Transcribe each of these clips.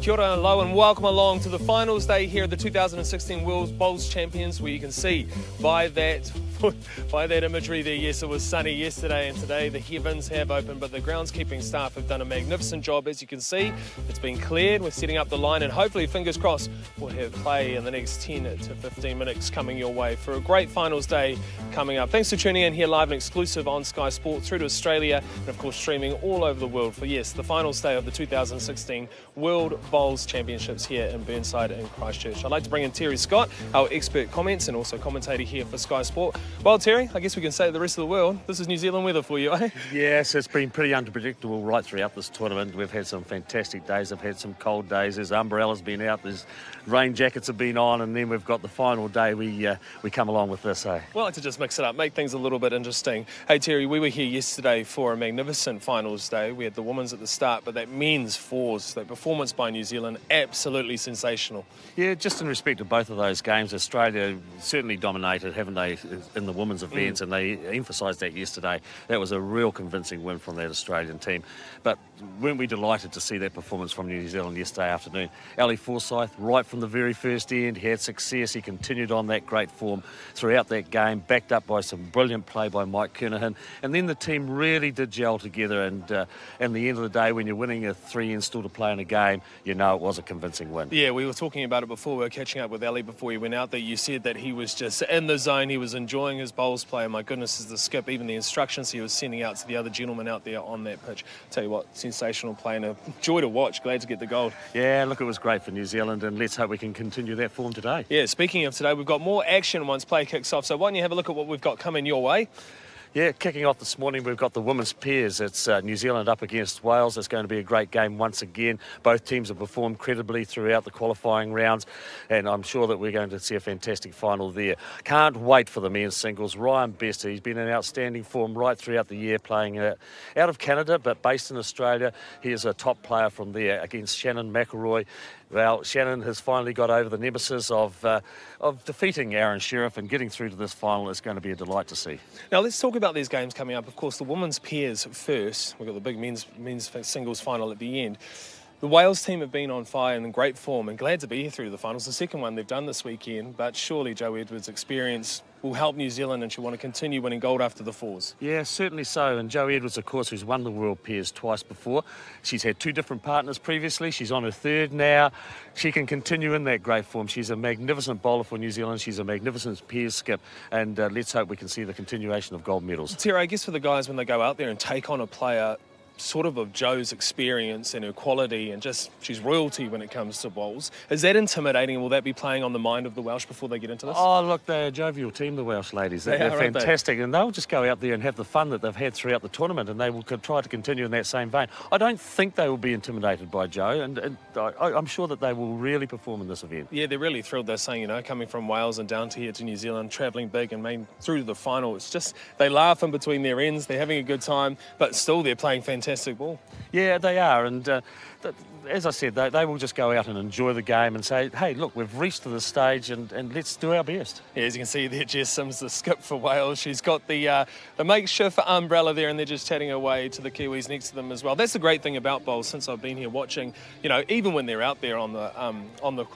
Kia ora and hello and welcome along to the finals day here at the 2016 World Bowls Champions, where you can see by that imagery there, yes, it was sunny yesterday and today the heavens have opened, but the groundskeeping staff have done a magnificent job. As you can see, it's been cleared. We're setting up the line and hopefully, fingers crossed, we'll have play in the next 10 to 15 minutes coming your way for a great finals day coming up. Thanks for tuning in here live and exclusive on Sky Sport through to Australia and of course streaming all over the world for, yes, the finals day of the 2016 World Bowls Championships here in Burnside in Christchurch. I'd like to bring in Terry Scott, our expert comments and also commentator here for Sky Sport. Well, Terry, I guess we can say to the rest of the world, this is New Zealand weather for you, eh? Yes, it's been pretty unpredictable right throughout this tournament. We've had some fantastic days, we've had some cold days, there's umbrellas been out, there's rain jackets have been on, and then we've got the final day we come along with this, eh? Well, I like to just mix it up, make things a little bit interesting. Hey, Terry, we were here yesterday for a magnificent finals day. We had the women's at the start, but that men's fours, that performance by New Zealand, absolutely sensational. Yeah, just in respect to both of those games, Australia certainly dominated, haven't they, in the women's events, and they emphasised that yesterday. That was a real convincing win from that Australian team. But weren't we delighted to see that performance from New Zealand yesterday afternoon? Ali Forsyth, right from the very first end, he had success. He continued on that great form throughout that game, backed up by some brilliant play by Mike Kernahan. And then the team really did gel together. And at the end of the day, when you're winning a 3 still to play in a game, you know it was a convincing win. Yeah, we were talking about it before. We were catching up with Ali before he went out there. You said that he was just in the zone. He was enjoying his bowls play. And my goodness, is the skip, even the instructions he was sending out to the other gentlemen out there on that pitch. Tell you what, sensational play and a joy to watch. Glad to get the gold. Yeah, look, it was great for New Zealand, and let's hope we can continue that form today. Yeah, speaking of today, we've got more action once play kicks off. So why don't you have a look at what we've got coming your way? Yeah, kicking off this morning, we've got the women's pairs. It's New Zealand up against Wales. It's going to be a great game once again. Both teams have performed credibly throughout the qualifying rounds, and I'm sure that we're going to see a fantastic final there. Can't wait for the men's singles. Ryan Bester, he's been in outstanding form right throughout the year, playing out of Canada, but based in Australia. He is a top player from there against Shannon McElroy. Well, Shannon has finally got over the nemesis of defeating Aaron Sheriff and getting through to this final. Is going to be a delight to see. Now, let's talk about these games coming up. Of course, the women's pairs first. We've got the big men's singles final at the end. The Wales team have been on fire and in great form and glad to be here through the finals. The second one they've done this weekend, but surely Jo Edwards' experience will help New Zealand and she'll want to continue winning gold after the fours. Yeah, certainly so. And Jo Edwards, of course, who's won the World Pairs twice before. She's had 2 different partners previously. She's on her 3rd now. She can continue in that great form. She's a magnificent bowler for New Zealand. She's a magnificent pairs skip. And let's hope we can see the continuation of gold medals. Terry, I guess for the guys when they go out there and take on a player sort of Jo's experience and her quality and just she's royalty when it comes to bowls. Is that intimidating? Will that be playing on the mind of the Welsh before they get into this? Oh, look, they're a jovial team, the Welsh ladies. They're fantastic, and they'll just go out there and have the fun that they've had throughout the tournament, and they will try to continue in that same vein. I don't think they will be intimidated by Jo, and I'm sure that they will really perform in this event. Yeah, they're really thrilled. They're saying, coming from Wales and down to here to New Zealand, travelling big and through to the final. It's just, they laugh in between their ends. They're having a good time, but still they're playing fantastic ball. Yeah, they are, and as I said, they will just go out and enjoy the game and say, hey, look, we've reached to this stage and let's do our best. Yeah, as you can see there, Jess Sims, the skip for Wales. She's got the makeshift umbrella there and they're just chatting away to the Kiwis next to them as well. That's the great thing about bowls since I've been here watching, even when they're out there on the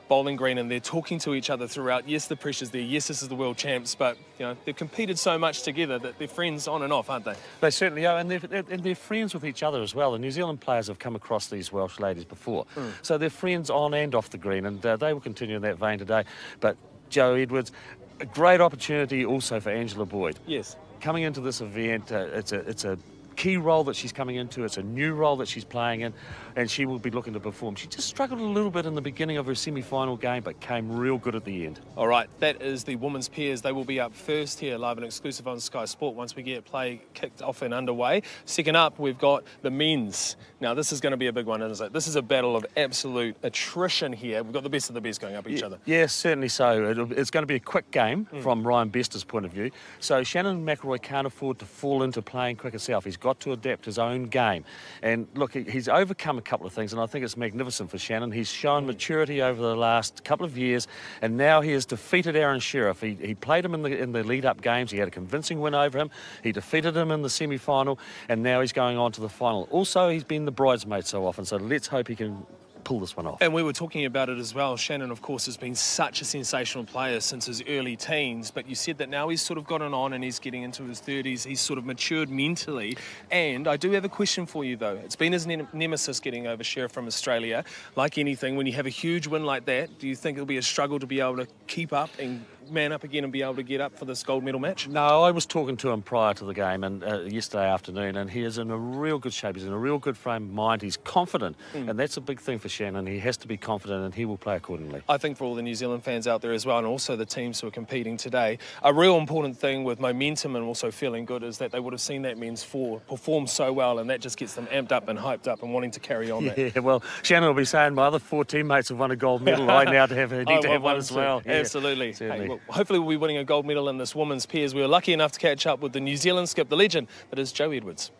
bowling green and they're talking to each other throughout. Yes, the pressure's there. Yes, this is the world champs, but they've competed so much together that they're friends on and off, aren't they? They certainly are, and they're friends with each other as well. The New Zealand players have come across these Welsh ladies before, so they're friends on and off the green, and they will continue in that vein today. But Jo Edwards, a great opportunity also for Angela Boyd. Yes. Coming into this event, it's a key role that she's coming into. It's a new role that she's playing in, and she will be looking to perform. She just struggled a little bit in the beginning of her semi-final game, but came real good at the end. All right, that is the women's pairs. They will be up first here, live and exclusive on Sky Sport once we get play kicked off and underway. Second up, we've got the men's. Now, this is going to be a big one, isn't it? This is a battle of absolute attrition here. We've got the best of the best going up each other. Yes, certainly so. It's going to be a quick game from Ryan Bester's point of view. So Shannon McElroy can't afford to fall into playing quick herself. He's got to adapt his own game. And look, he's overcome a couple of things, and I think it's magnificent for Shannon. He's shown maturity over the last couple of years, and now he has defeated Aaron Sheriff. He played him in the lead-up games. He had a convincing win over him. He defeated him in the semi-final, and now he's going on to the final. Also, he's been the bridesmaid so often, so let's hope he can pull this one off. And we were talking about it as well. Shannon, of course, has been such a sensational player since his early teens, but you said that now he's sort of gotten on and he's getting into his 30s. He's sort of matured mentally. And I do have a question for you, though. It's been his nemesis getting over Sheriff from Australia. Like anything, when you have a huge win like that, do you think it'll be a struggle to be able to keep up and man up again and be able to get up for this gold medal match? No, I was talking to him prior to the game and yesterday afternoon, and he is in a real good shape. He's in a real good frame of mind. He's confident, and that's a big thing for Shannon. He has to be confident, and he will play accordingly. I think for all the New Zealand fans out there as well, and also the teams who are competing today, a real important thing with momentum and also feeling good is that they would have seen that men's four perform so well, and that just gets them amped up and hyped up and wanting to carry on. Yeah, well, Shannon will be saying my other 4 teammates have won a gold medal. I now need to have one as well. Yeah, absolutely. Certainly. Hey, well, hopefully we'll be winning a gold medal in this women's pairs. We were lucky enough to catch up with the New Zealand skip, the legend that is Joe Edwards.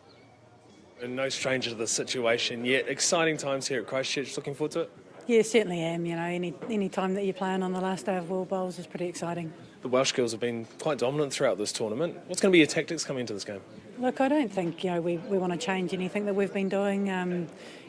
And no stranger to the situation yet. Exciting times here at Christchurch. Looking forward to it? Yeah, certainly am. You know, any time that you're playing on the last day of World Bowls is pretty exciting. The Welsh girls have been quite dominant throughout this tournament. What's going to be your tactics coming into this game? Look, I don't think we want to change anything that we've been doing.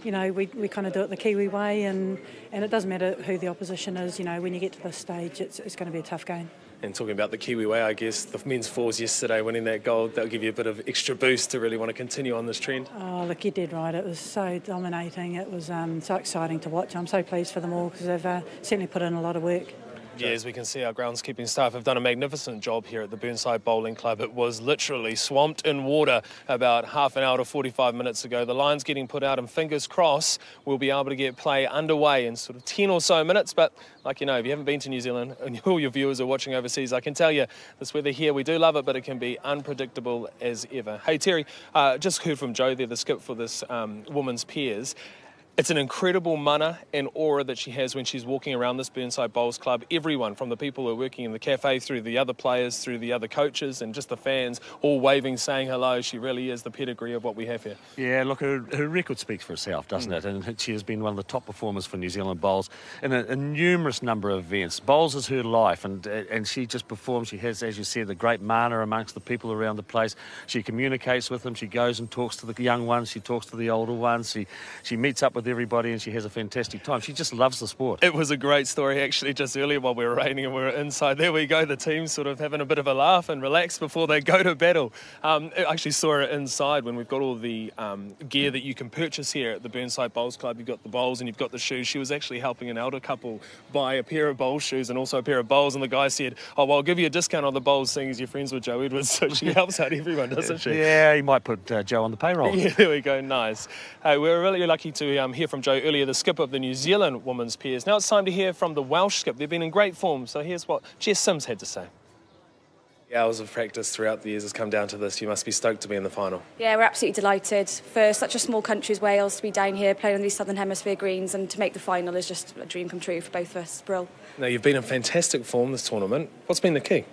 We kind of do it the Kiwi way, and it doesn't matter who the opposition is. You know, when you get to this stage, it's going to be a tough game. And talking about the Kiwi way, I guess the men's fours yesterday winning that gold, that'll give you a bit of extra boost to really want to continue on this trend. Oh, look, you did right. It was so dominating. It was so exciting to watch. I'm so pleased for them all because they've certainly put in a lot of work. Yeah, as we can see, our groundskeeping staff have done a magnificent job here at the Burnside Bowling Club. It was literally swamped in water about half an hour to 45 minutes ago. The line's getting put out, and fingers crossed we'll be able to get play underway in sort of 10 or so minutes. But like you know, if you haven't been to New Zealand and all your viewers are watching overseas, I can tell you this weather here, we do love it, but it can be unpredictable as ever. Hey, Terry, just heard from Joe there, the skip for this women's pairs. It's an incredible mana and aura that she has when she's walking around this Burnside Bowls Club. Everyone, from the people who are working in the cafe, through the other players, through the other coaches, and just the fans, all waving, saying hello. She really is the pedigree of what we have here. Yeah, look, her record speaks for itself, doesn't it? And she has been one of the top performers for New Zealand bowls in a numerous number of events. Bowls is her life, and she just performs. She has, as you said, the great mana amongst the people around the place. She communicates with them. She goes and talks to the young ones. She talks to the older ones. She meets up with everybody, and she has a fantastic time. She just loves the sport. It was a great story, actually, just earlier while we were raining and we were inside. There we go, the team sort of having a bit of a laugh and relax before they go to battle. I actually saw her inside when we've got all the gear that you can purchase here at the Burnside Bowls Club. You've got the bowls and you've got the shoes. She was actually helping an elder couple buy a pair of bowl shoes and also a pair of bowls, and the guy said, oh, well, I'll give you a discount on the bowls seeing as you're friends with Joe Edwards. So she helps out everyone, doesn't she? Yeah, he might put Joe on the payroll. Yeah, there we go, nice. Hey, we were really lucky to hear from Joe earlier, the skipper of the New Zealand women's pairs. Now it's time to hear from the Welsh skip. They've been in great form, so here's what Jess Sims had to say. Hours of practice throughout the years has come down to this. You must be stoked to be in the final. Yeah, we're absolutely delighted. For such a small country as Wales to be down here playing on these Southern Hemisphere greens and to make the final is just a dream come true for both of us. Brill. Now, you've been in fantastic form this tournament. What's been the key?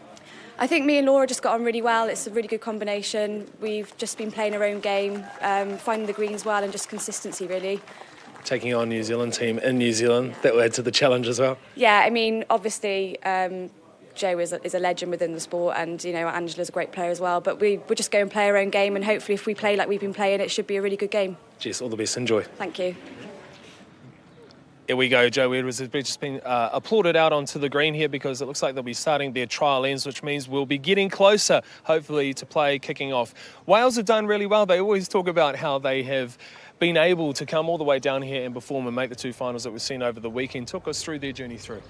I think me and Laura just got on really well. It's a really good combination. We've just been playing our own game, finding the greens well, and just consistency, really. Taking on New Zealand team in New Zealand, that will add to the challenge as well. Yeah, I mean, obviously, Joe is a legend within the sport, and you know, Angela's a great player as well. But we're just going to play our own game, and hopefully, if we play like we've been playing, it should be a really good game. Jess, all the best. Enjoy. Thank you. Here we go. Joe Edwards has just been applauded out onto the green here because it looks like they'll be starting their trial ends, which means we'll be getting closer, hopefully, to play kicking off. Wales have done really well. They always talk about how they have been able to come all the way down here and perform and make the two finals that we've seen over the weekend. Took us through their journey through.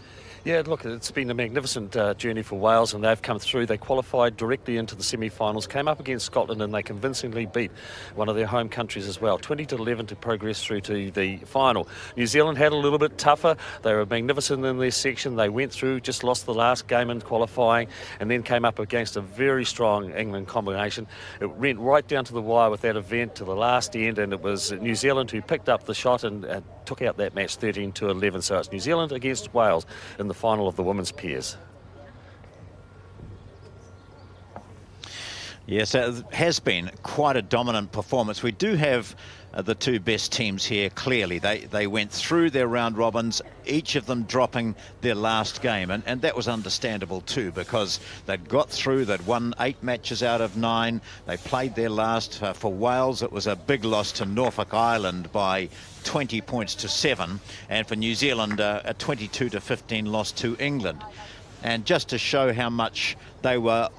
Yeah, look, it's been a magnificent journey for Wales, and they've come through. They qualified directly into the semi-finals, came up against Scotland, and they convincingly beat one of their home countries as well, 20-11 to progress through to the final. New Zealand had a little bit tougher. They were magnificent in their section. They went through, just lost the last game in qualifying, and then came up against a very strong England combination. It went right down to the wire with that event to the last end, and it was New Zealand who picked up the shot and took out that match 13-11. So it's New Zealand against Wales in the final of the women's pairs. Yes, it has been quite a dominant performance. We do have the two best teams here, clearly. They went through their round robins, each of them dropping their last game. And that was understandable too, because they'd got through, they'd won 8 matches out of 9. They played their last. For Wales, it was a big loss to Norfolk Island by 20 points to 7. And for New Zealand, a 22-15 loss to England. And just to show how much they were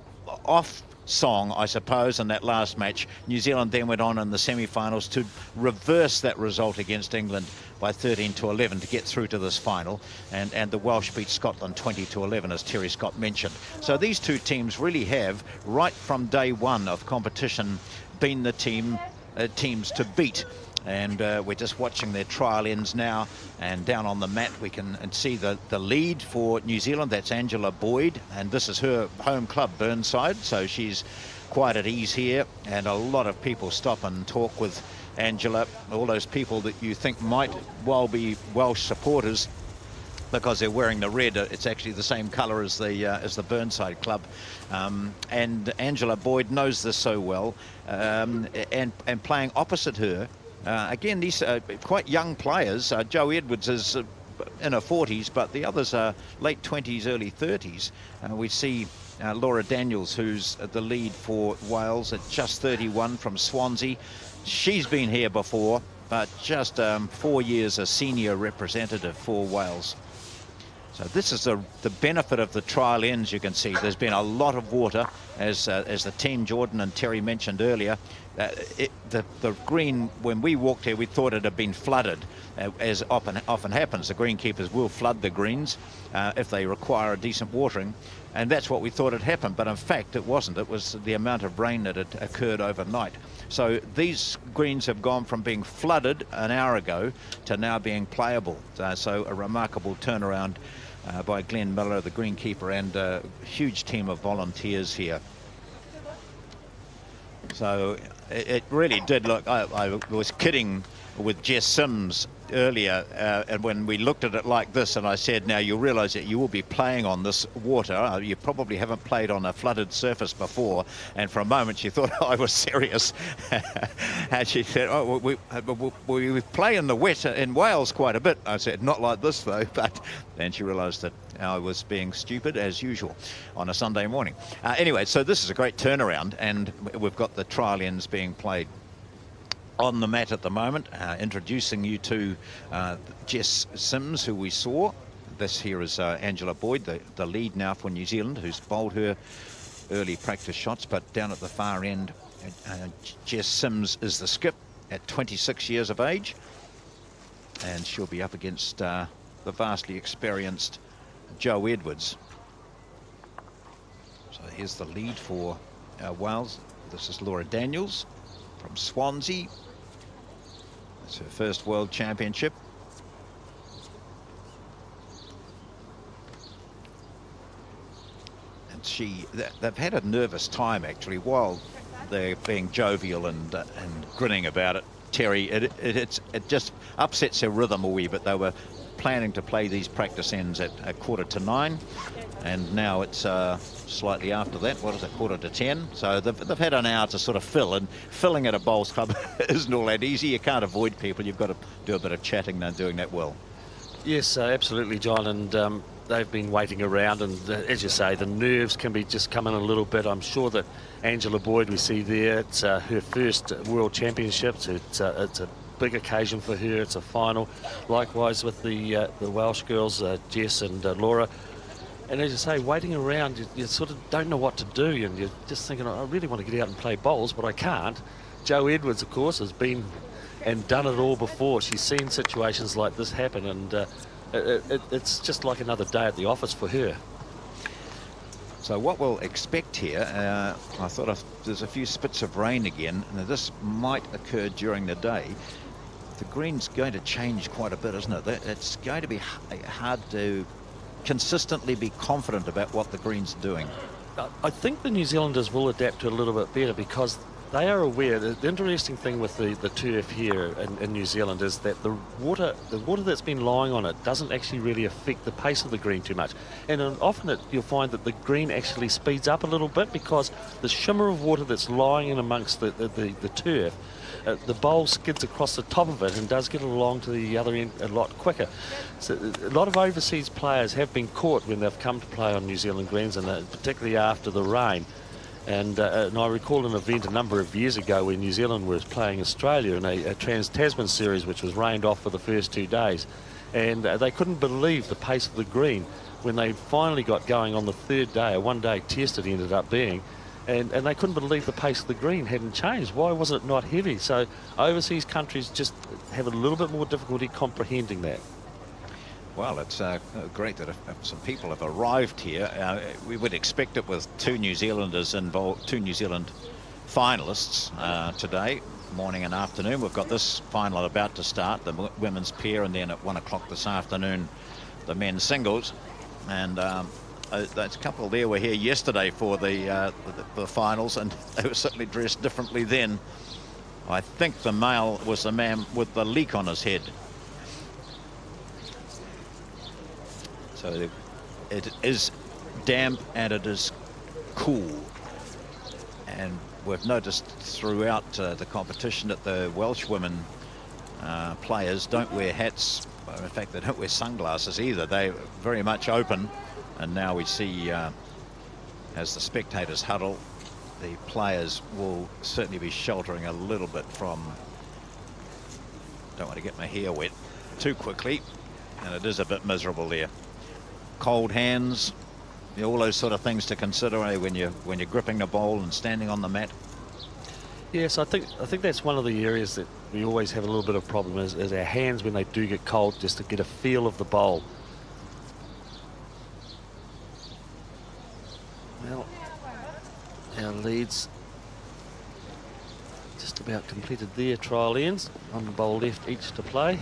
off song, I suppose, in that last match, New Zealand then went on in the semi-finals to reverse that result against England by 13-11 to get through to this final, and the Welsh beat Scotland 20-11, as Terry Scott mentioned. So these two teams really have, right from day one of competition, been the teams to beat. And we're just watching their trial ends now, and down on the mat we can see the lead for New Zealand. That's Angela Boyd, and this is her home club, Burnside, so she's quite at ease here. And a lot of people stop and talk with Angela, all those people that you think might well be Welsh supporters because they're wearing the red. It's actually the same colour as the Burnside club, and Angela Boyd knows this so well, and playing opposite her. Again, these are quite young players. Jo Edwards is in her 40s, but the others are late 20s, early 30s. We see Laura Daniels, who's the lead for Wales, at just 31 from Swansea. She's been here before, but just 4 years a senior representative for Wales. So this is the benefit of the trial ends. You can see there's been a lot of water, as the team Jordan and Terry mentioned earlier. The green, when we walked here, we thought it had been flooded, as often happens. The greenkeepers will flood the greens if they require a decent watering, and that's what we thought had happened. But in fact, it wasn't. It was the amount of rain that had occurred overnight. So these greens have gone from being flooded an hour ago to now being playable. So a remarkable turnaround by Glenn Miller, the greenkeeper, and a huge team of volunteers here. So it really did look, I was kidding with Jess Sims earlier, and when we looked at it like this, and I said, now you'll realise that you will be playing on this water. You probably haven't played on a flooded surface before. And for a moment she thought I was serious. And she said, oh, we play in the wet in Wales quite a bit. I said, not like this though. But then she realised that I was being stupid as usual on a Sunday morning. Anyway, so this is a great turnaround, and we've got the trial ends being played on the mat at the moment. Introducing you to Jess Sims, who we saw. This here is Angela Boyd, the lead now for New Zealand, who's bowled her early practice shots. But down at the far end, Jess Sims is the skip at 26 years of age, and she'll be up against the vastly experienced Jo Edwards. So here's the lead for Wales. This is Laura Daniels from Swansea. It's her first World Championship. And they've had a nervous time actually while they're being jovial and grinning about it. Terry, it just upsets their rhythm a wee bit. They were planning to play these practice ends at 9:15, and now it's slightly after that. What is it, 9:45? So they've had an hour to sort of fill, and filling at a bowls club isn't all that easy. You can't avoid people. You've got to do a bit of chatting. They're doing that well. Yes, absolutely, John, and they've been waiting around, and as you say, the nerves can be just coming a little bit. I'm sure that Angela Boyd we see there, it's her first World Championships. It's a big occasion for her. It's a final. Likewise with the Welsh girls, Jess and Laura. And as you say, waiting around, you sort of don't know what to do, and you're just thinking, I really want to get out and play bowls, but I can't. Jo Edwards, of course, has been and done it all before. She's seen situations like this happen, and it's just like another day at the office for her. So what we'll expect here, I thought there's a few spits of rain again, and this might occur during the day. The green's going to change quite a bit, isn't it? It's going to be hard to consistently be confident about what the green's doing. I think the New Zealanders will adapt to it a little bit better, because They are aware. The interesting thing with the turf here in New Zealand is that the water that's been lying on it doesn't actually really affect the pace of the green too much. And often you'll find that the green actually speeds up a little bit because the shimmer of water that's lying in amongst the turf, the bowl skids across the top of it and does get along to the other end a lot quicker. So a lot of overseas players have been caught when they've come to play on New Zealand greens, and particularly after the rain. And I recall an event a number of years ago when New Zealand was playing Australia in a Trans-Tasman series, which was rained off for the first 2 days. And they couldn't believe the pace of the green when they finally got going on the third day. A one-day test it ended up being. And they couldn't believe the pace of the green hadn't changed. Why was it not heavy? So overseas countries just have a little bit more difficulty comprehending that. Well, it's great that some people have arrived here. We would expect it with 2 New Zealanders involved, 2 New Zealand finalists today, morning and afternoon. We've got this final about to start, the women's pair, and then at 1 o'clock this afternoon, the men's singles. And that couple there were here yesterday for the finals, and they were certainly dressed differently then. I think the male was the man with the leek on his head. So it is damp and it is cool. And we've noticed throughout the competition that the Welsh women players don't wear hats. In fact, they don't wear sunglasses either. They're very much open. And now we see, as the spectators huddle, the players will certainly be sheltering a little bit from, don't want to get my hair wet too quickly. And it is a bit miserable there. Cold hands, all those sort of things to consider when you're gripping the bowl and standing on the mat. Yes, I think that's one of the areas that we always have a little bit of problem is our hands when they do get cold, just to get a feel of the bowl. Well, our leads just about completed their trial ends. One bowl left each to play.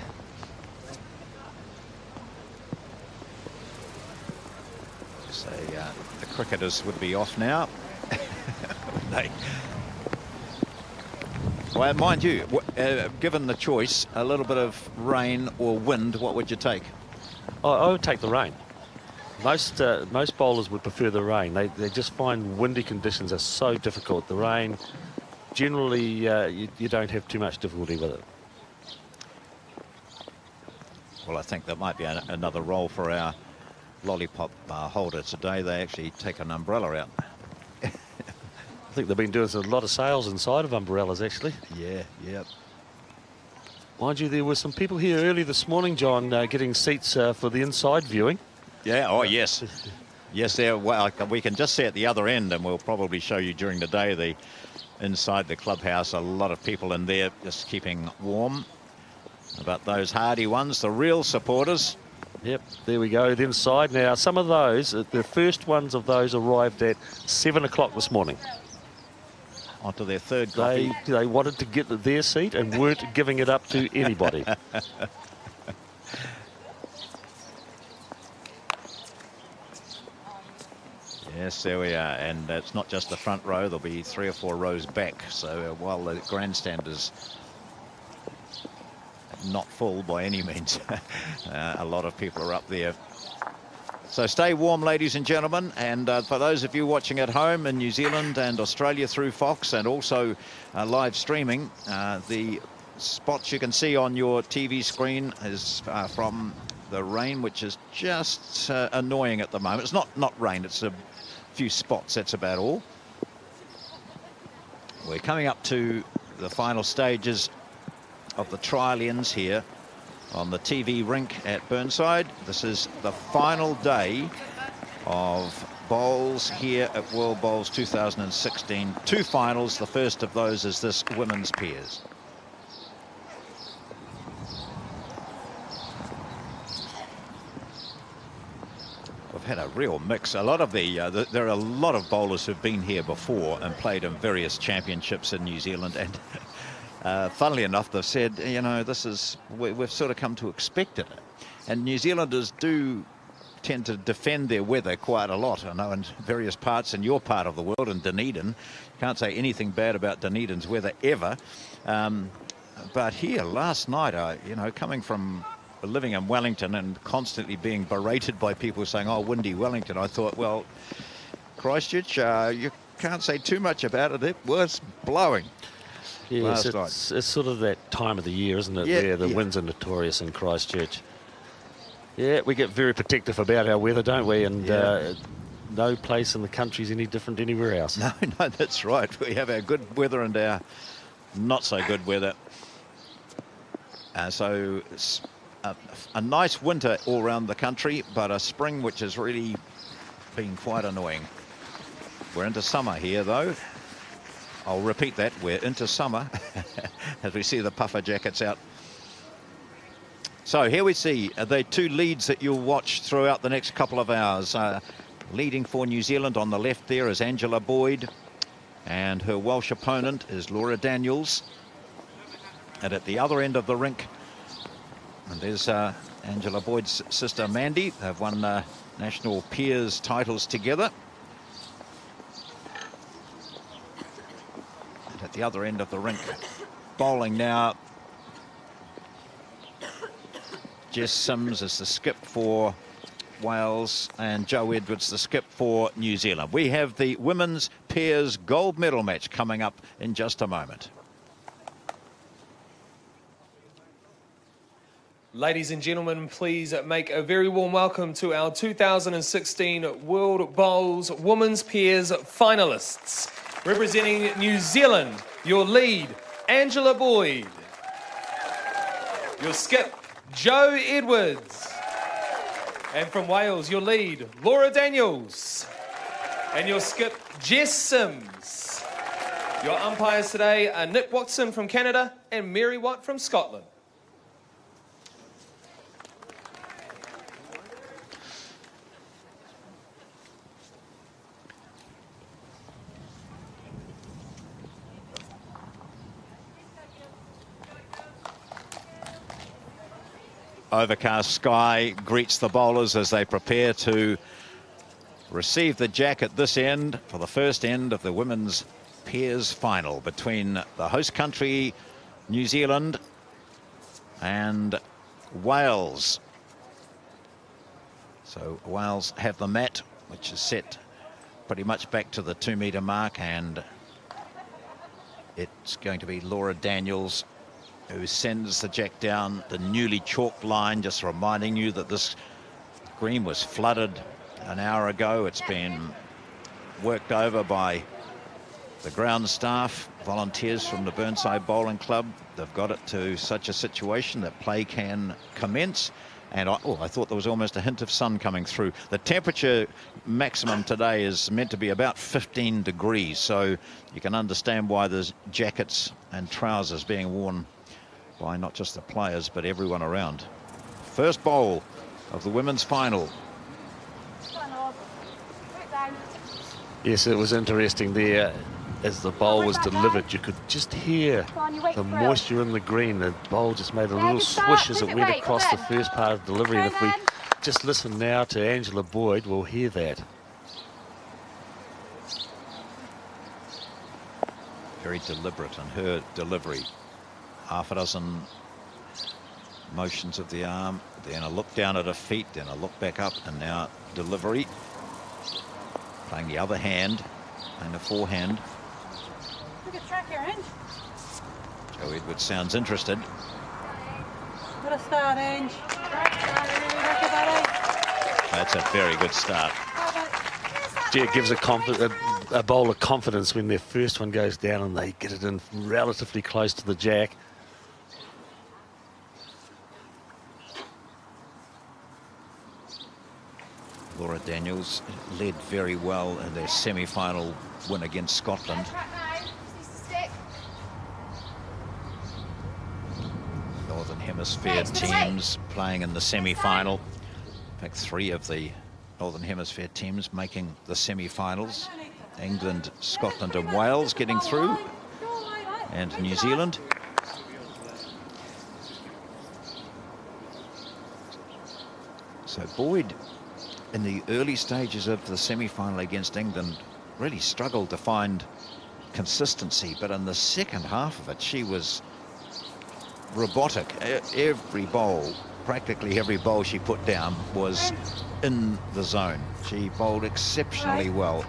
So the cricketers would be off now. Well, mind you, given the choice, a little bit of rain or wind, what would you take? I would take the rain. Most bowlers would prefer the rain. They just find windy conditions are so difficult. The rain, generally, you don't have too much difficulty with it. Well, I think that might be another role for our lollipop holder today. They actually take an umbrella out. I think they've been doing a lot of sales inside of umbrellas, actually. Yeah. Mind you, there were some people here early this morning, John, getting seats for the inside viewing. Yeah, oh yes. Yes, there. Well, we can just see at the other end, and we'll probably show you during the day inside the clubhouse. A lot of people in there just keeping warm. But those hardy ones, the real supporters. Yep, there we go, the inside. Now, some of those, the first ones of those arrived at 7 o'clock this morning. Onto their third coffee. They wanted to get their seat and weren't giving it up to anybody. Yes, there we are. And it's not just the front row. There'll be 3 or 4 rows back. So while the grandstand is not full by any means, a lot of people are up there. So stay warm, ladies and gentlemen, and for those of you watching at home in New Zealand and Australia through Fox, and also live streaming, the spots you can see on your TV screen is from the rain, which is just annoying at the moment. It's not rain, it's a few spots, that's about all. We're coming up to the final stages of the trial ends here on the TV rink at Burnside. This is the final day of bowls here at World Bowls 2016. 2 finals. The first of those is this women's pairs. We've had a real mix. A lot of there are a lot of bowlers who've been here before and played in various championships in New Zealand, and funnily enough, they've said, you know, we've sort of come to expect it. And New Zealanders do tend to defend their weather quite a lot. I know in various parts in your part of the world, in Dunedin, can't say anything bad about Dunedin's weather ever. But here last night, you know, coming from living in Wellington and constantly being berated by people saying, oh, windy Wellington, I thought, well, Christchurch, you can't say too much about it. It was blowing. Yes, it's sort of that time of the year, isn't it, where the winds are notorious in Christchurch. Yeah, we get very protective about our weather, don't we? And no place in the country is any different anywhere else. No, that's right. We have our good weather and our not so good weather. So it's a nice winter all around the country, but a spring which has really been quite annoying. We're into summer here, though. I'll repeat that. We're into summer as we see the puffer jackets out. So here we see the two leads that you'll watch throughout the next couple of hours. Leading for New Zealand on the left there is Angela Boyd, and her Welsh opponent is Laura Daniels. And at the other end of the rink, and there's Angela Boyd's sister Mandy. They've won national peers titles together. And at the other end of the rink, bowling now, Jess Sims is the skip for Wales, and Joe Edwards the skip for New Zealand. We have the women's pairs gold medal match coming up in just a moment. Ladies and gentlemen, please make a very warm welcome to our 2016 World Bowls Women's Pairs finalists. Representing New Zealand, your lead, Angela Boyd. Your skip, Joe Edwards. And from Wales, your lead, Laura Daniels. And your skip, Jess Sims. Your umpires today are Nick Watson from Canada and Mary Watt from Scotland. Overcast sky greets the bowlers as they prepare to receive the jack at this end for the first end of the women's pairs final between the host country, New Zealand, and Wales. So Wales have the mat, which is set pretty much back to the 2-metre mark, and it's going to be Laura Daniels who sends the jack down the newly chalked line, just reminding you that this green was flooded an hour ago. It's been worked over by the ground staff, volunteers from the Burnside Bowling Club. They've got it to such a situation that play can commence. And I thought there was almost a hint of sun coming through. The temperature maximum today is meant to be about 15 degrees, so you can understand why there's jackets and trousers being worn by not just the players but everyone around. First bowl of the women's final. Yes, it was interesting there. As the bowl was delivered, you could just hear the moisture in the green. The bowl just made a little swish as it went across the first part of delivery. And if we just listen now to Angela Boyd, we'll hear that. Very deliberate in her delivery. Half a dozen motions of the arm, then a look down at her feet, then a look back up, and now delivery. Playing the other hand, playing the forehand. Look at track here, Ange. Joe Edwards sounds interested. What a start, Ange. That's a very good start. Gee, it gives a bowler confidence when their first one goes down and they get it in relatively close to the jack. Laura Daniels led very well in their semi-final win against Scotland. Northern Hemisphere teams playing in the semi-final. In fact, 3 of the Northern Hemisphere teams making the semi-finals. England, Scotland and Wales getting through, and New Zealand. So Boyd in the early stages of the semi-final against England, really struggled to find consistency, but in the second half of it, she was robotic. Every bowl, practically every bowl she put down was in the zone. She bowled exceptionally well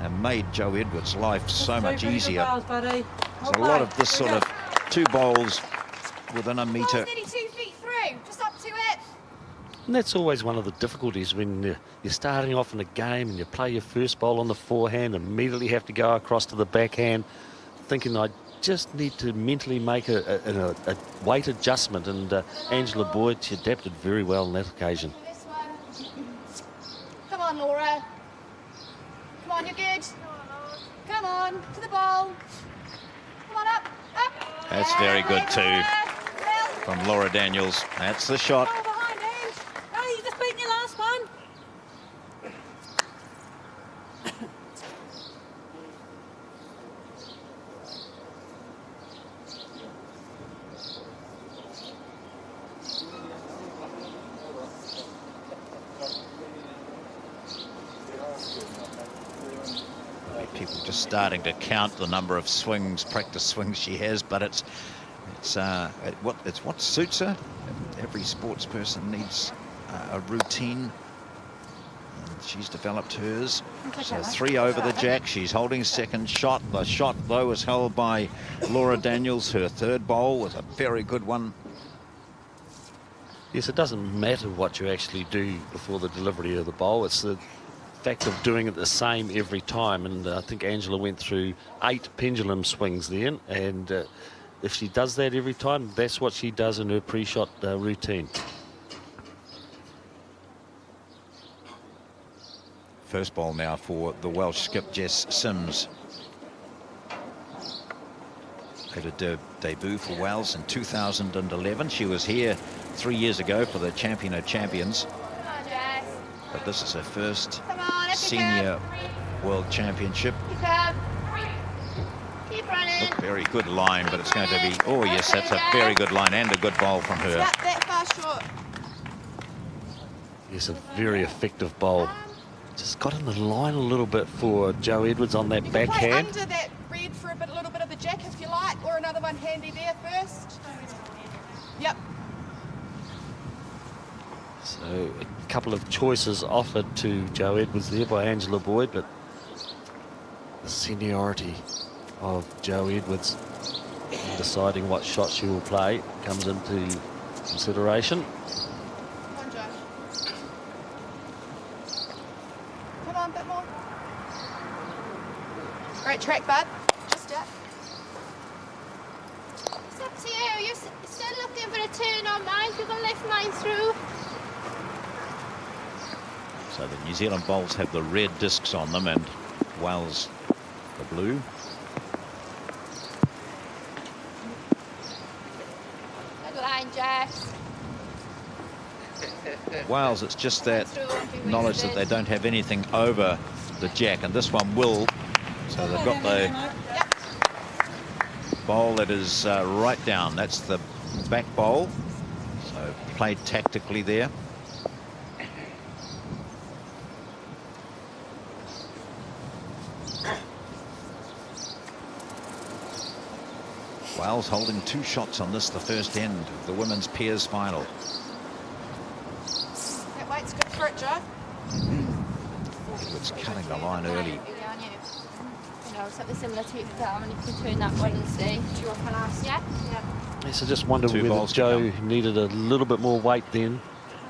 and made Joe Edwards' life so much easier. There's a lot of this sort of 2 bowls within a metre. Nearly 2 feet through, just up to it. And that's always one of the difficulties when you're starting off in a game and you play your first bowl on the forehand, immediately have to go across to the backhand, thinking I just need to mentally make a weight adjustment. And Angela Boyd, she adapted very well on that occasion. This one. Come on, Laura. Come on, you're good. Come on, to the ball. Come on, up, up. That's very good too from Laura Daniels. That's the shot. Oh, behind Ange. Oh, you just beaten your last one. People just starting to count the number of swings, practice swings she has, but it's what suits her. Every sports person needs a routine, and she's developed hers. So 3 over the jack. She's holding second shot. The shot though was held by Laura Daniels. Her third bowl was a very good one. Yes, it doesn't matter what you actually do before the delivery of the bowl. It's the fact of doing it the same every time. And I think Angela went through 8 pendulum swings then. And if she does that every time, that's what she does in her pre-shot routine. First ball now for the Welsh skip Jess Sims. Had a debut for Wales in 2011. She was here 3 years ago for the Champion of Champions. But this is her first senior world championship. Keep running. Look, very good line, but it's going to be, oh yes, that's a very good line and a good bowl from her. Yep, that far short. Yes, a very effective bowl. Just got in the line a little bit for Joe Edwards on that You can play backhand. under that red for a little bit of the jack if you like, or another one handy there first. Yep. So a couple of choices offered to Joe Edwards there by Angela Boyd, but the seniority of Joe Edwards in deciding what shot she will play comes into consideration. Come on, Joe. Come on, a bit more. Great track, bud. Just up. It's up to you. You're still looking for a turn on mine. You're going to lift mine through. So the New Zealand bowls have the red discs on them and Wales the blue. Good line, Jess. Wales, it's just that knowledge that they don't have anything over the jack, and this one will. So they've got the bowl that is right down. That's the back bowl. So played tactically there. Wales holding 2 shots on this, the first end of the women's pairs final. That weight's good for it, Joe. Edwards cutting the line early. You know, something similar to it down, and you can turn that one and see. Do you want to last? Yeah? Yeah. Yes, I just wonder 2 whether bowls to Joe needed a little bit more weight then,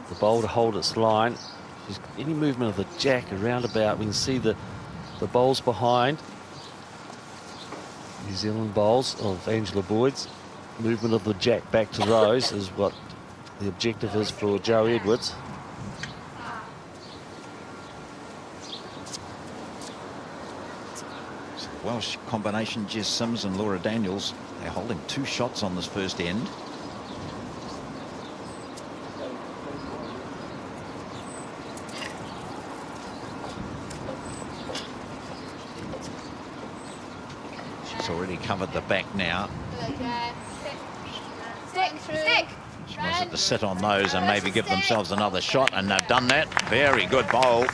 the bowl to hold its line. Any movement of the jack around about, we can see the bowls behind. New Zealand bowls of Angela Boyd's. Movement of the jack back to those is what the objective is for Joe Edwards. So Welsh combination, Jess Sims and Laura Daniels. They're holding 2 shots on this first end. She's already covered the back now. Good, Jess. Stick through. Stick. She wanted to sit on those and maybe give themselves another shot, and they've done that. Very good bowl. Yep,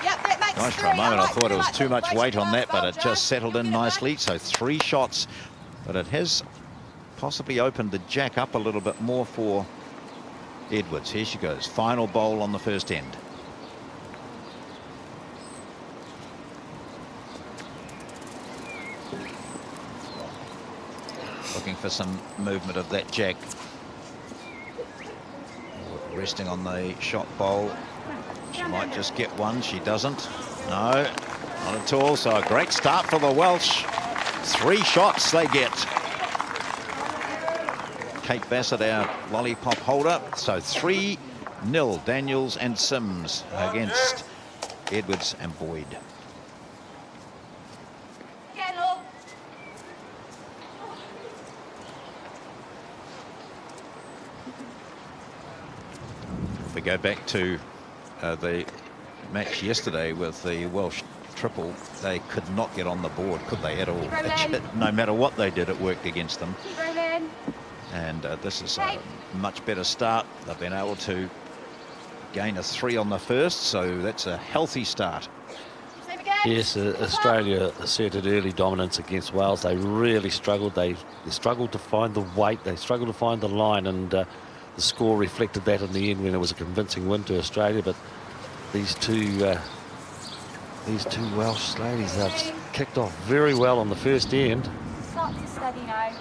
that makes Gosh, for three. a moment I like thought it was like too the much way weight she on that, does, but it Joe. just settled in nicely. So 3 shots, but it has possibly opened the jack up a little bit more for Edwards. Here she goes. Final bowl on the first end. Looking for some movement of that jack. Resting on the shot bowl. She might just get one. She doesn't. No, not at all. So a great start for the Welsh. 3 shots they get. Kate Bassett, our lollipop holder. So 3-0, Daniels and Sims against Edwards and Boyd. If we go back to the match yesterday with the Welsh triple, they could not get on the board, could they, at all? No matter what they did, it worked against them. And this is a much better start. They've been able to gain a 3 on the first, so that's a healthy start. Yes, Australia asserted early dominance against Wales. They really struggled. They struggled to find the weight. They struggled to find the line, and the score reflected that in the end when it was a convincing win to Australia. But these two Welsh ladies have kicked off very well on the first end. Start to steady now.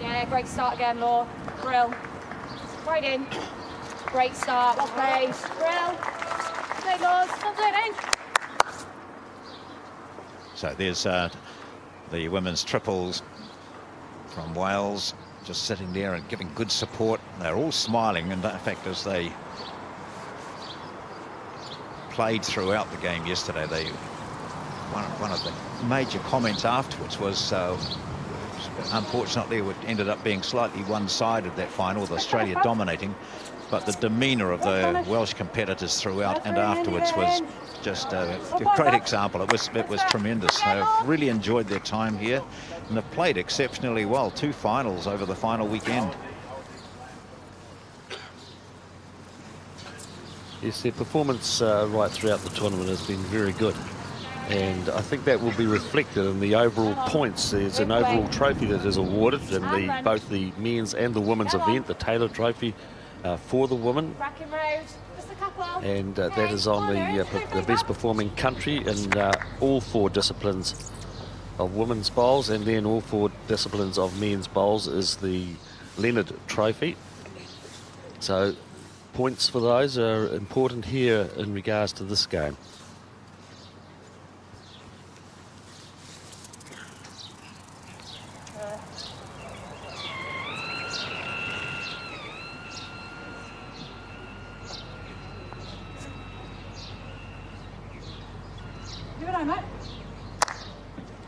Yeah, great start again, Law. Brill. Right in. Great start. Well played. Brill. Great, Laws. Well done, So there's the women's triples from Wales, just sitting there and giving good support. They're all smiling, and in fact, as they played throughout the game yesterday, one of the major comments afterwards was unfortunately it ended up being slightly one-sided, that final, with Australia dominating, but the demeanour of the Welsh competitors throughout and afterwards was just a great example. It was tremendous. They've really enjoyed their time here, and they've played exceptionally well. 2 finals over the final weekend. Yes, their performance right throughout the tournament has been very good, and I think that will be reflected in the overall points. There's an overall trophy that is awarded in both the men's and the women's event, the Taylor Trophy for the women, and that is on the best performing country in all 4 disciplines of women's bowls, and then all 4 disciplines of men's bowls is the Leonard Trophy. So points for those are important here in regards to this game. Give it on, mate.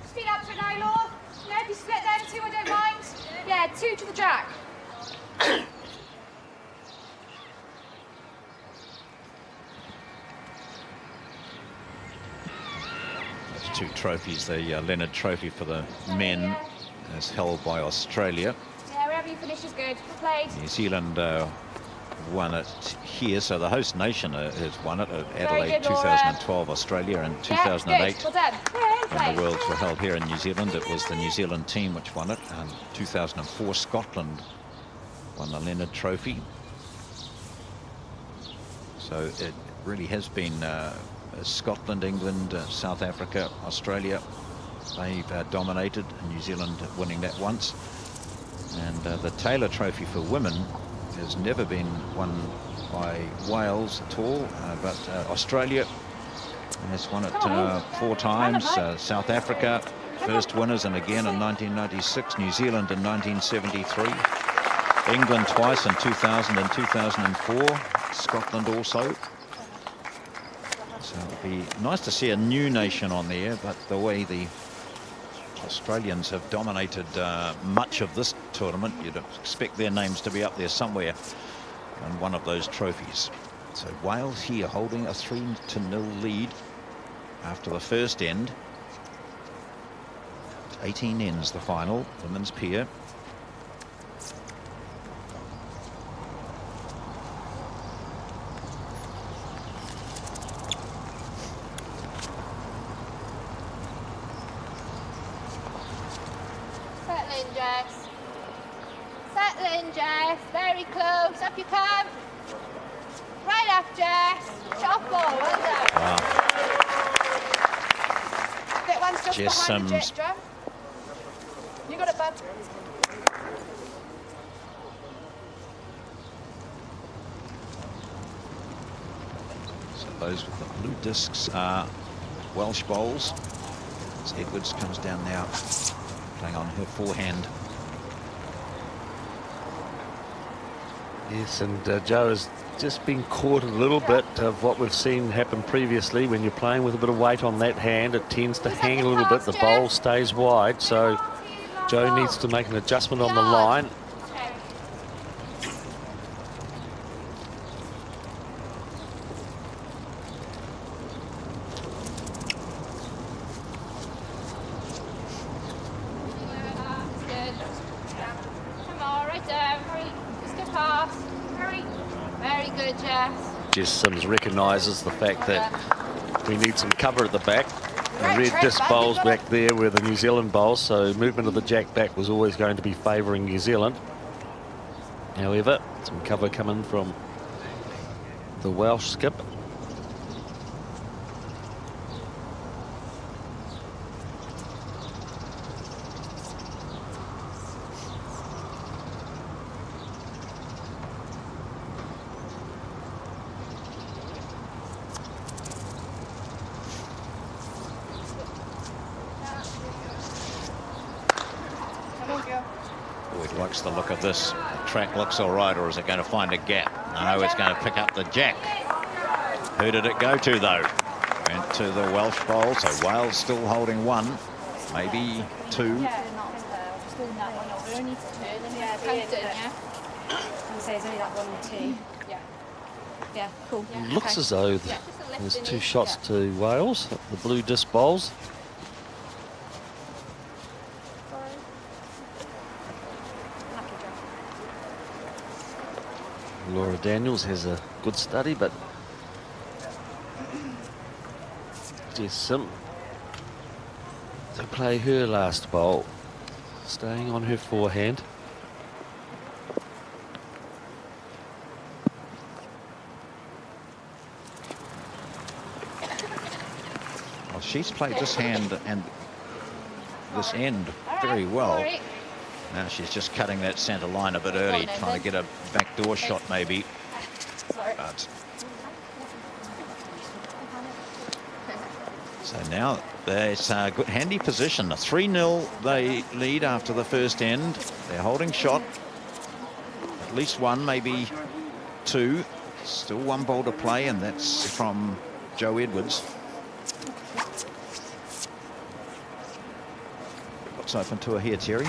Speed up to it now, Law. Yeah, if you split them 2, I don't mind. Yeah, 2 to the jack. 2 trophies. The Leonard Trophy for the men is held by Australia. Yeah, wherever you finish is good. Well played. New Zealand won it here, so the host nation has won it at Adelaide. 2012 Australia, and 2008 well done. when the Worlds were held here in New Zealand, it was the New Zealand team which won it. And 2004 Scotland won the Leonard Trophy. So it really has been Scotland, England, South Africa, Australia. They've dominated, New Zealand winning that once. And the Taylor Trophy for women has never been won by Wales at all, but Australia has won it 4 times. South Africa, first winners, and again in 1996. New Zealand in 1973. England twice in 2000 and 2004. Scotland also. So it'll be nice to see a new nation on there, but the way the Australians have dominated much of this tournament, you'd expect their names to be up there somewhere on one of those trophies. So Wales here holding a 3-0 lead after the first end. 18 ends the final, women's pair. in, Jess. Settle in, Jess. Very close. Up you come. Right up, Jess. Shot ball. Well done. Wow. Bit one's just Jess behind the Sims. jet drum. You got it, bud. So those with the blue discs are Welsh bowls. As Edwards comes down now, playing on her forehand. Yes, and Joe has just been caught a little bit of what we've seen happen previously. When you're playing with a bit of weight on that hand, it tends to hang a little bit. The bowl stays wide, so Joe needs to make an adjustment on the line. Good. Come on, right down. Hurry. Just go past. Hurry. Very good, Jess. Jess Sims recognises the fact that we need some cover at the back. The Right, red Trent, disc bud, bowls you got back there were the New Zealand bowls, so movement of the jack back was always going to be favouring New Zealand. However, some cover coming from the Welsh skip. Come on, girl. Boyd likes the look of this. The track looks all right, or is it going to find a gap? No, it's going to pick up the jack. Who did it go to, though? Went to the Welsh bowl, so Wales still holding one, maybe two. Just doing that one over. Only to turn and counting, yeah? And say it's only that 1 and 2. Yeah. Yeah, cool. Yeah. Looks as though Yeah, just a lift there's in two each. shots Yeah. to Wales, the blue disc bowls. Lucky job. Laura Daniels has a good study, but Jess Sim to play her last bowl, staying on her forehand. Well, she's played this hand and this end very well. Sorry. Now she's just cutting that centre line a bit early, trying to get a backdoor shot maybe. But so now there's a good handy position. A 3-0 they lead after the first end. They're holding shot. At least one, maybe two. Still one ball to play, and that's from Joe Edwards. What's open to her here, Terry?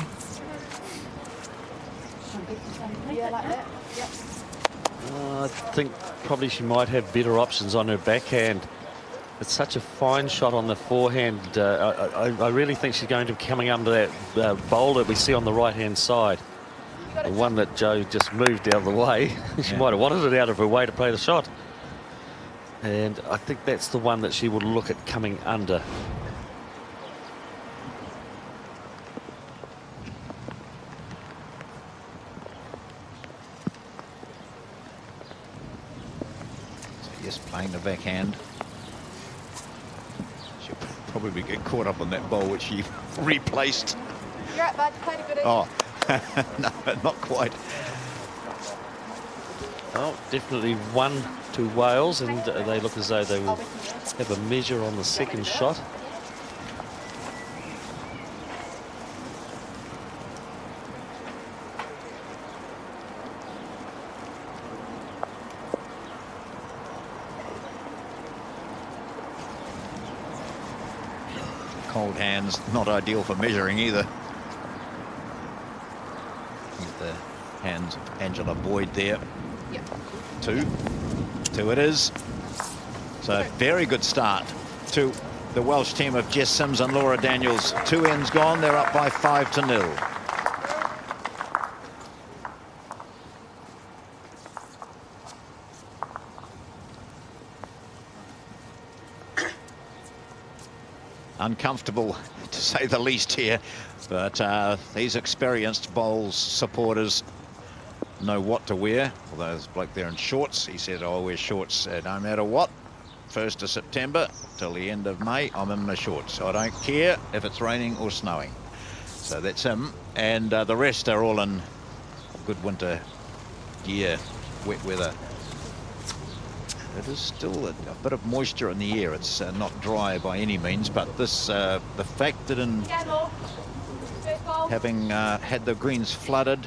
Yeah, like that. Yep. I think probably she might have better options on her backhand. It's such a fine shot on the forehand. I really think she's going to be coming under that bowl that we see on the right-hand side. The one that Joe just moved out of the way. She might have wanted it out of her way to play the shot. And I think that's the one that she would look at coming under. Yes, playing the backhand. She'll probably get caught up on that ball, which she replaced. You're right, bud. Played a good Oh, no, not quite. Oh, definitely one to Wales, and they look as though they will have a measure on the second shot. Cold hands, not ideal for measuring either. With the hands of Angela Boyd there. Yep. Two it is. So very good start to the Welsh team of Jess Sims and Laura Daniels. 2 ends gone, they're up by 5-0. uncomfortable to say the least here, but these experienced bowls supporters know what to wear. Although there's a bloke there in shorts, he said, I'll wear shorts no matter what. 1st of September till the end of May, I'm in my shorts. I don't care if it's raining or snowing. So that's him, and the rest are all in good winter gear, wet weather. It is still a bit of moisture in the air. It's not dry by any means, but this the fact that in having had the greens flooded,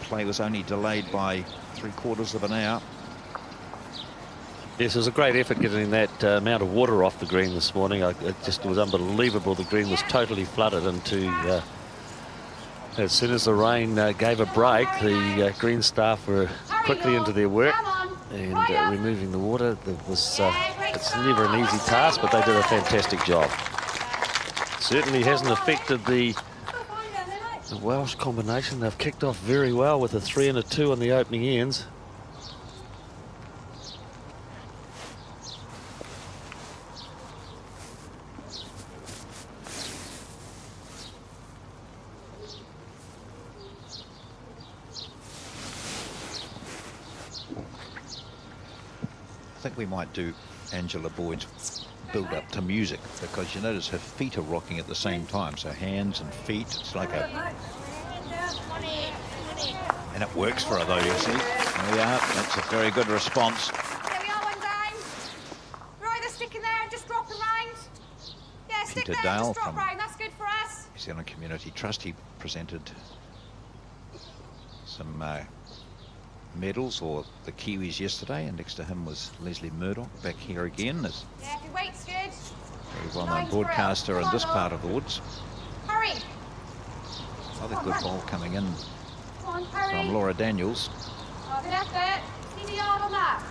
play was only delayed by 3/4 of an hour. Yes, it was a great effort getting that amount of water off the green this morning. It just was unbelievable. The green was totally flooded into... as soon as the rain gave a break, the green staff were quickly into their work and removing the water. It's never an easy task, but they did a fantastic job. Certainly hasn't affected the Welsh combination. They've kicked off very well with a 3 and a 2 on the opening ends. I think we might do Angela Boyd's build up to music, because you notice her feet are rocking at the same time, so hands and feet, it's like a... And it works for her though, you see. There we are, that's a very good response. There we are, one down. Right, they're sticking there and just drop around. Yeah, stick Peter there and Dale just drop from round, that's good for us. New Zealand Community Trust, he presented some medals, or the Kiwis, yesterday, and next to him was Leslie Murdoch, back here again. There's Yeah, good weight's good. very well-known broadcaster in this part of the woods. Hurry. Another good ball coming in Come on, hurry. from Laura Daniels. Oh, good effort. Need a yard on that.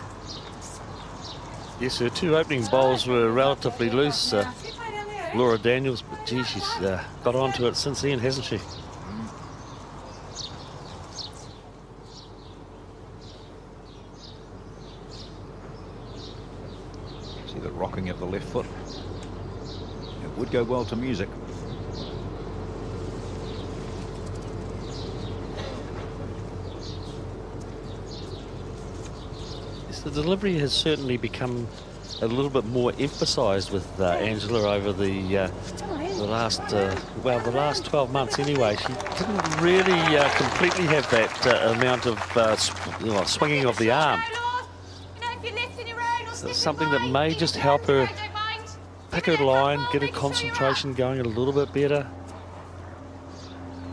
Yes, her 2 opening bowls were relatively loose. Laura Daniels, but gee, she's got onto it since then, hasn't she? See the rocking of the left foot. It would go well to music. Yes, the delivery has certainly become a little bit more emphasised with Angela over the last the last 12 months anyway. She didn't really completely have that amount of swinging of the arm. So it's something that may just help her pick her line, get her concentration going a little bit better.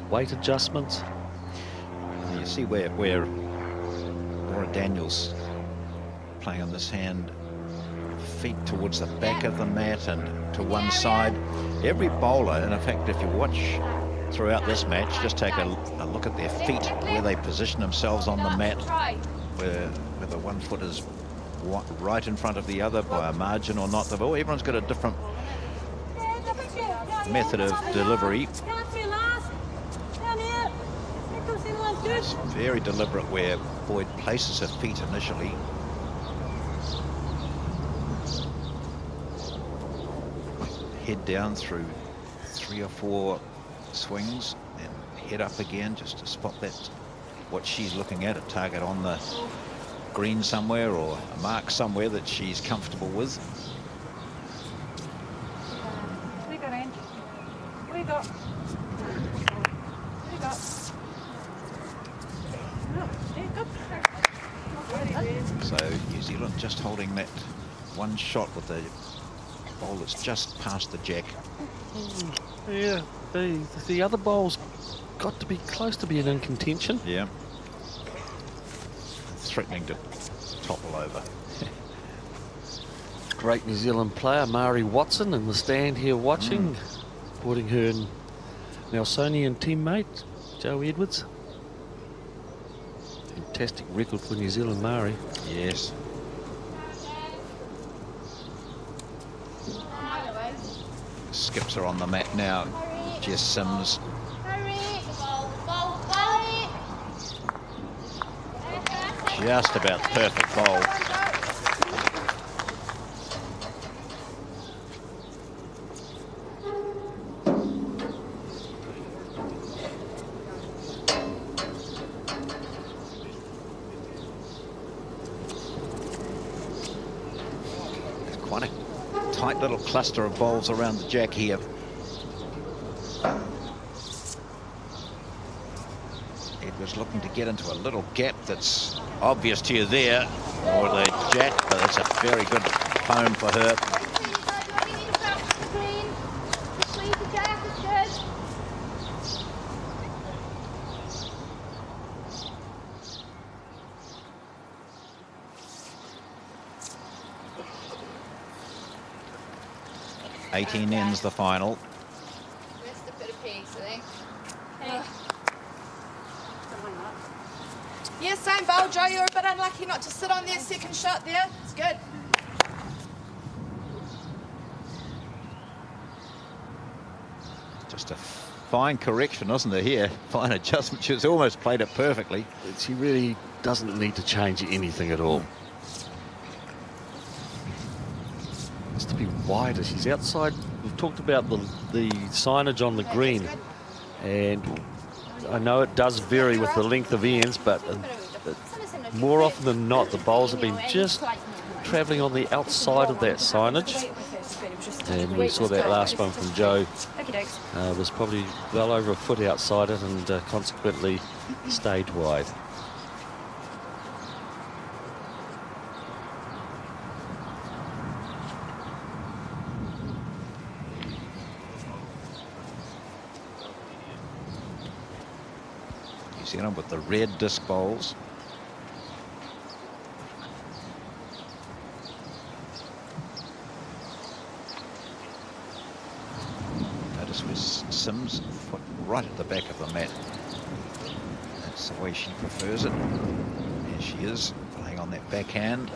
Weight adjustments. You see where Laura Daniels playing on this hand, feet towards the back of the mat and to one side. Every bowler, and in fact, if you watch throughout this match, just take a look at their feet, where they position themselves on the mat, where the one foot is right in front of the other by a margin or not. Everyone's got a different method of delivery. It's very deliberate where Boyd places her feet initially. Head down through 3 or 4 swings and head up again just to spot that, what she's looking at, a target on the green somewhere or a mark somewhere that she's comfortable with. What do you got, Ange? What do you got? What do you got? So New Zealand just holding that one shot with the ball that's just past the jack. Yeah, the other bowl's got to be close to being in contention. Yeah. Threatening to topple over. Great New Zealand player, Mari Watson, in the stand here watching, supporting her Nelsonian teammate, Joe Edwards. Fantastic record for New Zealand, Mari. Yes. Skips are on the mat now. Jess Sims. Just about the perfect bowl. Quite a tight little cluster of bowls around the jack here. Edwards looking to get into a little gap that's obvious to you there, or the jack, but that's a very good home for her. Eighteen ends the final. Missed a bit of pace, I think. Yeah, same bowl, Joe. You're a bit unlucky not to sit on their second shot there. It's good. Just a fine correction, wasn't there here? Fine adjustment. She's almost played it perfectly. She really doesn't need to change anything at all. It's to be wider. She's outside. We've talked about the signage on the green, and I know it does vary with the length of ends, but more often than not, the bowls have been just travelling on the outside of that signage. And we saw that last one from Joe was probably well over a foot outside it, and consequently stayed wide. New Zealand with the red disc bowls. Notice with Sims, foot right at the back of the mat. That's the way she prefers it. There she is, playing on that backhand.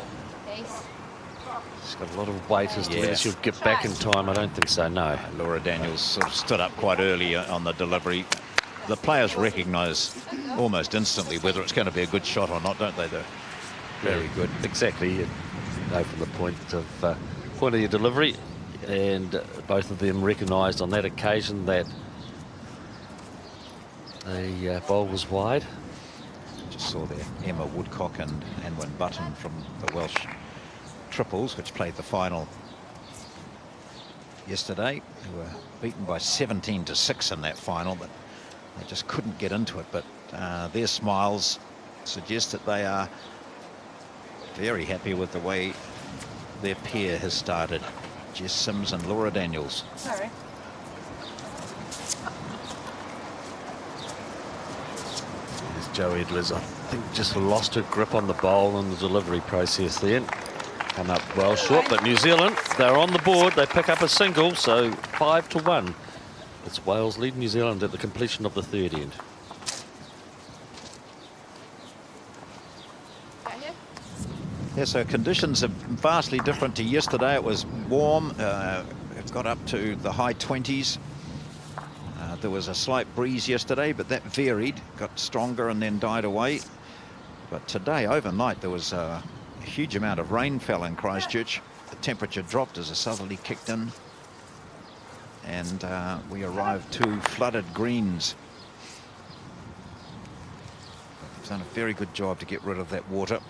She's got a lot of weight as to whether she'll get back in time. I don't think so, no. Laura Daniels sort of stood up quite early on the delivery. The players recognise almost instantly whether it's going to be a good shot or not, don't they? They're very good. Exactly. You know from the point of your delivery, and both of them recognised on that occasion that the bowl was wide. Just saw there Emma Woodcock and Anwen Button from the Welsh Triples, which played the final yesterday. They were beaten by 17-6 in that final, but they just couldn't get into it. But their smiles suggest that they are very happy with the way their pair has started. Jess Sims and Laura Daniels. Sorry. There's Jo Edwards, I think, just lost her grip on the bowl in the delivery process then. Come up well short, but New Zealand, they're on the board. They pick up a single, so 5-1. It's Wales lead New Zealand at the completion of the third end. Yeah, so conditions are vastly different to yesterday. It was warm. It got up to the high 20s. There was a slight breeze yesterday, but that varied, got stronger and then died away. But today, overnight, there was a huge amount of rain fell in Christchurch. The temperature dropped as a southerly kicked in. And we arrived to flooded greens. We've done a very good job to get rid of that water.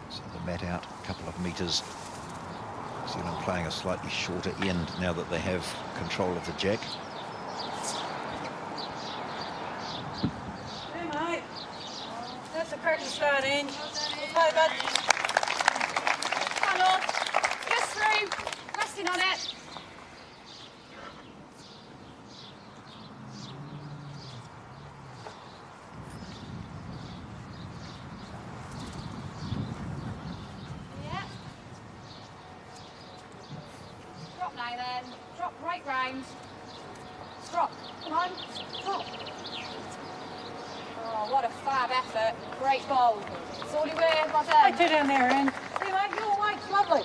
So the mat out a couple of metres. New Zealand playing a slightly shorter end now that they have control of the jack. That's a cracking start, Ange. Come on, Lord. Just through. Resting on it. Yeah. Drop now then. Drop right round. Drop. Come on. Drop. Oh, what a fab effort. Great bowl. It's all you wear, well done. Right, two down there, Ange. See, mate, you're all right. Lovely.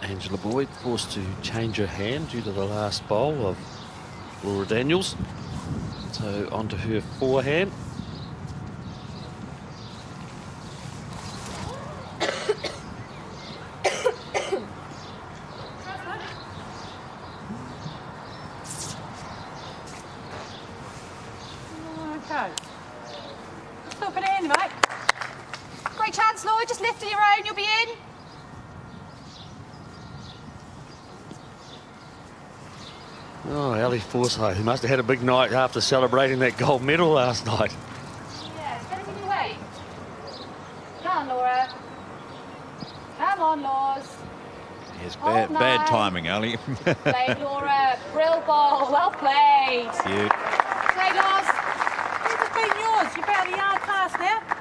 Angela Boyd forced to change her hand due to the last bowl of Laura Daniels. So onto her forehand. go. Still put it in, mate. Great chance, Lloyd. Just lift to your own. You'll be in. Oh, Ali Forsyth, who must have had a big night after celebrating that gold medal last night. Yeah, it's better give you weight. Come on, Laura. Come on, Laws. It's Hold bad nine. timing, Ali. Played, Laura. Brill ball. Well played. You. Play, Laws. This has been yours. You're about a yard past now.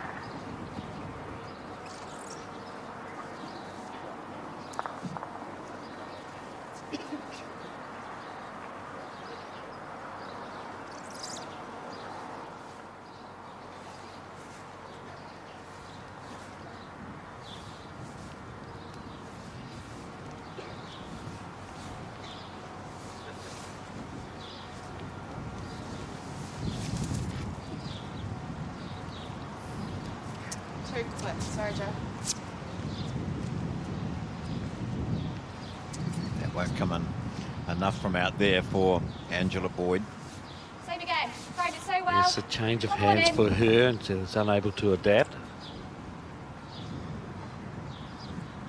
Too quick. Sorry, Joe. That won't come in enough from out there for Angela Boyd. Same again. Tried it so well. Yes, a change of Come on hands in. for her, and she's unable to adapt.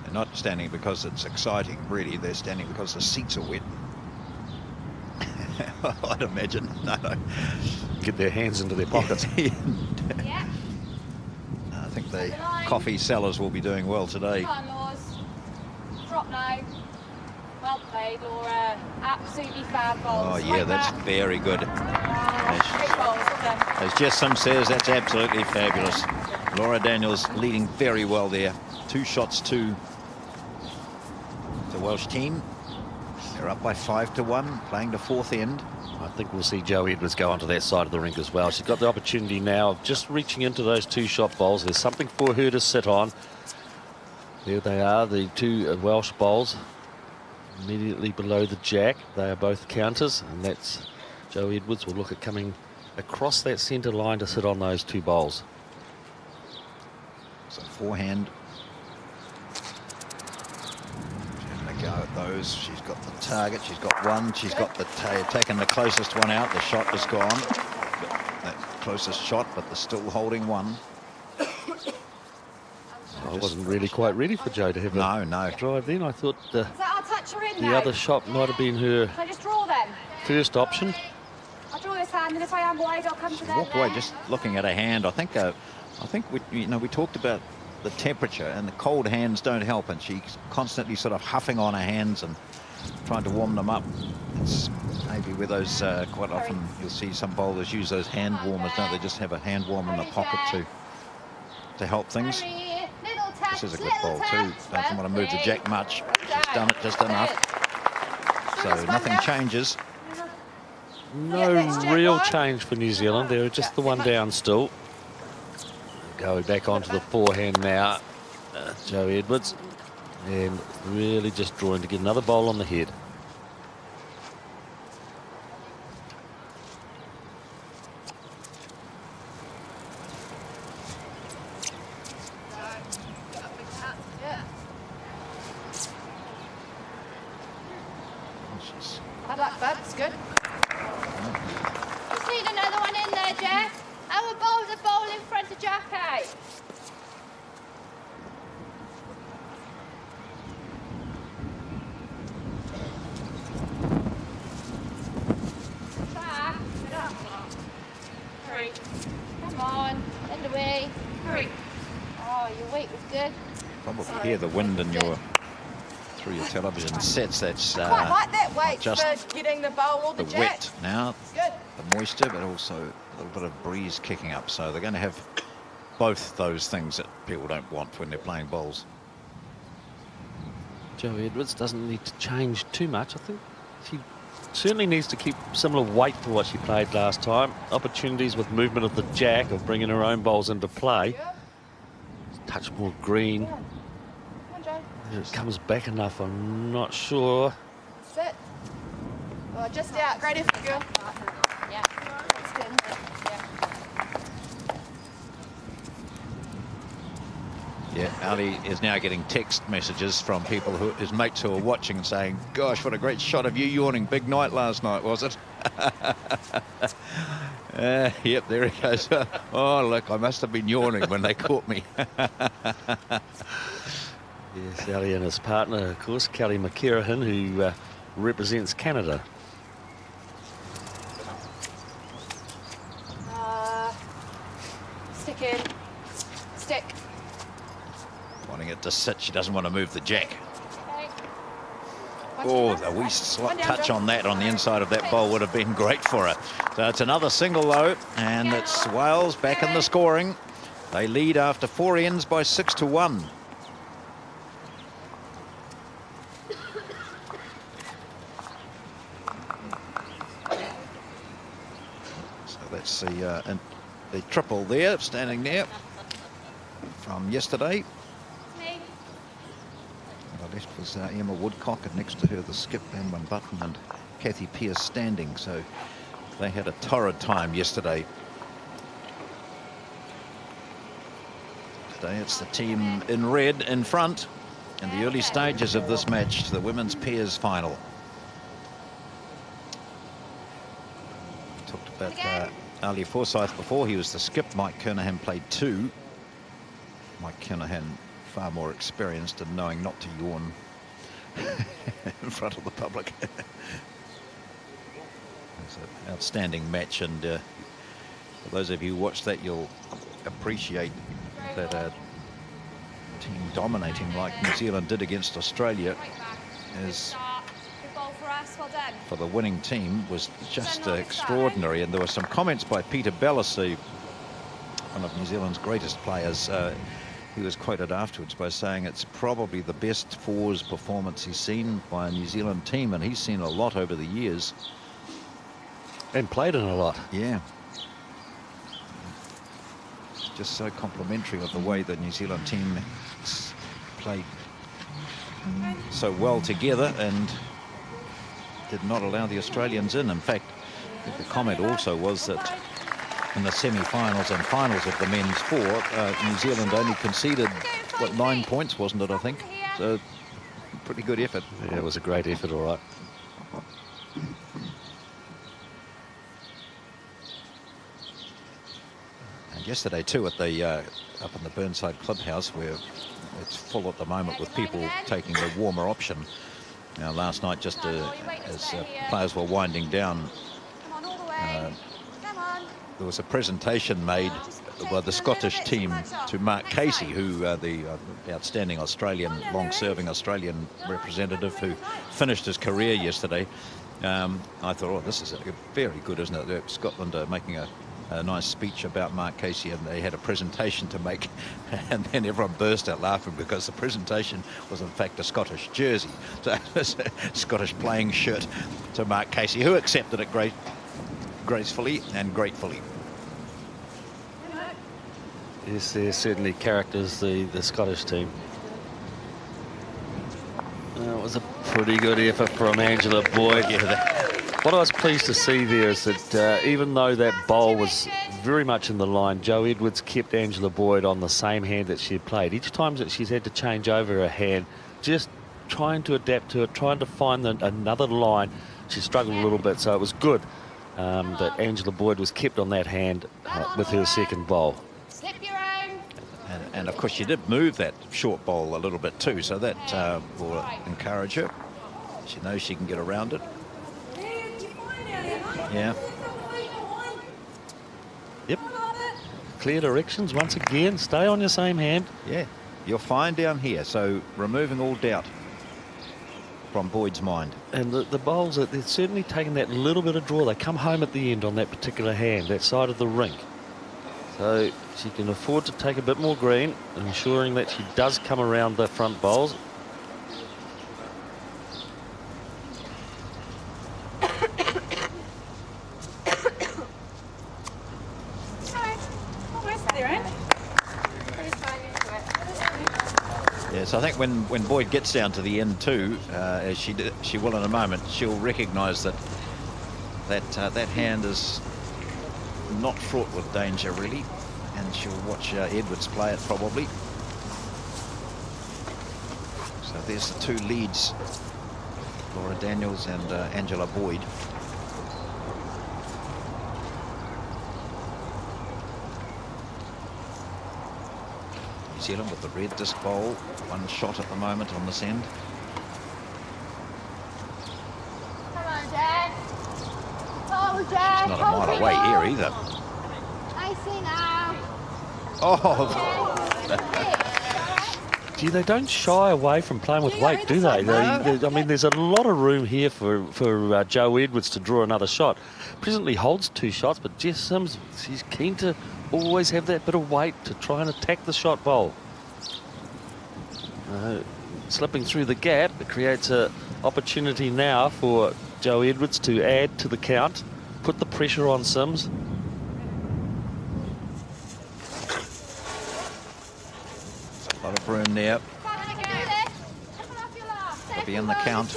They're not standing because it's exciting, really. They're standing because the seats are wet. I'd imagine. No. Get their hands into their pockets. Yeah. I think the coffee sellers will be doing well today. Come on, Laws. Drop now. Well played, Laura. Absolutely fab balls. Oh, yeah, Right that's back. very good. Great balls, well done. As Jess Sim says, that's absolutely fabulous. Laura Daniels leading very well there. 2 shots to the Welsh team. They're up by 5-1, playing the 4th end. I think we'll see Joe Edwards go onto that side of the rink as well. She's got the opportunity now of just reaching into those 2-shot bowls. There's something for her to sit on. There they are, the 2 Welsh bowls immediately below the jack. They are both counters, and that's Joe Edwards will look at coming across that centre line to sit on those 2 bowls. So forehand. She's having a go at those. She's got the target. She's got one. She's got the taken the closest one out. The shot is gone. That closest shot, but they're still holding one. I wasn't really quite ready for Joe to have No. a drive then. I thought Is that our touch her in the now? other shot might have been her Can I just draw them? first option. I'll draw this hand, and if I am wide, I'll come to them. Walk away just looking at a hand. I think we talked about the temperature, and the cold hands don't help, and she's constantly sort of huffing on her hands and trying to warm them up. It's maybe with those quite often you'll see some bowlers use those hand warmers, don't they? Just have a hand warmer in the pocket to help things. Hurry. Little touch, This is a good little ball too. touch. Don't want to move the jack much. She's done it just enough. So nothing changes. No real change for New Zealand. They're just the one down still. Going back onto the forehand now, Joe Edwards, and really just drawing to get another bowl on the head. Bad luck, bud. It's good. Just need another one in there, Jeff. Our bowls are bowl in front of Jackie. Back. Get up. Hurry. Come on, end away. Hurry. Oh, your weight was good. Probably hear the wind in your through your television sets. That's Quite like that weight just for getting the bowl or the the jack. wet now, Good. the moisture, but also a little bit of breeze kicking up. So they're going to have both those things that people don't want when they're playing bowls. Joe Edwards doesn't need to change too much. I think she certainly needs to keep similar weight to what she played last time. Opportunities with movement of the jack, of bringing her own bowls into play. Touch more green. Come on, Joe. If it comes back enough, I'm not sure. Sit. Oh, just out. Great effort, girl. Yeah. Stand. Yeah, Ali is now getting text messages from people his mates who are watching and saying, gosh, what a great shot of you yawning. Big night last night, was it? Yep, there he goes. Oh, look, I must have been yawning when they caught me. Yes, Ali and his partner, of course, Kelly McKerahan, who represents Canada. Stick in. Stick. Wanting it to sit, she doesn't want to move the jack. Okay. Oh, a wee slight touch on that on the inside of that bowl would have been great for her. So it's another single though, and it's Wales back in the scoring. They lead after 4 ends by 6-1. So that's the triple there, standing there from yesterday. The left was Emma Woodcock, and next to her the skip Banwan Button and Kathy Pearce standing. So they had a torrid time yesterday. Today it's the team in red in front in the early stages of this match, the women's pairs final. Talked about Ali Forsyth before. He was the skip. Mike Kernahan played 2. Mike Kernahan far more experienced in knowing not to yawn in front of the public. It's an outstanding match, and for those of you who watch that, you'll appreciate that team dominating like New Zealand did against Australia is for the winning team was just extraordinary. And there were some comments by Peter Bellis, one of New Zealand's greatest players. He was quoted afterwards by saying it's probably the best fours performance he's seen by a New Zealand team, and he's seen a lot over the years. And played in a lot. Yeah. It's just so complimentary of the way the New Zealand team played so well together and did not allow the Australians in. In fact, I think the comment also was that in the semi-finals and finals of the men's 4, New Zealand only conceded, what, 9 points, wasn't it, I think? So, pretty good effort. Yeah, it was a great effort, all right. And yesterday, too, at the up in the Burnside Clubhouse, where it's full at the moment with people taking the warmer option. Now, last night, just as players were winding down, there was a presentation made by the Scottish team to Mark Casey, who the outstanding Australian, long-serving Australian representative who finished his career yesterday. I thought, oh, this is very good, isn't it? Scotland making a nice speech about Mark Casey, and they had a presentation to make, and then everyone burst out laughing because the presentation was in fact a Scottish jersey, so it was a Scottish playing shirt to Mark Casey, who accepted it gracefully and gratefully. Yes, they're certainly characters, the Scottish team. It was a pretty good effort from Angela Boyd. What I was pleased to see there is that even though that bowl was very much in the line, Jo Edwards kept Angela Boyd on the same hand that she had played. Each time that she's had to change over her hand, just trying to adapt to it, trying to find another line, she struggled a little bit, so it was good that Angela Boyd was kept on that hand with her second bowl. And of course she did move that short bowl a little bit too, so that will encourage her. She knows she can get around it. Yeah. Yep. Clear directions once again. Stay on your same hand. Yeah, you're fine down here, so removing all doubt from Boyd's mind. And the bowls, they're certainly taking that little bit of draw. They come home at the end on that particular hand, that side of the rink. So she can afford to take a bit more green, ensuring that she does come around the front bowls. Yes, I think when Boyd gets down to the end too, as she will in a moment, she'll recognise that hand is not fraught with danger really, and she'll watch Edwards play it probably. So there's the two leads, Laura Daniels and Angela Boyd. Zealand with the red disc bowl. One shot at the moment on this end. Come on, Jess. Oh, Jess. She's not a mile away here either. Nicely now. Oh, Gee, they don't shy away from playing with weight, do they? I mean, there's a lot of room here for Joe Edwards to draw another shot. Presently holds 2 shots, but Jess Sims, she's keen to always have that bit of weight to try and attack the shot bowl. Slipping through the gap, it creates an opportunity now for Joe Edwards to add to the count, put the pressure on Sims. a lot of room there. Will be in the count.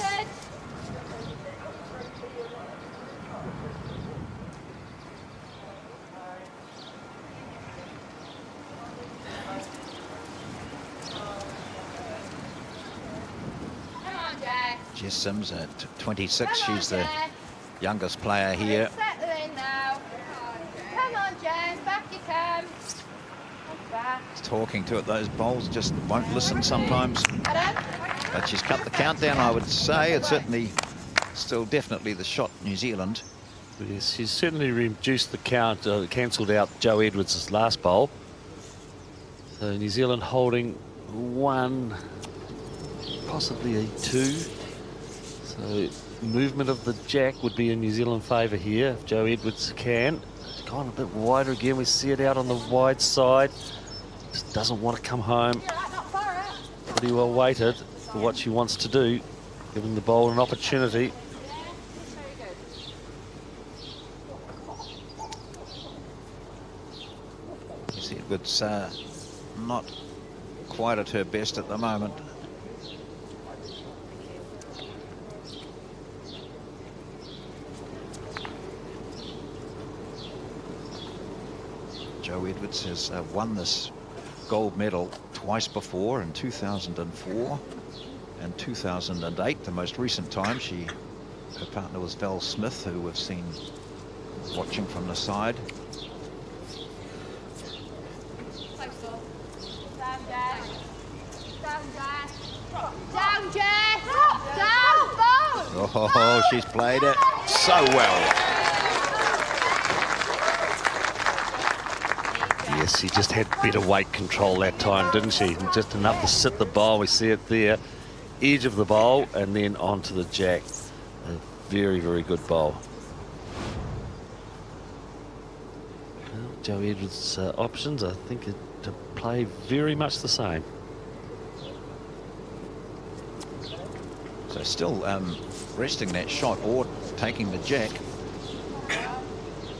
Jess Sims at 26, she's the youngest player here. Settle in now. Come on, Jess, back you come. Back. Talking to it, those bowls just won't listen sometimes. But she's cut the count down, I would say. It's certainly still definitely the shot, New Zealand. Yes, she's certainly reduced the count, cancelled out Joe Edwards' last bowl. So New Zealand holding 1, possibly a 2. So movement of the jack would be in New Zealand favour here if Joe Edwards can. It's gone a bit wider again. We see it out on the wide side. Just doesn't want to come home. Pretty well weighted for what she wants to do, giving the bowler an opportunity. You see Edwards not quite at her best at the moment. Joe Edwards has won this gold medal twice before, in 2004 and 2008. The most recent time, her partner was Val Smith, who we've seen watching from the side. Down, Jess! Down, phone! Oh, she's played it so well. Yes, she just had better weight control that time, didn't she? Just enough to sit the bowl. We see it there. Edge of the bowl and then onto the jack. A very, very good bowl. Well, Joe Edwards' options, I think, to play very much the same. So still resting that shot or taking the jack.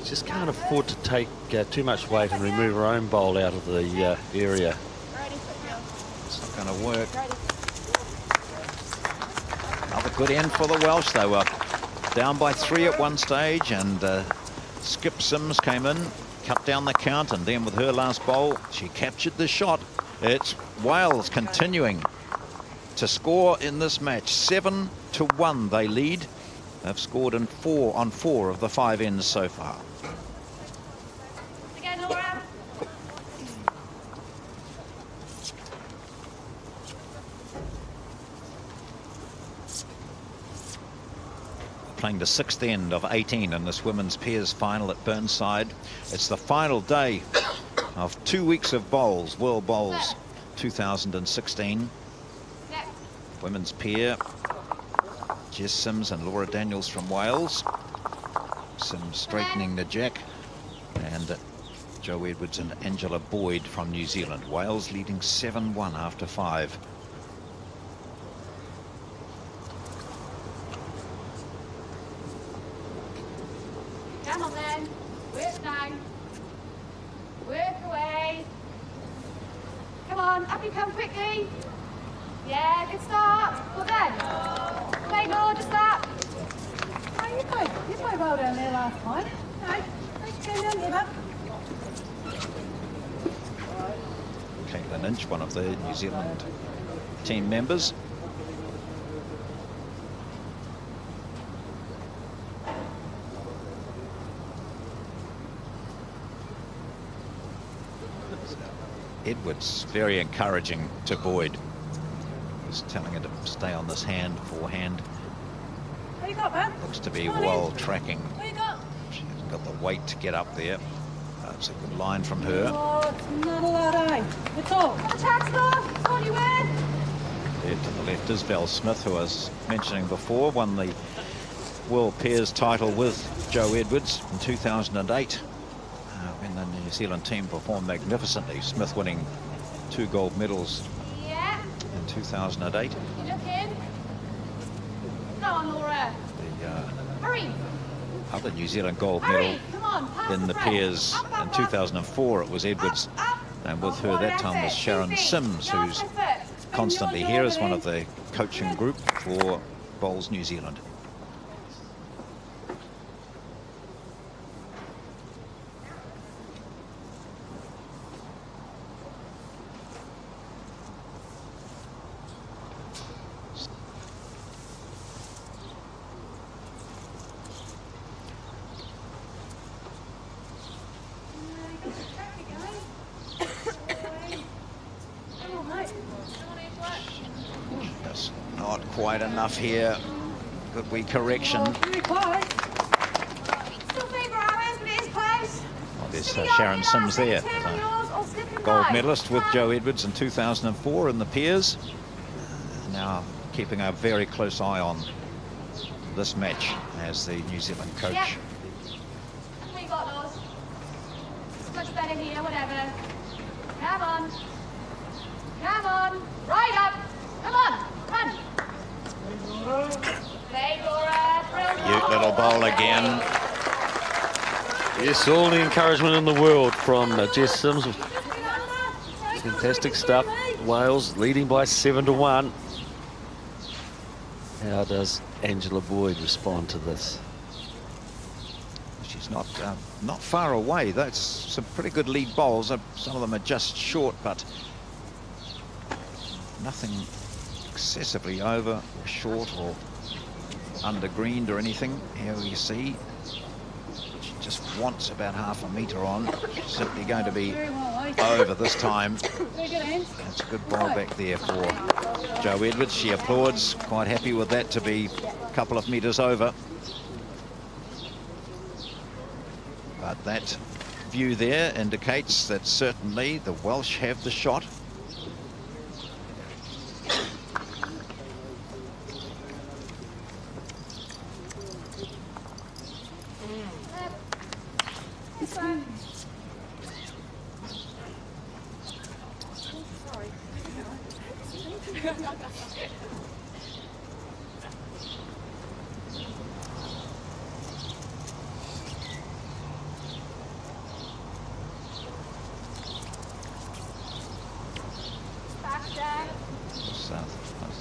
Just can't afford to take too much weight and remove her own bowl out of the area. It's not going to work. Another good end for the Welsh. They were down by 3 at one stage, and Skip Sims came in, cut down the count, and then with her last bowl, she captured the shot. It's Wales continuing to score in this match. 7-1 they lead. They've scored on 4 of the 5 ends so far. Again, Laura. Playing the 6th end of 18 in this women's pairs final at Burnside. It's the final day of 2 weeks of bowls, World Bowls 2016. Women's pair, Jess Sims and Laura Daniels from Wales. Sims straightening the jack, and Joe Edwards and Angela Boyd from New Zealand. Wales leading 7-1 after 5. Come on then. Work down. Work away. Come on, up you come quickly. Yeah, good start. Well then. Play more, just that. Oh, you played well down there last time. No, let's go down there, bud. Caitlin Inch, one of the New Zealand team members. Edwards very encouraging to Boyd. Just telling her to stay on this hand, forehand. What you got, man? Looks to be well tracking. What you got? She's got the weight to get up there. That's a good line from her. Oh, it's not a lot, eh? It's all. Come on, Chancellor. It's on you in. There to the left is Val Smith, who I was mentioning before, won the World Pairs title with Joe Edwards in 2008. When the New Zealand team performed magnificently. Smith winning 2 gold medals Yeah. in 2008. You look in. Go on, Laura. The Hurry. other New Zealand gold Hurry. medal Come on. Pass in the front. pairs Up, up, in up. 2004, it was Edwards. Up. And with her One that time was effort. Sharon 2 feet. Sims, Last who's effort. constantly here as one of the coaching group for Bowls New Zealand. That's not quite enough here. Good wee correction. Very close. Still favour ours, but it is close. Well, there's Stick it Sharon on, Sims there. Turn on yours or slip and Gold go. medalist with Come Joe on. Edwards in 2004 in the pairs. Now keeping a very close eye on this match as the New Zealand coach. Yeah. We got those. Much better here, whatever. Come on. Come on. Right up. Come on. Run. Play, Laura. Brilliant. Cute little bowl again. Yes, all the encouragement in the world from Jess Sims. Fantastic stuff. Wales leading by 7-1. How does Angela Boyd respond to this? She's not far away. That's some pretty good lead bowls. Some of them are just short, but nothing excessively over or short or undergreened or anything. Here we see she just wants about half a metre on. She's simply going to be over this time. Very good, hands. That's a good ball back there for Joe Edwards. She applauds, quite happy with that to be a couple of metres over. But that view there indicates that certainly the Welsh have the shot.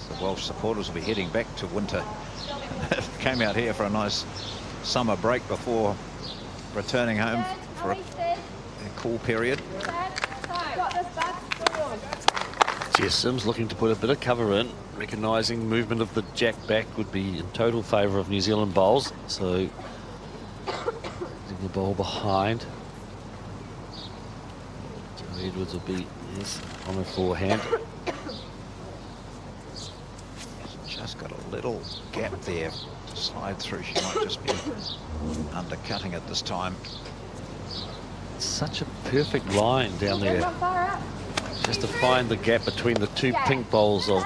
The Welsh supporters will be heading back to winter. Came out here for a nice summer break before returning home for a cool period. Jess Sims looking to put a bit of cover in, recognising movement of the jack back would be in total favour of New Zealand bowls. So leaving the ball behind. Joe Edwards will be on her forehand. Just got a little gap there to slide through. She might just be undercutting it this time. Such a perfect line down there, just to find the gap between the two pink bowls of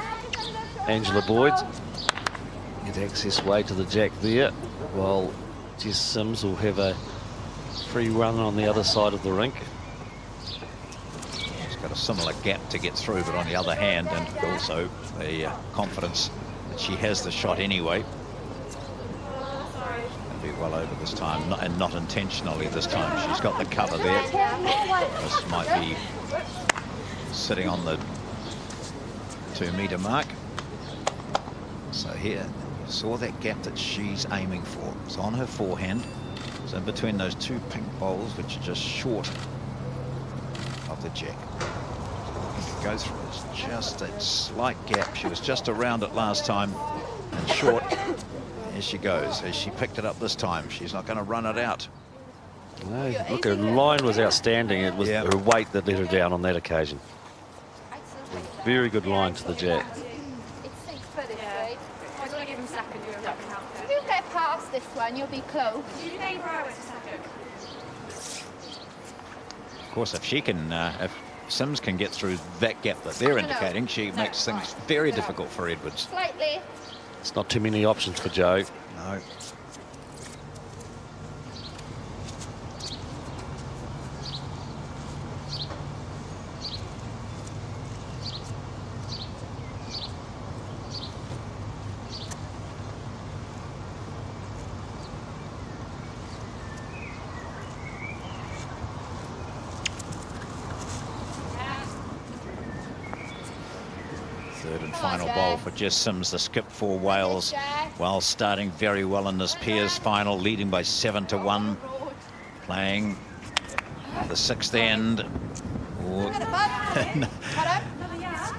Angela Boyd. Get access way to the jack there, while Jess Sims will have a free run on the other side of the rink. She's got a similar gap to get through, but on the other hand, and also the confidence that she has the shot anyway. Be well over this time, and not intentionally this time. She's got the cover there. This might be sitting on the 2 metre mark. So here, you saw that gap that she's aiming for. It's on her forehand. It's in between those two pink bowls, which are just short of the jack. Go through it's just that slight gap. She was just around it last time and short. Here she goes. As she picked it up this time, she's not going to run it out. No, look, her line was outstanding. It was her weight that let her down on that occasion. Very good line to the jack. If you get past this one, you'll be close. Of course, if she can, if Sims can get through that gap that they're indicating, she makes things very difficult for Edwards. Slightly. It's not too many options for Jo. No. Third and final bowl for Jess Sims, the skip for Wales. Wales starting very well in this pairs final, leading by 7-1. Playing the sixth end.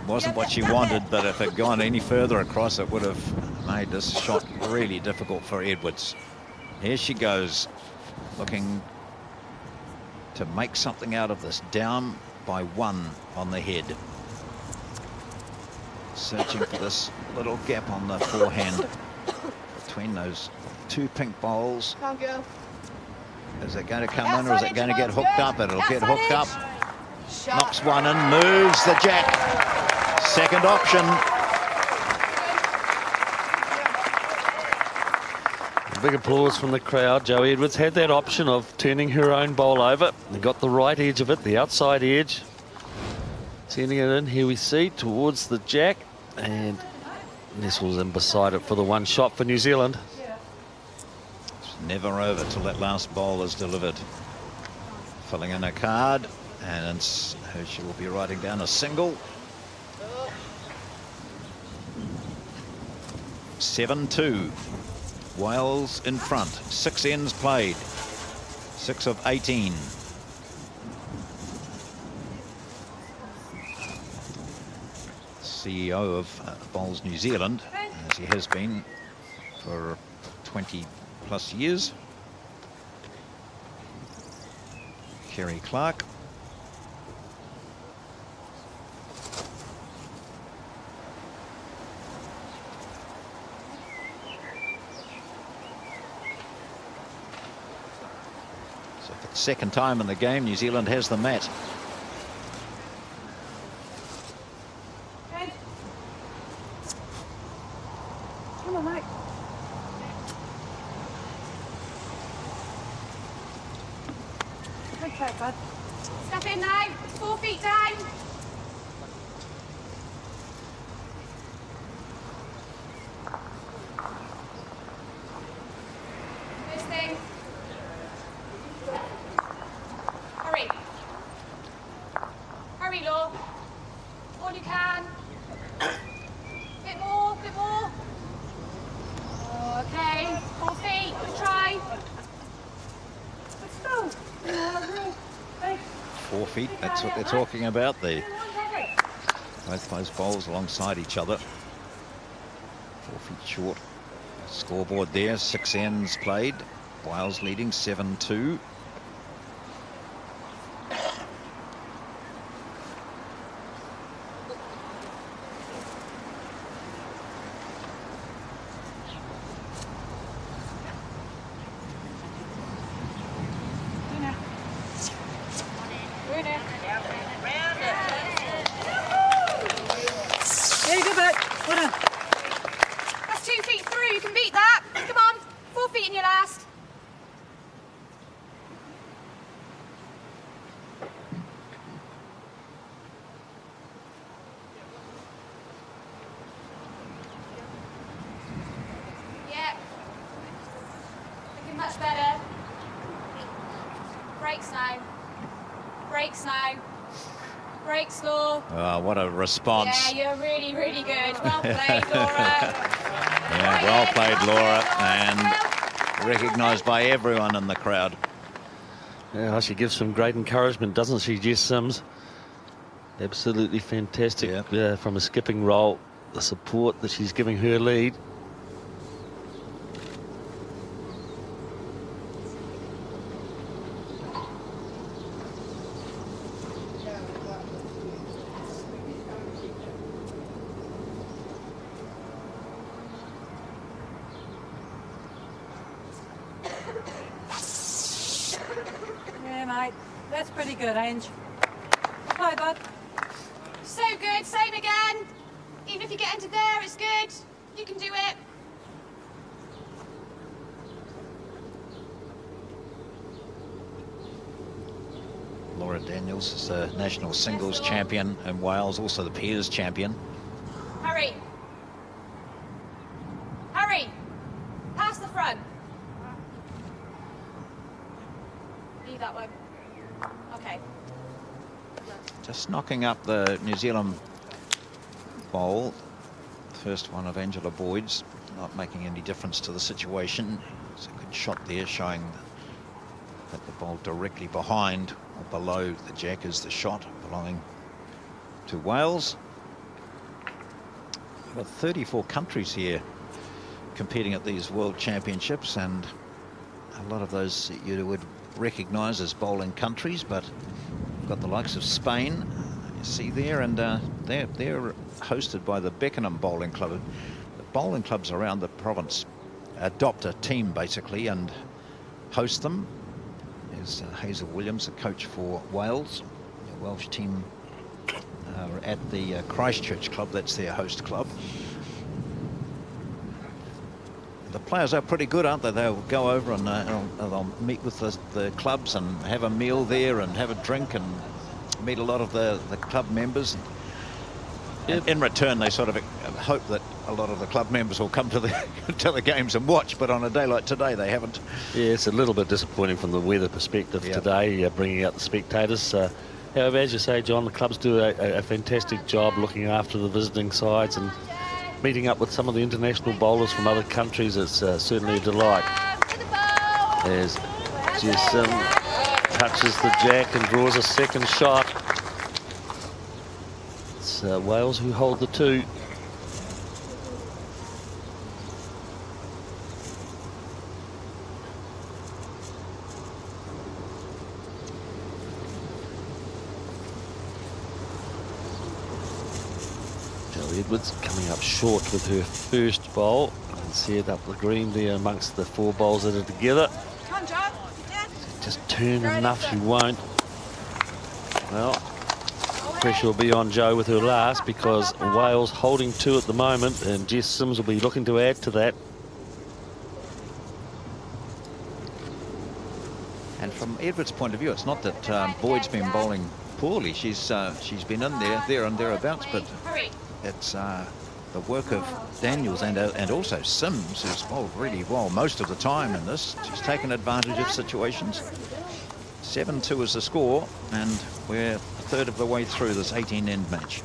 Wasn't what she wanted, but if it had gone any further across, it would have made this shot really difficult for Edwards. Here she goes, looking to make something out of this, down by 1 on the head. Searching for this little gap on the forehand between those two pink bowls. Is it going to come in, or is it going to get hooked up? It'll get hooked up. Knocks one in, moves the jack. Second option. Big applause from the crowd. Jo Edwards had that option of turning her own bowl over. And got the right edge of it, the outside edge. Sending it in, here we see, towards the jack. And nestles in beside it for the one shot for New Zealand. It's never over till that last bowl is delivered. Filling in a card, and she will be writing down a single. 7-2. Wales in front. 6 ends played. 6 of 18. CEO of Bowls New Zealand, as he has been for 20 plus years. Kerry Clark. So for the second time in the game, New Zealand has the mat. Come on, mate. Okay, bud. Step in now. 4 feet down. First thing. Hurry. Hurry, Law. All you can. Bit more, bit more. Okay. 4 feet. Good try. Let's go. 4 feet, that's what they're talking about. Both those bowls alongside each other. 4 feet short. Scoreboard there, 6 ends played. Wales leading 7-2. Yeah, you do it. Well done. That's 2 feet through. You can beat that. Come on. 4 feet in your last. Yeah. Looking much better. Brakes now. Brakes now. Brakes, Law. Oh, what a response. Yeah, you're really, really good. Well played, Laura. Yeah, well played, Laura, and recognised by everyone in the crowd. Yeah, she gives some great encouragement, doesn't she, Jess Sims? Absolutely fantastic from a skipping role. The support that she's giving her lead. That's pretty good, Ange. Play, bud. So good, same again. Even if you get into there, it's good. You can do it. Laura Daniels is the national singles champion in Wales, also the Peers champion. Hurry. Hurry. Past the front. Leave that one. Okay. Just knocking up the New Zealand bowl. First one of Angela Boyd's, not making any difference to the situation. It's a good shot there, showing that the ball directly behind or below the jack is the shot belonging to Wales. We've got 34 countries here competing at these World Championships, and a lot of those you would recognise as bowling countries, but we've got the likes of Spain, you see there, and they're hosted by the Beckenham Bowling Club. The bowling clubs around the province adopt a team basically and host them. There's Hazel Williams, the coach for Wales. The Welsh team are at the Christchurch club, that's their host club. The players are pretty good, aren't they? They'll go over and they'll meet with the clubs and have a meal there and have a drink and meet a lot of the club members. And in return, they sort of hope that a lot of the club members will come to the to the games and watch, but on a day like today, they haven't. Yeah, it's a little bit disappointing from the weather perspective today, bringing out the spectators. However, as you say, John, the clubs do a fantastic job looking after the visiting sides and meeting up with some of the international bowlers from other countries. It's certainly a delight. As Jess touches the jack and draws a second shot. It's Wales who hold the two. Edwards coming up short with her first bowl. You can see it up the green there amongst the four bowls that are together. Come on, John. Yeah. Just turn enough, she won't. Well, pressure will be on Jo with her last because Wales holding two at the moment, and Jess Sims will be looking to add to that. And from Edwards' point of view, it's not that Boyd's been bowling poorly. She's been in there and thereabouts, but it's the work of Daniels and also Sims, who's bowled really well most of the time in this. She's taken advantage of situations. 7-2 is the score, and we're a third of the way through this 18-end match.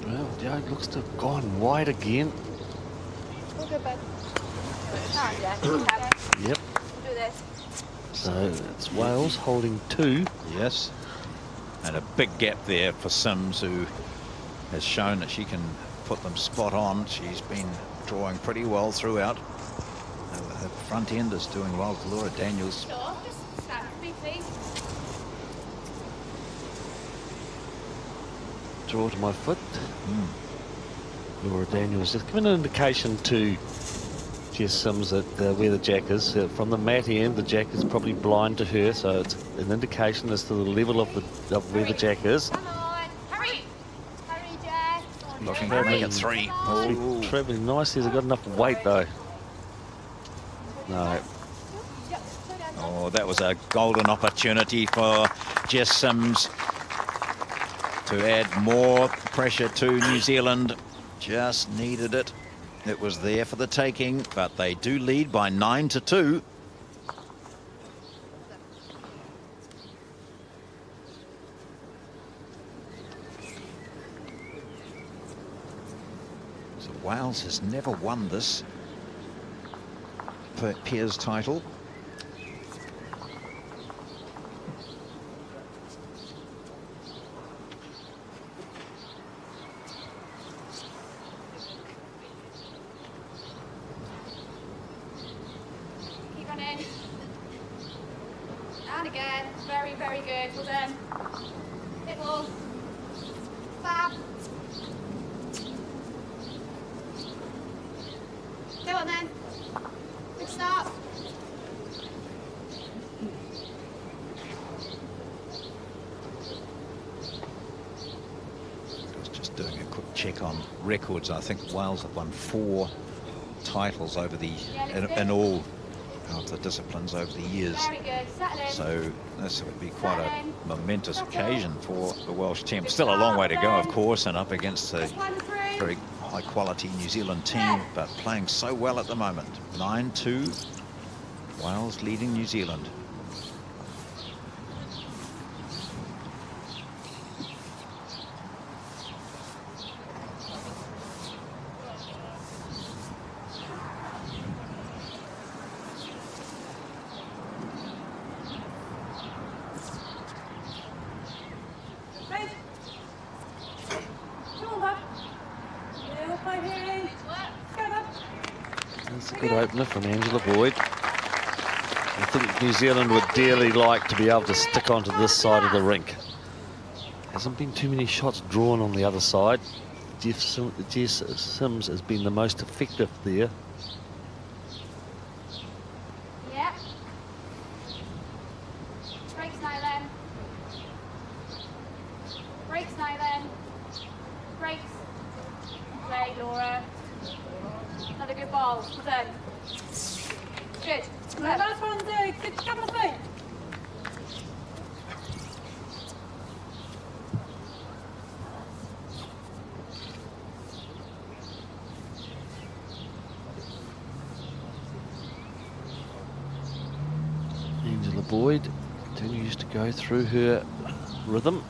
Well, looks to have gone wide again. Yep. Do this. So it's Wales holding two. Yes. And a big gap there for Sims, who has shown that she can put them spot on. She's been drawing pretty well throughout. Her front end is doing well with Laura Daniels. Sure, just stand for me, please. Draw to my foot. Laura Daniels just giving an indication to Jess Sims that where the jack is. From the mat end, the jack is probably blind to her, so it's an indication as to the level of where the jack is. Come on, hurry! Hurry, Jess. Looking to make it three. Oh. Travelling nicely. Has it got enough weight though? No. Oh, that was a golden opportunity for Jess Sims to add more pressure to New Zealand. Just needed it. It was there for the taking, but they do lead by 9-2. So Wales has never won this Peers title. Come in. And again. Very, very good. Well done. Hit ball. Fab. Go on then. Good start. I was just doing a quick check on records. I think Wales have won 4 titles over the in all of the disciplines over the years. Very good. Settle in. So this would be quite a momentous occasion for the Welsh team. Still a long way to go, of course, and up against a very high-quality New Zealand team, but playing so well at the moment. 9-2, Wales leading New Zealand. That's a good opener from Angela Boyd. I think New Zealand would dearly like to be able to stick onto this side of the rink. Hasn't been too many shots drawn on the other side. Jess Sims has been the most effective there. Yep. Breaks now then. Breaks now then. Breaks. Great, Laura. Another good ball. Well done. Good. Last one, good couple of feet. Angela Boyd continues to go through her rhythm.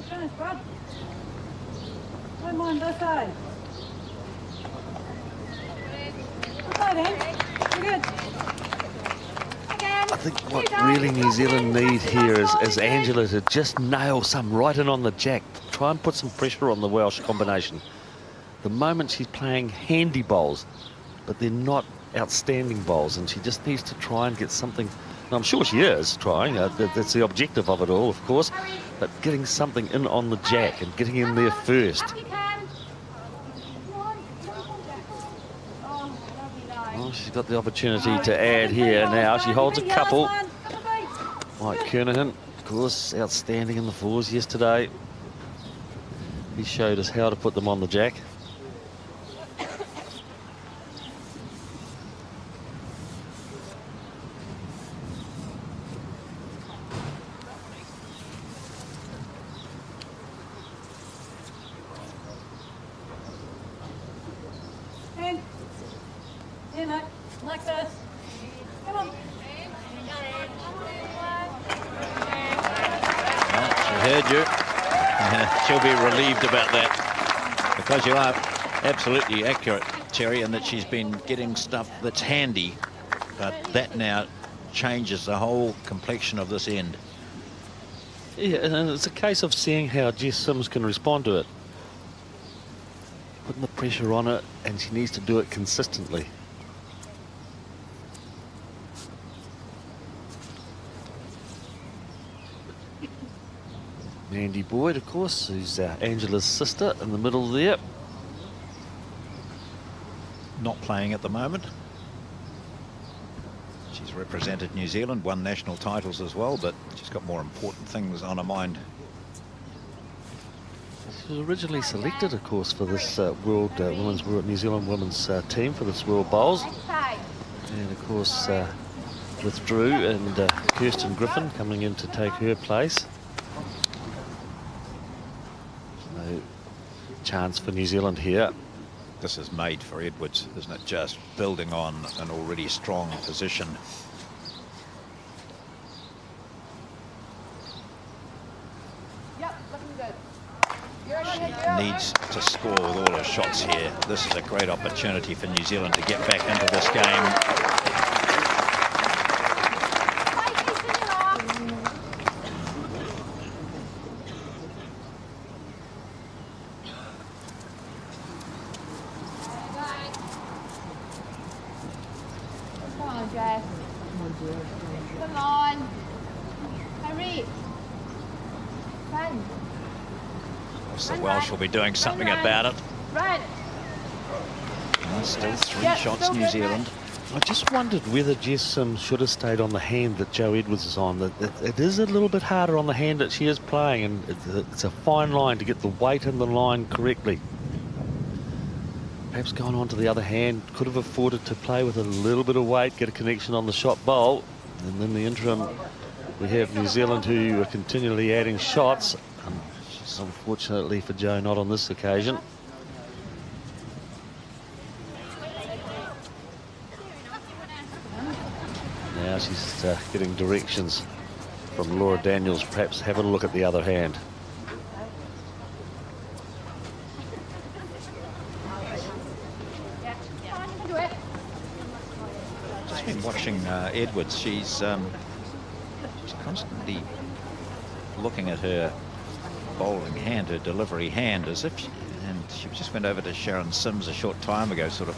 Finish, bud. Don't mind this side. This side, You're good. Again. I think what really New Zealand need here is Angela to just nail some right in on the jack. Try and put some pressure on the Welsh combination. The moment she's playing handy bowls, but they're not outstanding bowls, and she just needs to try and get something. And I'm sure she is trying. That's the objective of it all, of course. But getting something in on the jack and getting in there first. Up you can. Come on. Oh, lovely line. Well, she's got the opportunity to add here now. She holds a couple. Mike Kernahan, of course, outstanding in the fours yesterday. He showed us how to put them on the jack. Like this. Come on. Well, she heard you. She'll be relieved about that, because you are absolutely accurate, Terry, in that she's been getting stuff that's handy, but that now changes the whole complexion of this end. Yeah, and it's a case of seeing how Jess Sims can respond to it. Putting the pressure on it, and she needs to do it consistently. Mandy Boyd, of course, who's Angela's sister in the middle there. Not playing at the moment. She's represented New Zealand, won national titles as well, but she's got more important things on her mind. She was originally selected, of course, for this New Zealand women's team for this World Bowls. And, of course, withdrew, and Kirsten Griffin coming in to take her place. No chance for New Zealand here. This is made for Edwards, isn't it? Just building on an already strong position. Yep, looking good. You're good. Needs to score with all her shots here. This is a great opportunity for New Zealand to get back into this game. So Welsh will be doing something about it. Run. And still 3 Yeah, shots, still New good, Zealand. I just wondered whether Jess Sims should have stayed on the hand that Joe Edwards is on. It is a little bit harder on the hand that she is playing, and it's a fine line to get the weight in the line correctly. Perhaps gone on to the other hand, could have afforded to play with a little bit of weight, get a connection on the shot bowl. And in the interim, we have New Zealand who are continually adding shots. Unfortunately for Joe, not on this occasion. Now she's getting directions from Laura Daniels. Perhaps have a look at the other hand. Just been watching Edwards. She's constantly looking at her bowling hand, her delivery hand, as if and she just went over to Sharon Sims a short time ago, sort of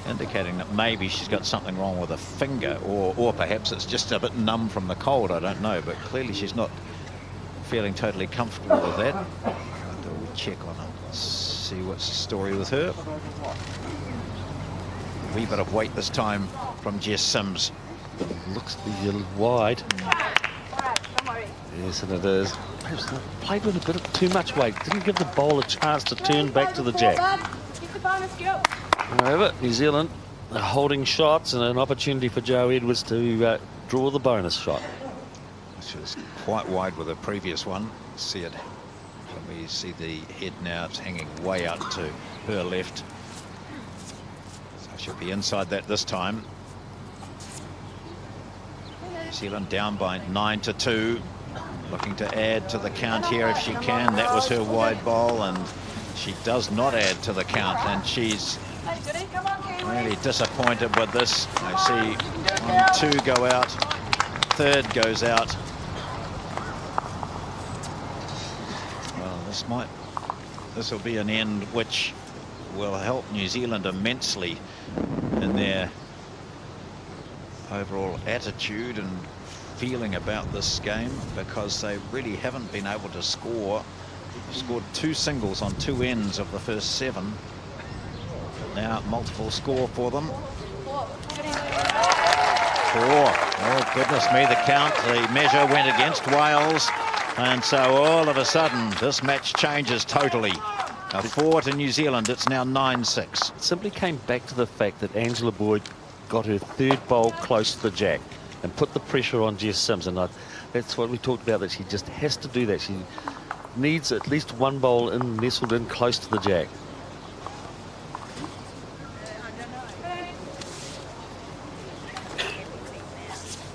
indicating that maybe she's got something wrong with her finger, or perhaps it's just a bit numb from the cold. I don't know, but clearly she's not feeling totally comfortable with that. We'll check on it, see what's the story with her. A wee bit of weight this time from Jess Sims. Looks to be a little wide. Yes, and it is. Perhaps played with a bit of too much weight. Didn't give the bowler a chance to turn back to the jack. However, New Zealand are holding shots and an opportunity for Joe Edwards to draw the bonus shot. She was quite wide with the previous one. See it. Let me see the head now. It's hanging way out to her left. So she'll be inside that this time. New Zealand down by 9-2. Looking to add to the count here if she can. That was her wide bowl, and she does not add to the count, and she's really disappointed with this. I see 1, 2 go out, third goes out. Well, this will be an end which will help New Zealand immensely in their overall attitude and feeling about this game, because they really haven't been able to score. They've scored 2 singles on 2 ends of the first 7. Now multiple score for them. 4. Oh goodness me, the count, the measure went against Wales, and so all of a sudden this match changes totally. A 4 to New Zealand. It's now 9-6. It simply came back to the fact that Angela Boyd got her 3rd bowl close to the jack and put the pressure on Jess Sims, and that's what we talked about, that she just has to do that. She needs at least 1 bowl nestled in close to the jack.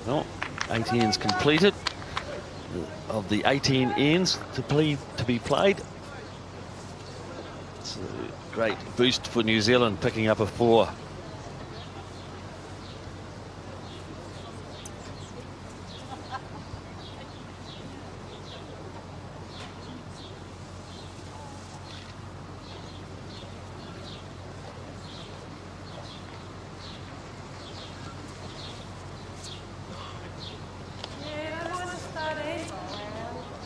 Well, 8 ends completed. Of the 18 ends to be played, it's a great boost for New Zealand, picking up a 4.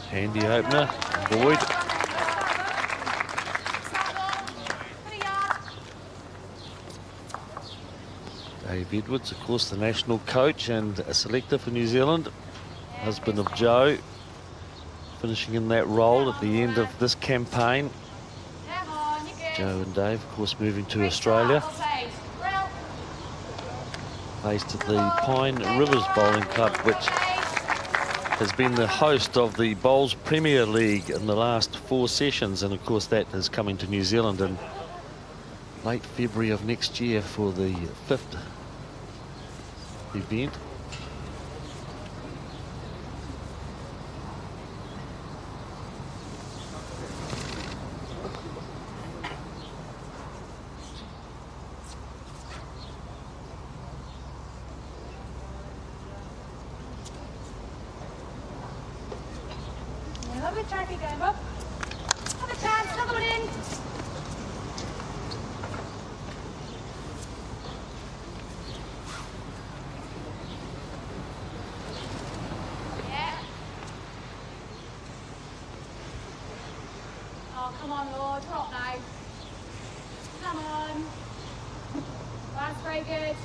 Handy opener, Boyd. Dave Edwards, of course, the national coach and a selector for New Zealand, husband of Joe, finishing in that role at the end of this campaign. Joe and Dave, of course, moving to Australia. Based at the Pine Rivers Bowling Club, which has been the host of the Bowls Premier League in the last 4 sessions, and of course that is coming to New Zealand in late February of next year for the 5th event. Lovely turkey going, Bob. Have a chance, another one in. Yeah. Oh, come on, Lord. Drop now. Come on. That's very good.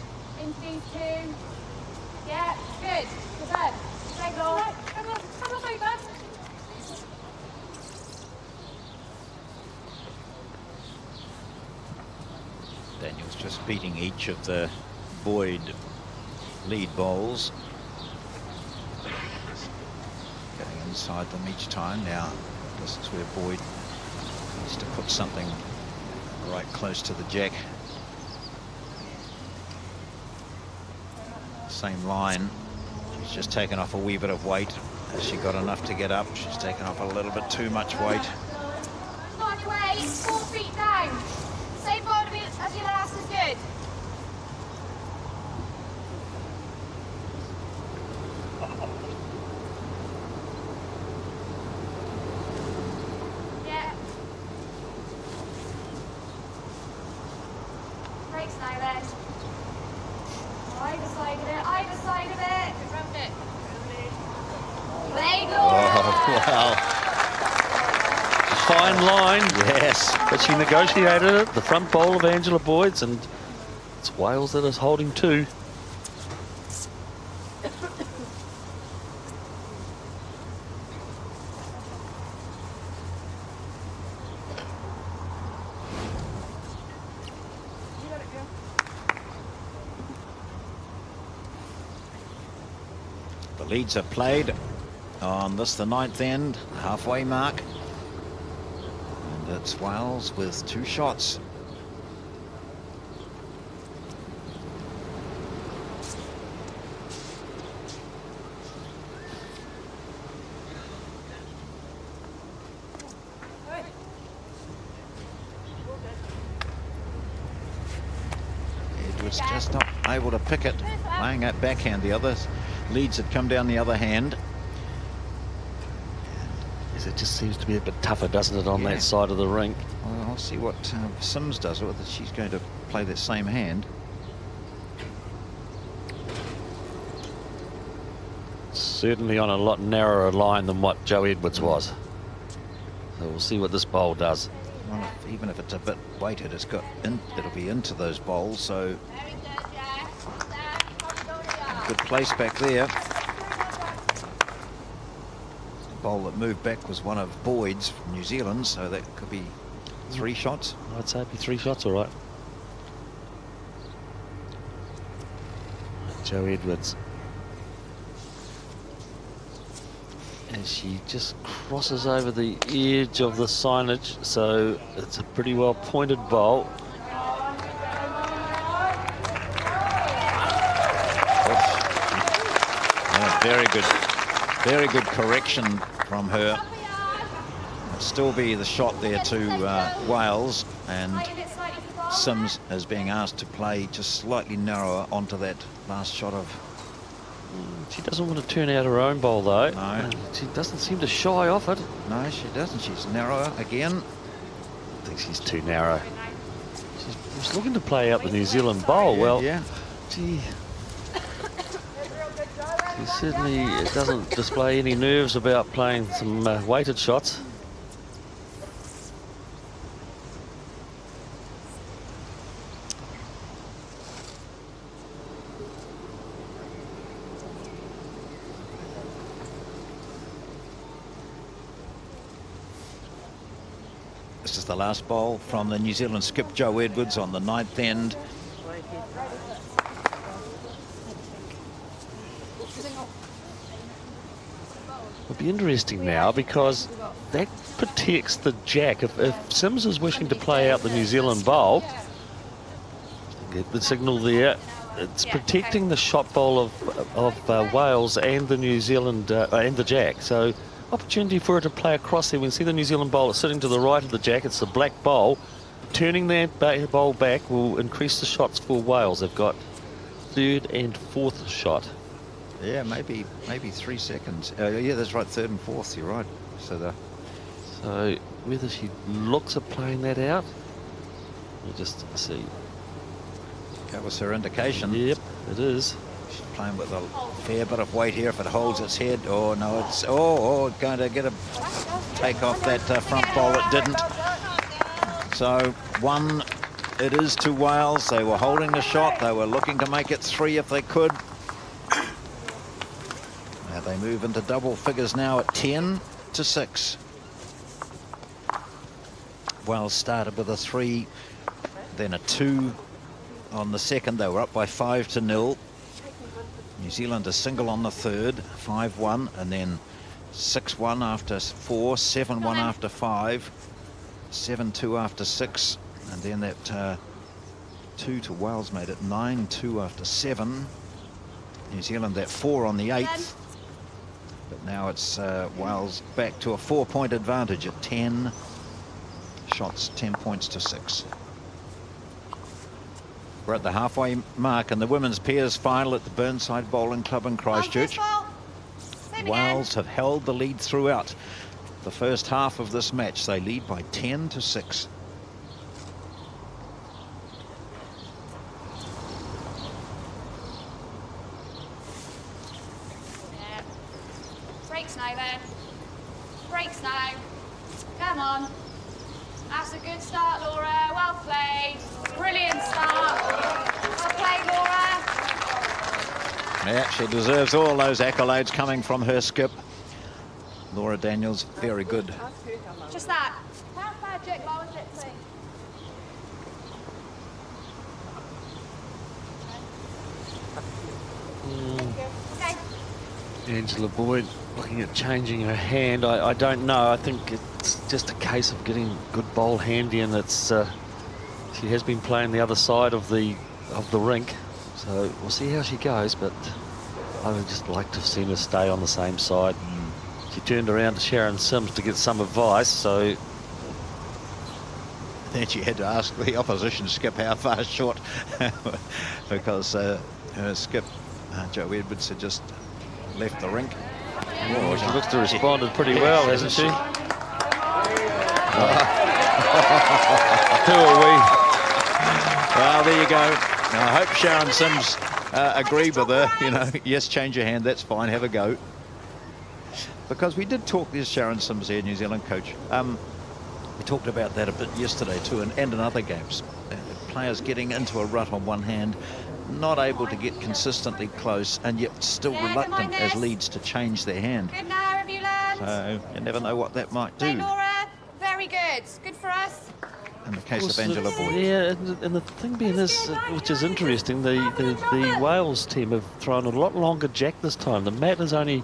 Into these two. Yeah, good. Good then. Leg Lord. Come on over. Daniel's just beating each of the Boyd lead bowls. Getting inside them each time. Now, this is where Boyd needs to put something right close to the jack. Same line. She's just taken off a wee bit of weight. Has she got enough to get up? She's taken off a little bit too much weight. Not on your way. 4 feet down. Same ball as your last is good. Yeah. Brakes now then. Either side of it, either side of it. Around it. Leg Oh, wow. Fine line. Yes. But she negotiated it. The front bowl of Angela Boyd's, and it's Wales that is holding 2. The leads are played on this, the 9th end, halfway mark. And it's Wales with 2 shots. Edwards just not able to pick it, playing that backhand. The others leads had come down the other hand. Yes, it just seems to be a bit tougher, doesn't it, on Yeah. that side of the rink? Well, I'll see what Sims does, whether she's going to play that same hand. Certainly on a lot narrower line than what Joe Edwards was. So we'll see what this bowl does. Well, even if it's a bit weighted, it'll be into those bowls, so Very good, Jess. There, you probably go here. good place back there. The bowl that moved back was one of Boyd's from New Zealand, so that could be 3 shots. I'd say it'd be 3 shots, all right. Joe Edwards. As she just crosses over the edge of the signage, so it's a pretty well pointed bowl. Yeah, very good correction from her. It'll still be the shot there to Wales, and Sims is being asked to play just slightly narrower onto that last shot of. She doesn't want to turn out her own bowl, though. No. She doesn't seem to shy off it. No, she doesn't. She's narrower again. I think she's too narrow. She's looking to play out the New Zealand bowl. Well, Yeah. gee, she certainly doesn't display any nerves about playing some weighted shots. This is the last bowl from the New Zealand skip Joe Edwards on the 9th end. It'll be interesting now because that protects the jack. If Sims is wishing to play out the New Zealand bowl, get the signal there. It's protecting the shot bowl of Wales and the New Zealand and the jack. So opportunity for her to play across there. We can see the New Zealand bowl is sitting to the right of the jack. It's the black bowl. Turning that bowl back will increase the shots for Wales. They've got 3rd and 4th shot. Yeah, maybe 3 seconds. Yeah, that's right, 3rd and 4th. You're right. So whether she looks at playing that out, we'll just see. That was her indication. Yep, it is. She's playing with a fair bit of weight here. If it holds its head, oh no, it's going to get a take off that front bowl. It didn't. So 1 it is to Wales. They were holding the shot. They were looking to make it 3 if they could. Now they move into double figures now at 10-6. Wales started with a 3, then a 2 on the second. They were up by 5-0. New Zealand a single on the third, 5-1, and then 6-1 after 4, 7-1 after 5, 7-2 after 6, and then that 2 to Wales made it 9-2 after 7. New Zealand that 4 on the 8th, but now it's Wales back to a 4-point advantage at 10 shots, 10 points to 6. We're at the halfway mark in the women's pairs final at the Burnside Bowling Club in Christchurch. Wales have held the lead throughout the first half of this match. They lead by 10-6. Yeah. Breaks now there. Breaks now. Come on. That's a good start, Laura. Well played. Brilliant start. Well played, Laura. Yeah, she deserves all those accolades coming from her skip. Laura Daniels, very good. Just that. How magic, what was it, please? Okay. Angela Boyd looking at changing her hand. I don't know. I think it's just a case of getting good bowl handy, and it's she has been playing the other side of the rink, so we'll see how she goes. But I would just like to have seen her stay on the same side. She turned around to Sharon Sims to get some advice, so Then she had to ask the opposition skip how far short, because her skip, Joe Edwards, had just left the rink. oh, she looks to have responded pretty well, hasn't she? Who are we? Well, there you go. Now, I hope Sharon Sims agreed with her. You know, yes, change your hand, that's fine, have a go. Because we did talk, there's Sharon Sims here, New Zealand coach. We talked about that a bit yesterday too, and in other games. Players getting into a rut on one hand, not able to get consistently close, and yet still reluctant as leads to change their hand. Good now, have you learned? So you never know what that might Hey, do. Laura. Very good. Good for us. In the case of Angela Boyd. Yeah, and the thing being is, which is interesting, the Wales team have thrown a lot longer jack this time. The mat is only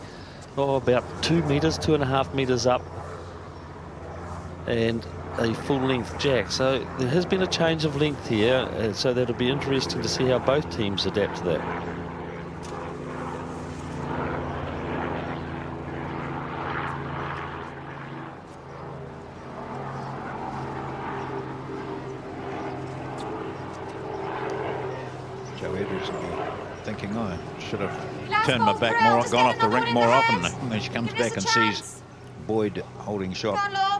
about 2 metres, 2.5 metres up, and a full length jack. So there has been a change of length here, so that'll be interesting to see how both teams adapt to that. Joe Edwards will be thinking, I should have turned my back more, gone off the rink more often. When she comes back and sees Boyd holding shot. Come on, Laura.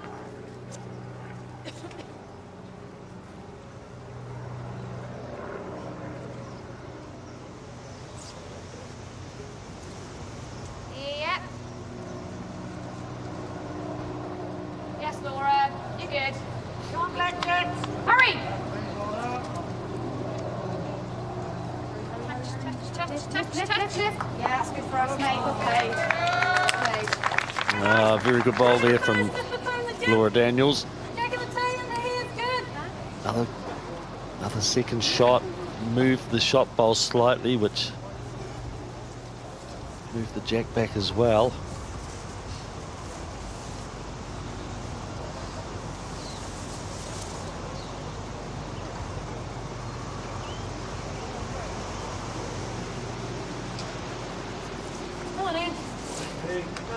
Yep. Yes, Laura. You're good. Come on, Blanket. Hurry! Touch. Yeah, that's good for us, mate. Well played. Very good bowl there from Laura Daniels. Another second shot, moved the shot bowl slightly, which moved the jack back as well.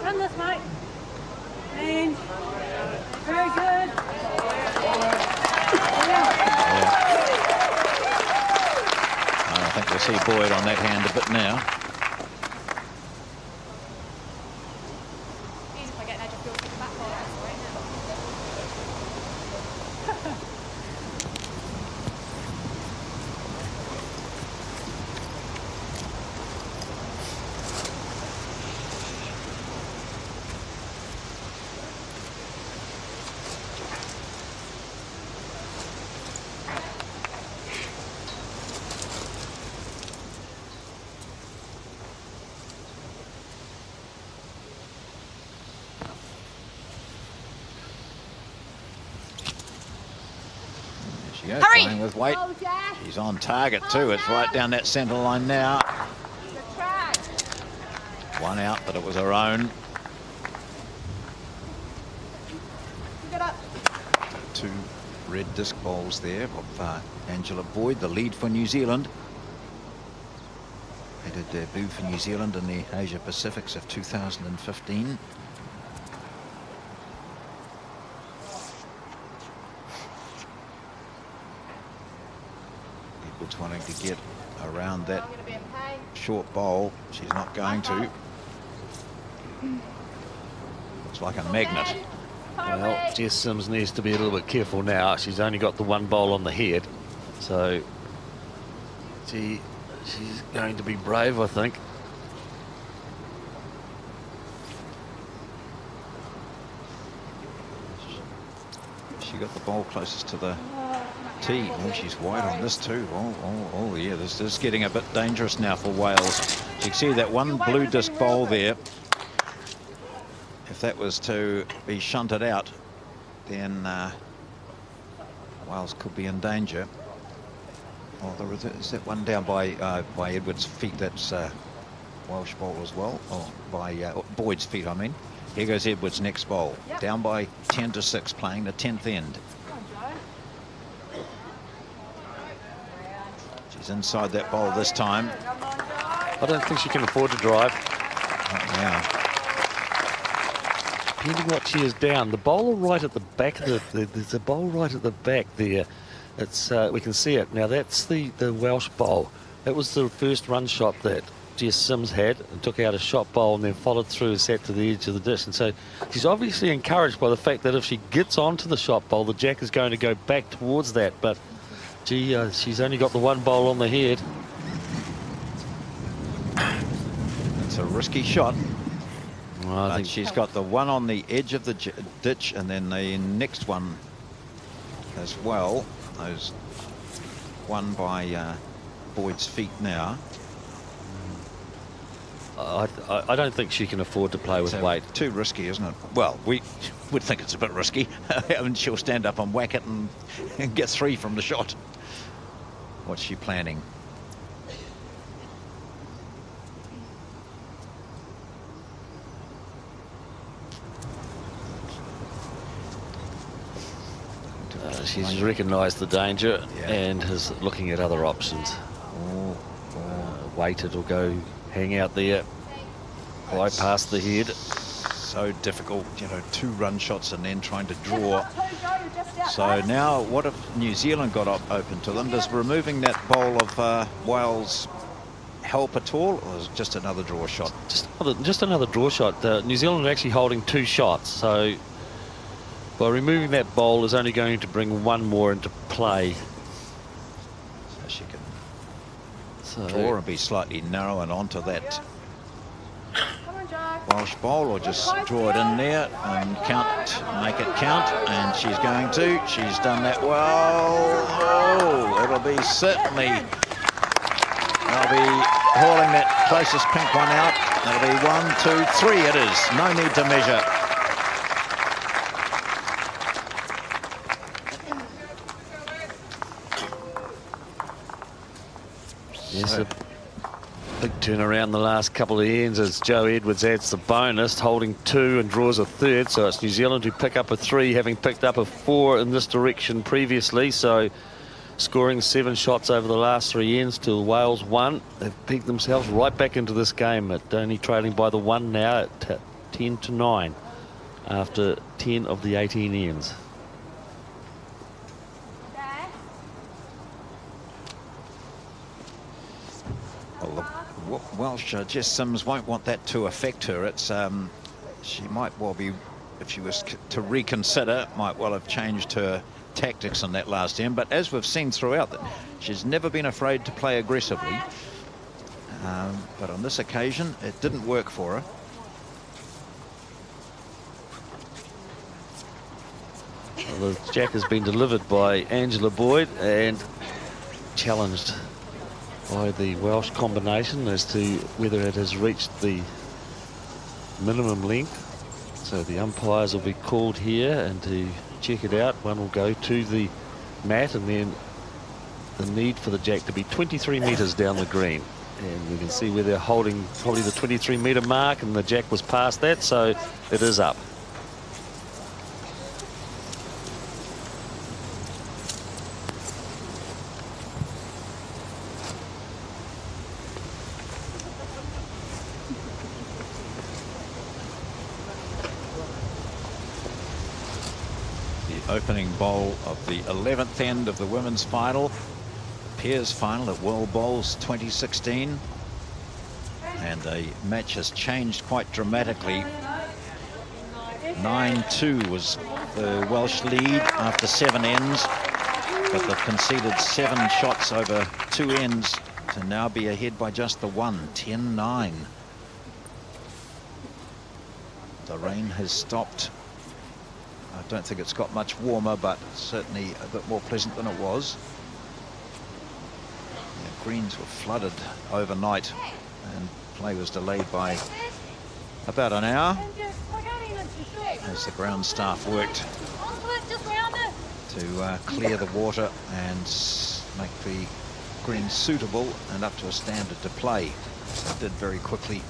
Run this, mate. And very good. I think we'll see Boyd on that hand a bit now. Easy if I get an edge of field to the back ball, that's all right now. she goes, Hurry. playing with weight. Go, Jess. She's on target too. It's right down that centre line now. The track. One out, but it was her own. Get up. 2 red disc bowls there of Angela Boyd, the lead for New Zealand. Made her debut for New Zealand in the Asia Pacifics of 2015. Edwards wanting to get around that I'm going to be in pain. short bowl. She's not going to. Looks like a magnet. Well, Jess Sims needs to be a little bit careful now. She's only got the 1 bowl on the head, so she's going to be brave, I think. She got the ball closest to the tee. Oh, she's wide on this too. Oh, yeah, this is getting a bit dangerous now for Wales. You can see that 1 blue disc bowl there. If that was to be shunted out, then Wales could be in danger. Oh, there is that one down by Edwards' feet. That's Welsh bowl as well. Oh, by Boyd's feet, I mean. Here goes Edwards' next bowl. Yep. Down by 10-6, playing the 10th end. She's inside that bowl this time. I don't think she can afford to drive. Yeah. Depending what she is down, the bowler right at the back of there's a bowl right at the back there. It's we can see it now. That's the Welsh bowl. That was the first run shot that Jess Sims had and took out a shot bowl and then followed through and sat to the edge of the dish. And so she's obviously encouraged by the fact that if she gets onto the shot bowl, the jack is going to go back towards that. But gee, she's only got the 1 bowl on the head. It's a risky shot. Well, I But think she's got the 1 on the edge of the ditch and then the next one as well. Those 1 by Boyd's feet now. I don't think she can afford to play with So weight. too risky, isn't it? Well, we would think it's a bit risky. And she'll stand up and whack it and get 3 from the shot. What's she planning? She's recognised the danger Yeah. and is looking at other options. Waited or go hang out there, bypass the head. So difficult, you know, 2 run shots and then trying to draw. So now what if New Zealand got open to them? Does removing that bowl of Wales help at all, or is it just another draw shot? Just another draw shot. New Zealand are actually holding 2 shots, so by removing that bowl is only going to bring 1 more into play. So she can draw and be slightly narrow and onto that Welsh bowl, or just draw it in there and count, make it count. And she's going to. She's done that well. Oh, it'll be certainly. They'll be hauling that closest pink one out. That'll be 1, 2, 3. It is. No need to measure. Yes, a big turnaround the last couple of ends as Joe Edwards adds the bonus, holding 2 and draws a 3rd. So it's New Zealand who pick up a 3, having picked up a 4 in this direction previously. So scoring 7 shots over the last 3 ends to Wales 1. They've pegged themselves right back into this game, at only trailing by the 1 now at 10-9 after 10 of the 18 ends. Well, Welsh, Jess Sims won't want that to affect her. It's she might well be, if she was to reconsider, might well have changed her tactics in that last end. But as we've seen throughout, that she's never been afraid to play aggressively. But on this occasion, it didn't work for her. Well, the jack has been delivered by Angela Boyd and challenged by the Welsh combination as to whether it has reached the minimum length. So the umpires will be called here and to check it out. One will go to the mat, and then the need for the jack to be 23 metres down the green. And we can see where they're holding probably the 23-metre mark, and the jack was past that, so it is up. Opening bowl of the 11th end of the women's final, pairs final at World Bowls 2016, and the match has changed quite dramatically. 9-2 was the Welsh lead after 7 ends, but they've conceded 7 shots over 2 ends to now be ahead by just the 1, 10-9. The rain has stopped. I don't think it's got much warmer, but certainly a bit more pleasant than it was. The greens were flooded overnight, and play was delayed by about an hour as the ground staff worked to clear the water and make the greens suitable and up to a standard to play. So it did very quickly.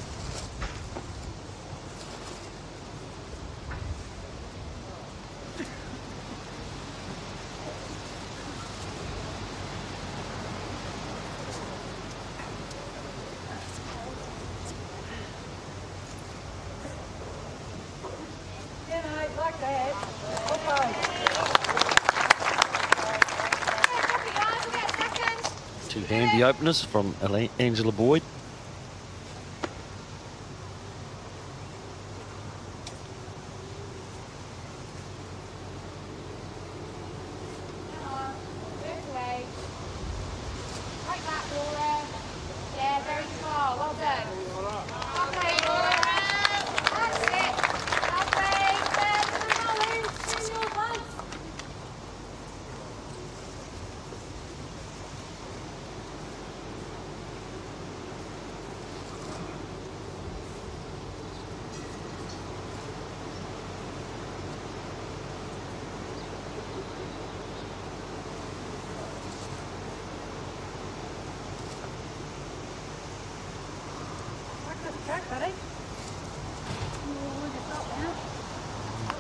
Two handy openers from Angela Boyd.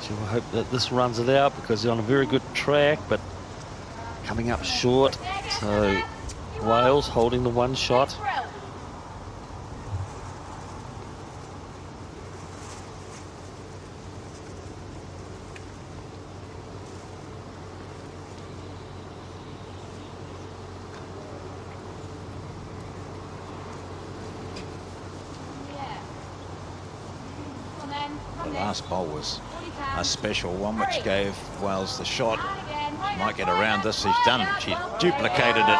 I hope that this runs it out because they're on a very good track, but coming up short. So Wales holding the 1 shot. The last bowl was a special one, which gave Wales the shot. Might get around this. She's done. She duplicated it.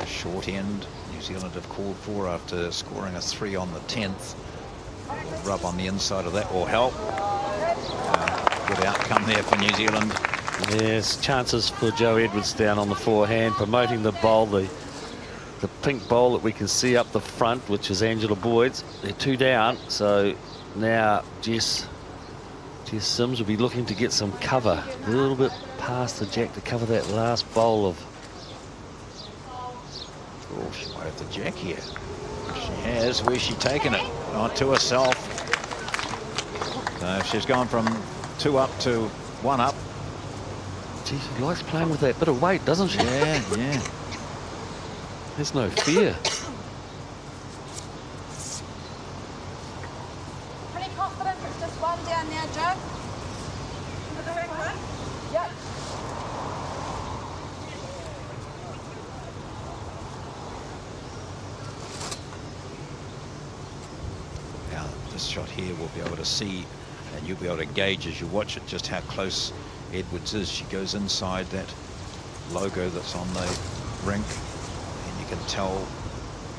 Short end New Zealand have called for after scoring a 3 on the 10th. Rub on the inside of that will help. Good outcome there for New Zealand. Yes, chances for Joe Edwards down on the forehand, promoting the bowl, the pink bowl that we can see up the front, which is Angela Boyd's. They're 2 down, so now Jess Sims will be looking to get some cover a little bit past the jack to cover that last bowl of. Oh, she might have the jack here. She has. Where's she taken it? On to herself. So she's gone from 2 up to 1 up. Gee, she likes playing with that bit of weight, doesn't she? Yeah, yeah. There's no fear. Pretty confident it's just 1 down now, Joe. Yep. this shot here we'll be able to see, and you'll be able to gauge as you watch it just how close Edwards is. She goes inside that logo that's on the rink, and you can tell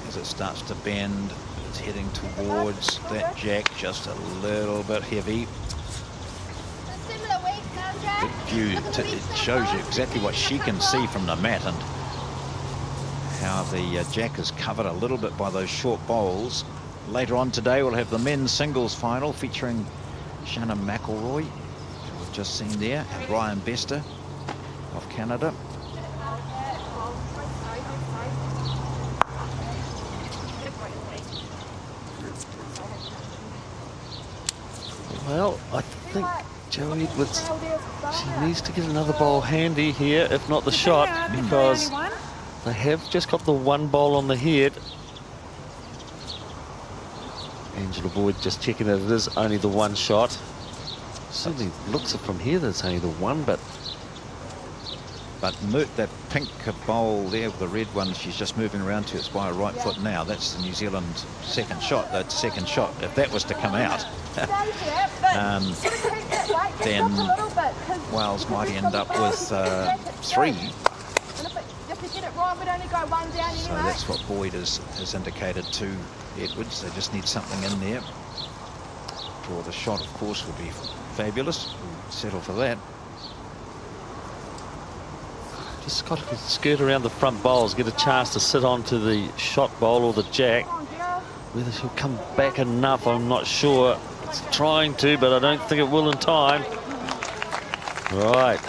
as it starts to bend, it's heading towards that jack, just a little bit heavy. Good view, it shows you exactly what she can see from the mat and how the jack is covered a little bit by those short bowls. Later on today we'll have the men's singles final featuring Shannon McElroy, who we've just seen there, and Ryan Bester of Canada. Well, I think Jo Edwards, she needs to get another bowl handy here, if not the shot, because they have just got the one bowl on the head. Angela Boyd just checking that it is only the one shot. Certainly looks it from here that it's only the one, but that pink bowl there with the red one she's just moving around to, it's by her right foot now. That's the New Zealand second shot. That second shot, if that was to come out, then Wales might end up with 3. So that's what Boyd has indicated to Edwards. They just need something in there. Draw the shot, of course, would be fabulous. We'll settle for that. just got to skirt around the front bowls, get a chance to sit onto the shot bowl or the jack. Whether she'll come back enough, I'm not sure. It's trying to, but I don't think it will in time. Right.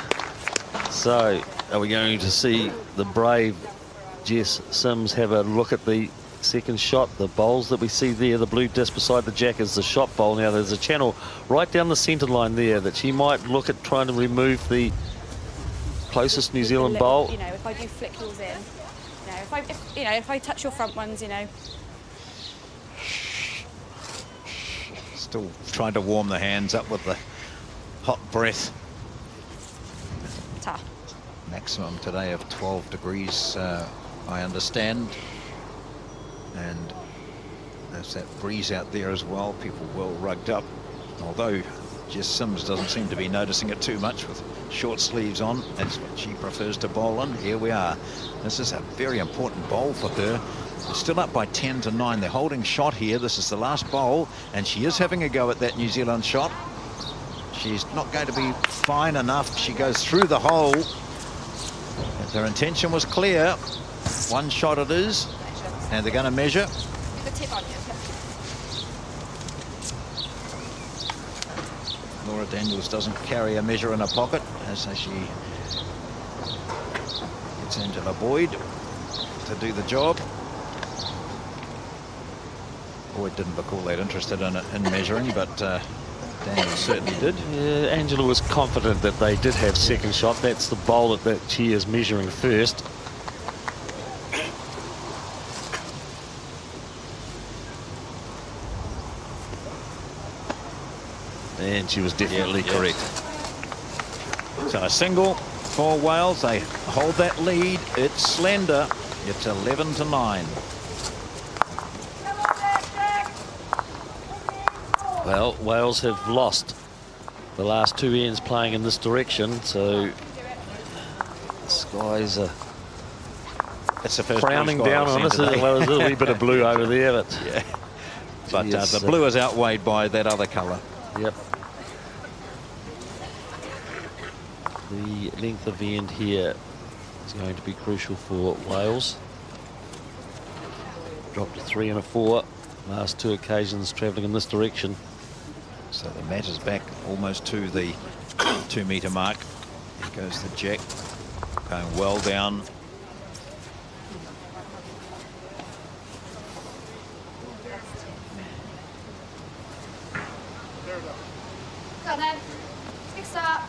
So, are we going to see the brave Jess Sims have a look at the second shot? The bowls that we see there, the blue disc beside the jack is the shot bowl. Now, there's a channel right down the centre line there that she might look at trying to remove the closest New Zealand bowl. You know, if I do flick yours in, if I touch your front ones, you know. Still trying to warm the hands up with the hot breath. Ta. Maximum today of 12 degrees, I understand. And there's that breeze out there as well. People well rugged up. Although Jess Sims doesn't seem to be noticing it too much with short sleeves on. That's what she prefers to bowl in. Here we are. This is a very important bowl for her. They're still up by 10-9. They're holding shot here. This is the last bowl, and she is having a go at that New Zealand shot. She's not going to be fine enough. She goes through the hole. Their intention was clear. One shot it is, and they're going to measure. The tip on you. Laura Daniels doesn't carry a measure in her pocket, as she gets Angela Boyd to do the job. Boyd didn't look all that interested in measuring, but Daniels certainly did. Yeah, Angela was confident that they did have second shot. That's the bowl that she is measuring first. And she was definitely correct. So a single for Wales. They hold that lead. It's slender. It's 11-9. Well, Wales have lost the last two ends playing in this direction, so the skies are frowning down on us. Well, there's a wee bit of blue over there, but yeah. But the blue is outweighed by that other colour. Yep. The length of the end here is going to be crucial for Wales. Dropped a 3 and a 4. Last two occasions travelling in this direction. So the mat is back almost to the 2 metre mark. Here goes the jack, going well down. Go then. Big start.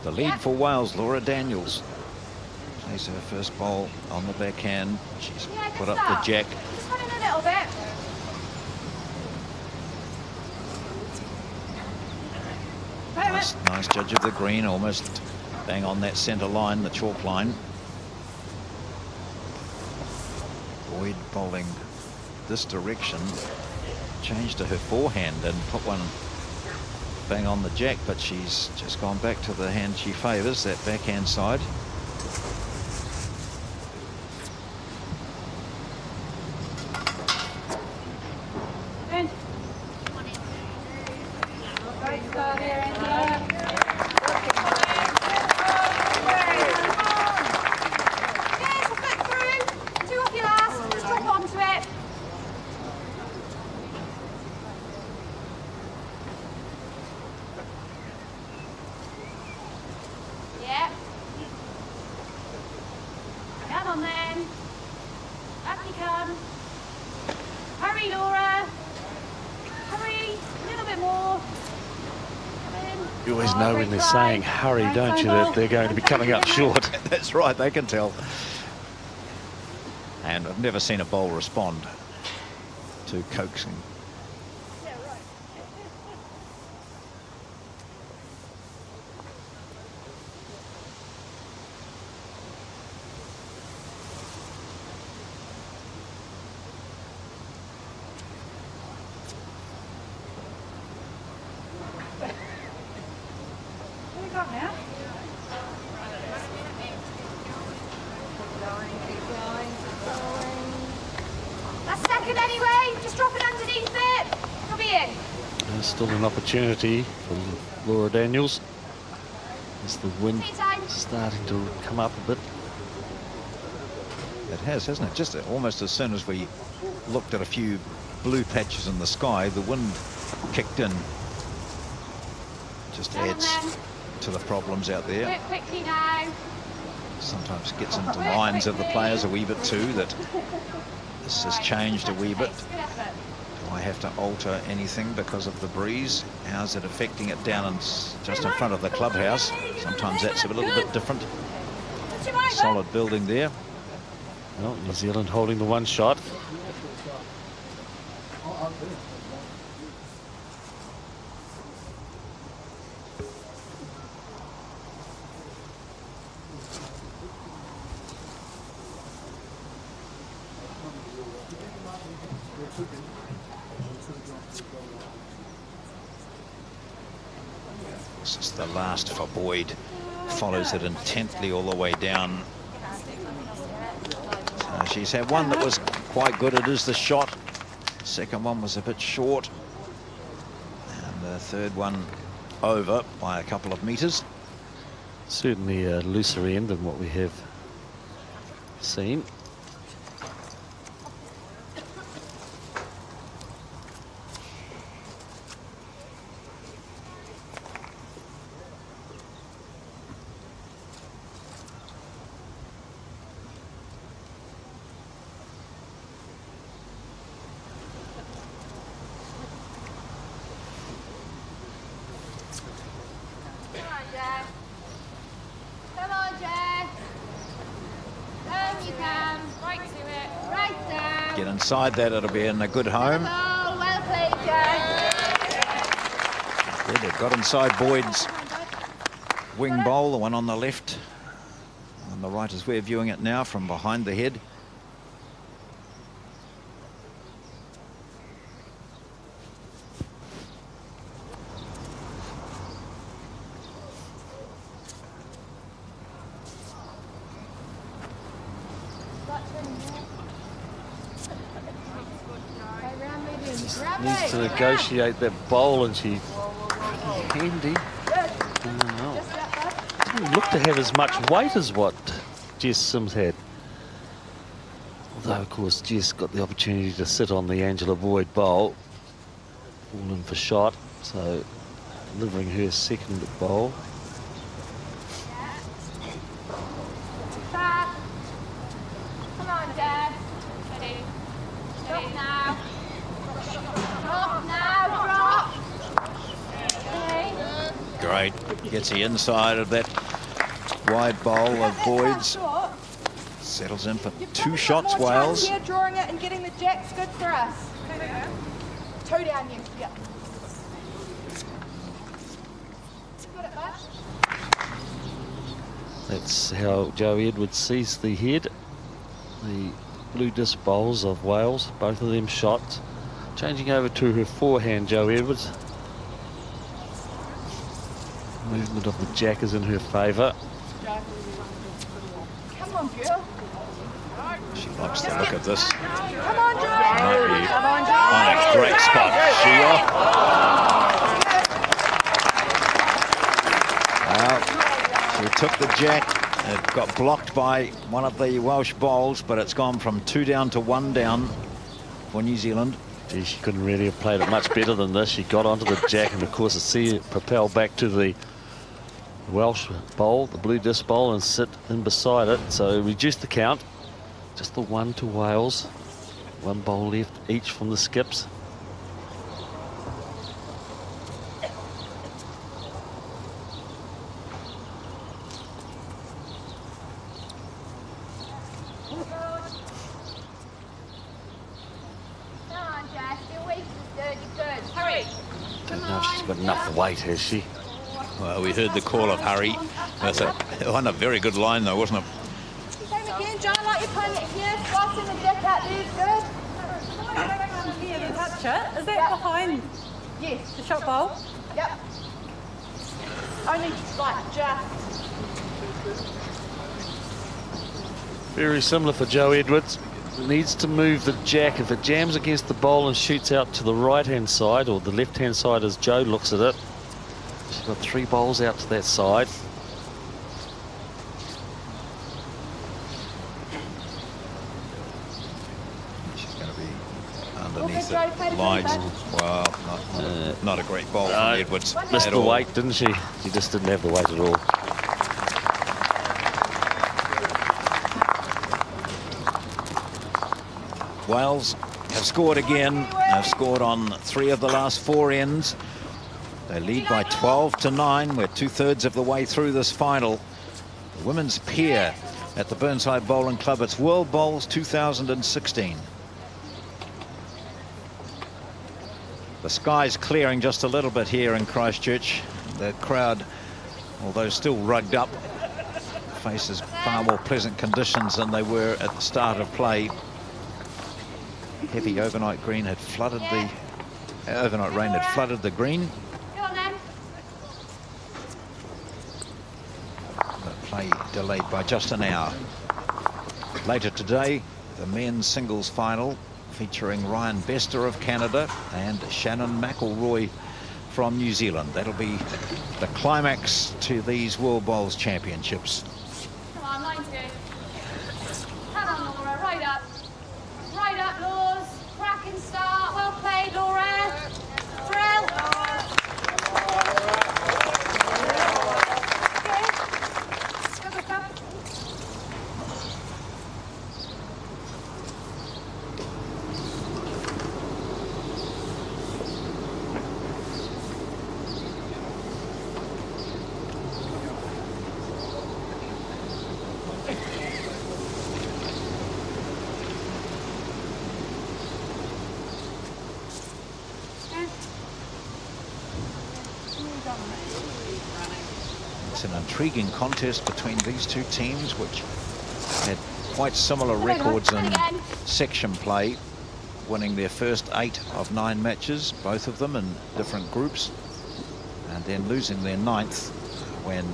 The lead for Wales, Laura Daniels. Plays her first bowl on the backhand. She's put up the jack. Just run in a little bit. Nice judge of the green, almost bang on that centre line, the chalk line. Boyd bowling this direction, changed to her forehand and put one bang on the jack, but she's just gone back to the hand she favours, that backhand side. You always know when they're saying hurry, don't you, that they're going to be coming up short. That's right, they can tell. And I've never seen a bowl respond to coaxing. Still an opportunity for Laura Daniels as the wind starting to come up a bit. It has, hasn't it? Just almost as soon as we looked at a few blue patches in the sky, the wind kicked in. Just adds to the problems out there. Quickly now. Sometimes gets into minds of the players a wee bit too, that this has changed a wee bit. I have to alter anything because of the breeze? How's it affecting it down and just in front of the clubhouse? Sometimes that's a little bit different. Solid building there. Well, New Zealand holding the one shot. This is the last for Boyd. Follows it intently all the way down. So she's had one that was quite good. It is the shot. Second one was a bit short. And the third one over by a couple of metres. Certainly a looser end than what we have seen. Get inside that, it'll be in a good home. Well played, Jack. Yeah, they've got inside Boyd's wing bowl, the one on the left. On the right as we're viewing it now from behind the head. Needs to negotiate that bowl, and she pretty handy. Doesn't look to have as much weight as what Jess Sims had. Although, of course, Jess got the opportunity to sit on the Angela Boyd bowl. Fallen for shot, so delivering her second bowl. Come on, Dad. Ready. Stop now. Drop now, drop. Okay. Great. Gets the inside of that wide bowl of Boyd's. Settles in for two shots, Wales. Here, drawing it and getting the jacks good for us. Two down you. Yeah. That's how Joe Edwards sees the head. The blue disc bowls of Wales, both of them shots. Changing over to her forehand, Joe Edwards. Movement of the jack is in her favour. Come on, girl. She likes the look of this. Come on, Joe. Might be Come on, on a great spot. Well, she took the jack. It got blocked by one of the Welsh bowls, but it's gone from 2 down to 1 down for New Zealand. Gee, she couldn't really have played it much better than this. She got onto the jack, and of course, see it propel back to the Welsh bowl, the blue disc bowl, and sit in beside it. So reduce the count. Just the 1 to Wales. 1 bowl left each from the skips. Don't know if she's got enough weight, has she? Well, we heard the call of hurry. That's on a very good line, though, wasn't it? Same again, John, like you're putting it here, squatting the deck out there, good. Touch it. Is that behind Yes. the shot bowl? Yep. Only like just. Very similar for Joe Edwards. Needs to move the jack. If it jams against the bowl and shoots out to the right-hand side, or the left-hand side as Joe looks at it, she's got 3 bowls out to that side. She's going to be underneath the lines. Well, not a great bowl from Edwards. Missed at the all. weight, didn't she? She just didn't have the weight at all. Wales have scored again. They've scored on 3 of the last 4 ends. They lead by 12 to 9. We're 2/3 of the way through this final. The women's pair at the Burnside Bowling Club. It's World Bowls 2016. The sky's clearing just a little bit here in Christchurch. The crowd, although still rugged up, faces far more pleasant conditions than they were at the start of play. Heavy overnight rain had flooded the green. Go on then. The play delayed by just an hour. Later today, the men's singles final featuring Ryan Bester of Canada and Shannon McElroy from New Zealand. That'll be the climax to these World Bowls Championships. Come on, line's good. Come on, Laura, right up. Right up, Laws. Cracking start. Well played, Laura. Thrill. Good. Go, go, go. It's an intriguing contest between these two teams, which had quite similar records in section play, winning their first 8 of 9 matches, both of them in different groups, and then losing their 9th when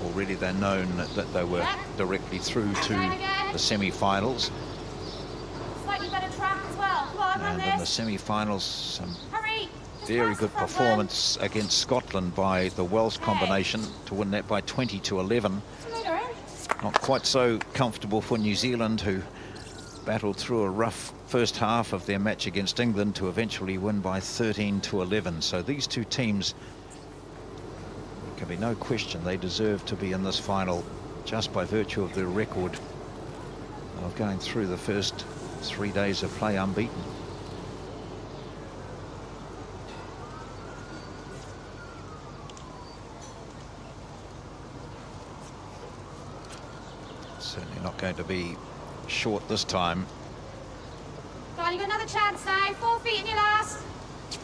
already they're known that they were directly through to the semi-finals. Slightly better track as well. Come on, run And in the this. semi-finals, some Hurry. very good performance against Scotland by the Welsh combination to win that by 20 to 11. Not quite so comfortable for New Zealand, who battled through a rough first half of their match against England to eventually win by 13 to 11. So these two teams, there can be no question they deserve to be in this final just by virtue of their record of going through the first 3 days of play unbeaten. Certainly not going to be short this time. Go on, you got another chance now. 4 feet in your last.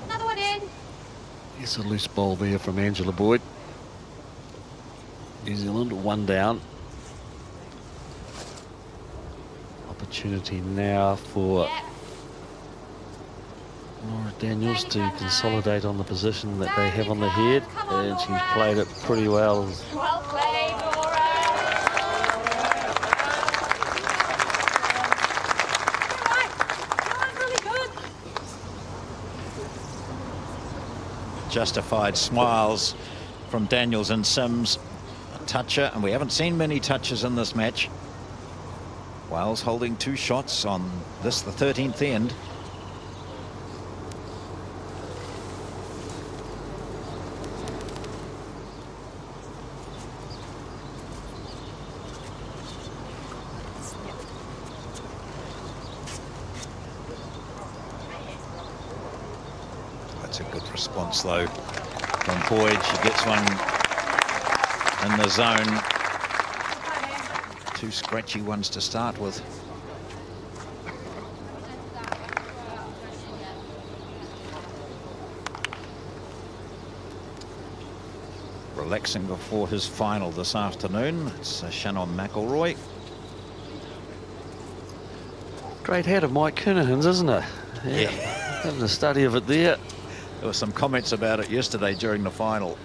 Another one in. Here's a loose ball there from Angela Boyd. New Zealand 1 down. Opportunity now for Laura Daniels to consolidate on the position that they have on the head, and she's played it pretty well. Well played, Laura. Really good. Justified smiles from Daniels and Sims. A toucher, and we haven't seen many touches in this match. Wales holding 2 shots on this, the 13th end. That's a good response though from Boyd. She gets one in the zone. 2 scratchy ones to start with. Relaxing before his final this afternoon. It's Shannon McElroy. Great head of Mike Kernahan's, isn't it? Yeah. Having a study of it there. There were some comments about it yesterday during the final.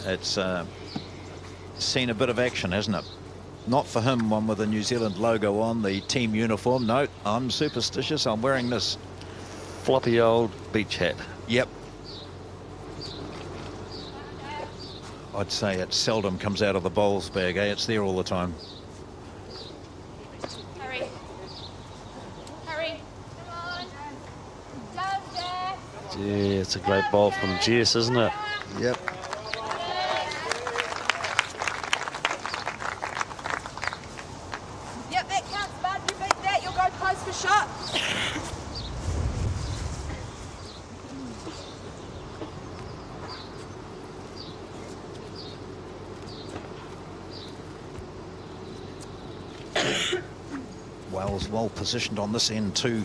It's seen a bit of action, hasn't it? Not for him, one with the New Zealand logo on, the team uniform. No, I'm superstitious. I'm wearing this Floppy old beach hat. Yep. I'd say it seldom comes out of the bowls bag, eh? It's there all the time. Hurry. Hurry. Come on. Down there. Yeah, it's a great bowl from Jess, isn't it? Yep. Yep, that counts, bud. You beat that, you'll go close for shot. Wales well positioned on this end too.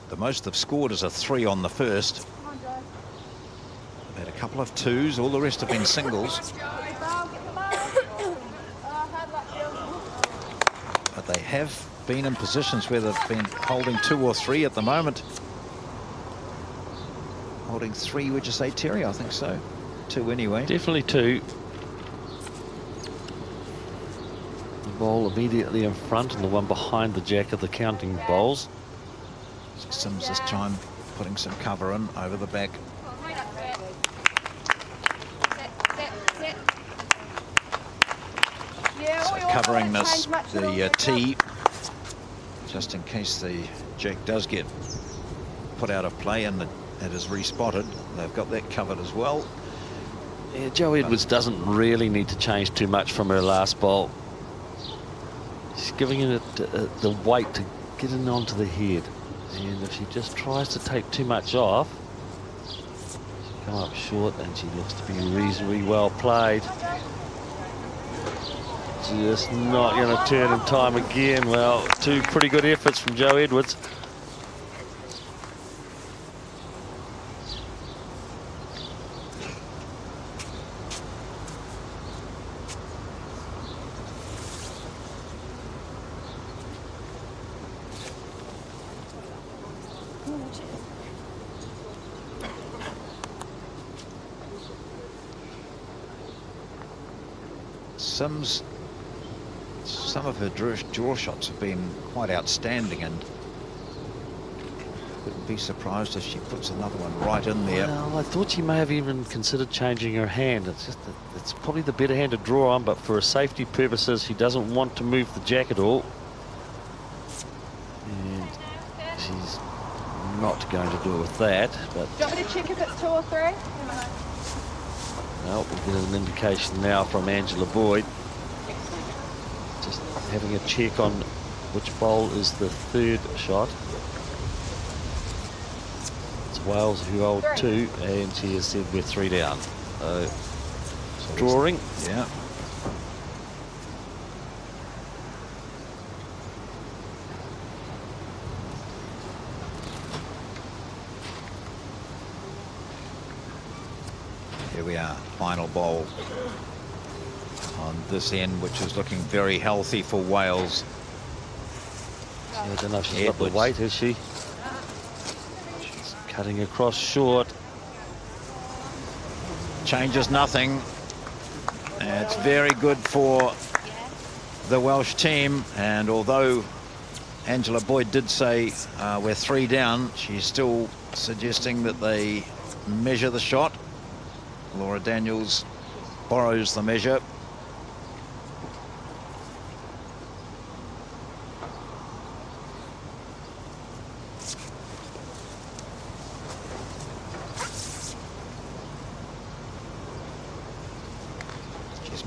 The most they've scored is a 3 on the first. They've had a couple of 2s, all the rest have been singles. But they have been in positions where they've been holding 2 or 3 at the moment. Holding 3, would you say, Terry? I think so. 2 anyway. Definitely 2. The bowl immediately in front and the one behind the jack of the counting bowls. Sims this time putting some cover in over the back. So covering the tee, just in case the jack does get put out of play and it is respotted. They've got that covered as well. Yeah, Jo Edwards doesn't really need to change too much from her last bowl. She's giving it the weight to get in onto the head. And if she just tries to take too much off, she'll come up short, and she looks to be reasonably well played. Just not going to turn in time again. Well, 2 pretty good efforts from Jo Edwards. Sims, some of her draw shots have been quite outstanding, and wouldn't be surprised if she puts another one right in there. Well, I thought she may have even considered changing her hand. It's just that it's probably the better hand to draw on, but for safety purposes, she doesn't want to move the jack at all. And she's not going to do it with that. But Do you want me to check if it's 2 or 3? well, we get an indication now from Angela Boyd. Just having a check on which bowl is the 3rd shot. It's Wales who hold 2, and she has said we're 3 down. So drawing. Yeah. Here we are, final bowl on this end, which is looking very healthy for Wales. I don't know if she's got the weight, has she? She's cutting across short. Changes nothing. It's very good for the Welsh team, and although Angela Boyd did say we're 3 down, she's still suggesting that they measure the shot. Laura Daniels borrows the measure.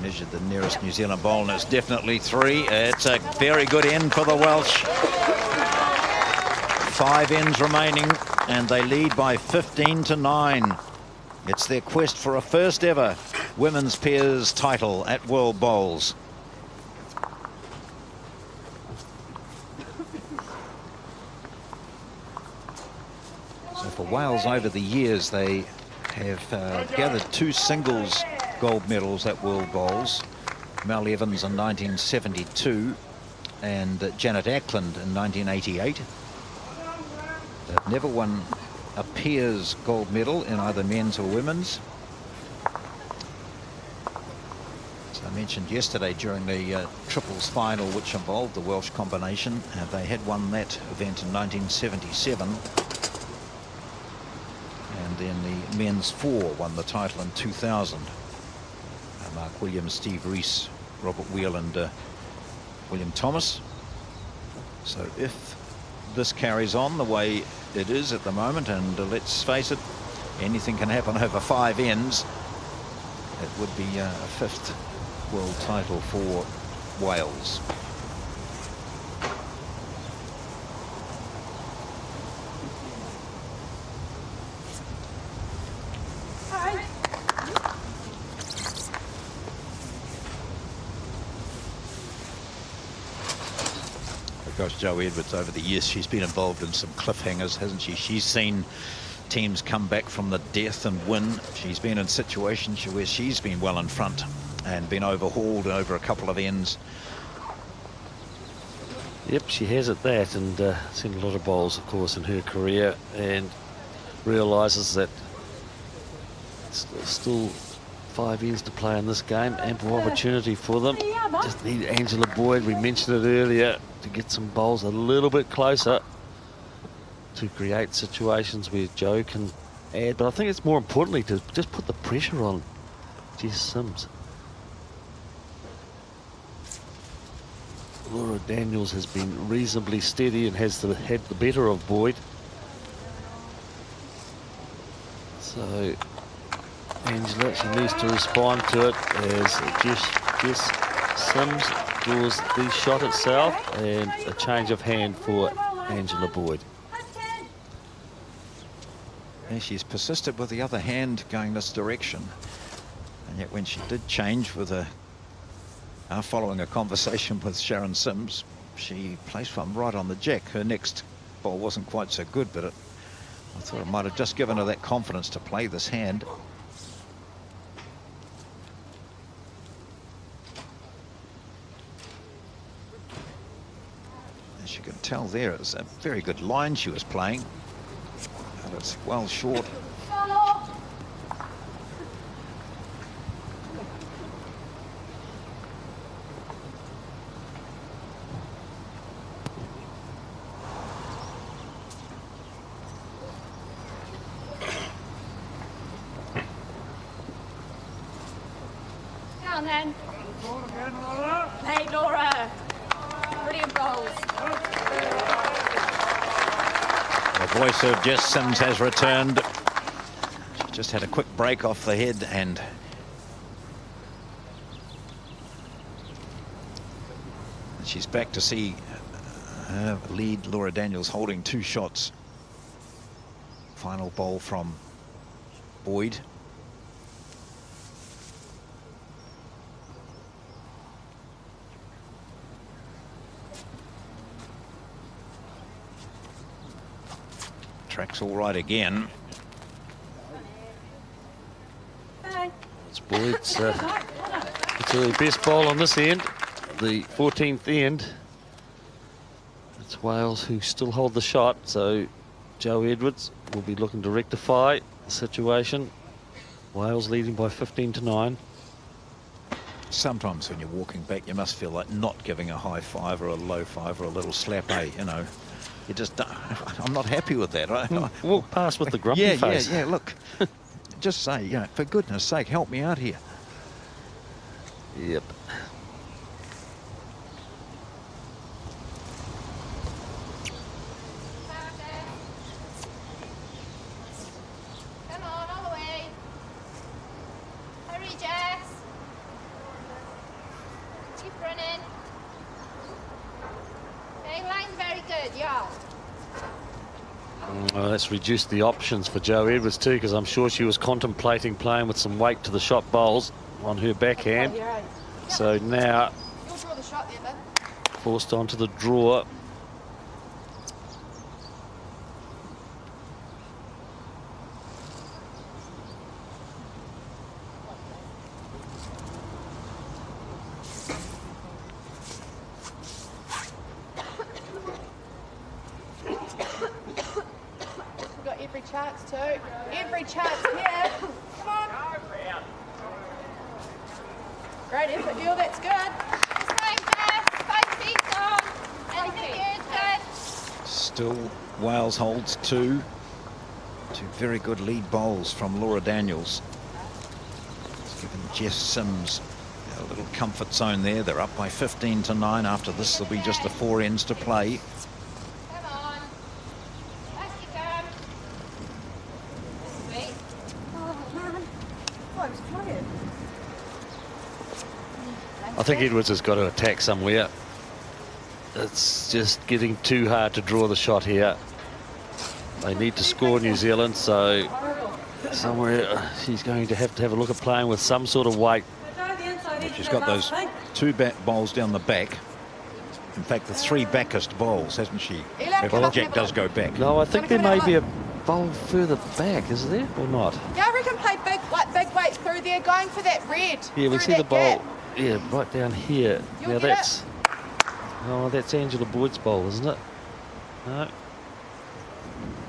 Measured the nearest New Zealand bowl, and it's definitely 3. It's a very good end for the Welsh. 5 ends remaining, and they lead by 15-9. It's their quest for a first ever women's pairs title at World Bowls. So for Wales over the years, they have gathered 2 singles gold medals at World Bowls. Mel Evans in 1972 and Janet Ackland in 1988. They've never won a pairs gold medal in either men's or women's. As I mentioned yesterday during the triples final, which involved the Welsh combination, they had won that event in 1977. And then the men's 4 won the title in 2000. Mark Williams, Steve Rees, Robert Wheel and William Thomas. So if this carries on the way it is at the moment, and let's face it, anything can happen over 5 ends, it would be a 5th world title for Wales. Gosh, Jo Edwards, over the years, she's been involved in some cliffhangers, hasn't she? She's seen teams come back from the death and win. She's been in situations where she's been well in front and been overhauled over a couple of ends. Yep, she has at that, and seen a lot of bowls, of course, in her career, and realises that it's still 5 ends to play in this game. Ample opportunity for them. Just need Angela Boyd, we mentioned it earlier, to get some bowls a little bit closer to create situations where Jo can add. But I think it's more importantly to just put the pressure on Jess Sims. Laura Daniels has been reasonably steady and has had the better of Boyd. So Angela, she needs to respond to it as Jess Sims draws the shot itself, and a change of hand for Angela Boyd. And she's persisted with the other hand going this direction, and yet when she did change with following a conversation with Sharon Sims, she placed one right on the jack. Her next ball wasn't quite so good, but I thought it might have just given her that confidence to play this hand. As you can tell there, it's a very good line she was playing, and it's well short. Down then. Hey, Laura. Brilliant bowls. The voice of Jess Sims has returned. She just had a quick break off the head, and she's back to see her lead Laura Daniels holding 2 shots. Final bowl from Boyd. Track's all right again. It's Boyd's it's her best bowl on this end, the 14th end. It's Wales who still hold the shot, so Joe Edwards will be looking to rectify the situation. Wales leading by 15-9. Sometimes when you're walking back, you must feel like not giving a high five or a low five or a little slap, you know. You just don't, I'm not happy with that. Walk past with the grumpy face. Yeah, look. Just say, you know, for goodness sake, help me out here. Yep. Come on, all the way. Hurry, Jess. Keep running. Okay, line's very good, yeah. Well, that's reduced the options for Joe Edwards too, because I'm sure she was contemplating playing with some weight to the shot bowls on her backhand. So now You'll draw the shot there, then. forced onto the draw. We've got every chance too. Every chance here. Come on. Great effort, Gil. That's good. Just going, Jess. 5 feet on. Anything good? Still, Wales holds two very good lead bowls from Laura Daniels. It's given Jess Sims a little comfort zone there. They're up by 15-9. After this, there'll be just the 4 ends to play. Come on. Back you come. Wait. I think Edwards has got to attack somewhere. It's just getting too hard to draw the shot here. They need to score New Zealand, so somewhere she's going to have a look at playing with some sort of weight. She's got those 2 bowls down the back. In fact, the 3 backest bowls, hasn't she? If Jack does go back. No, I think there may be a bowl further back, is there, or not? Yeah, I reckon play big weight through there, going for that red. Yeah, we through see the that bowl. gap. Yeah, right down here. You'll Now get that's... Oh, that's Angela Boyd's bowl, isn't it? No.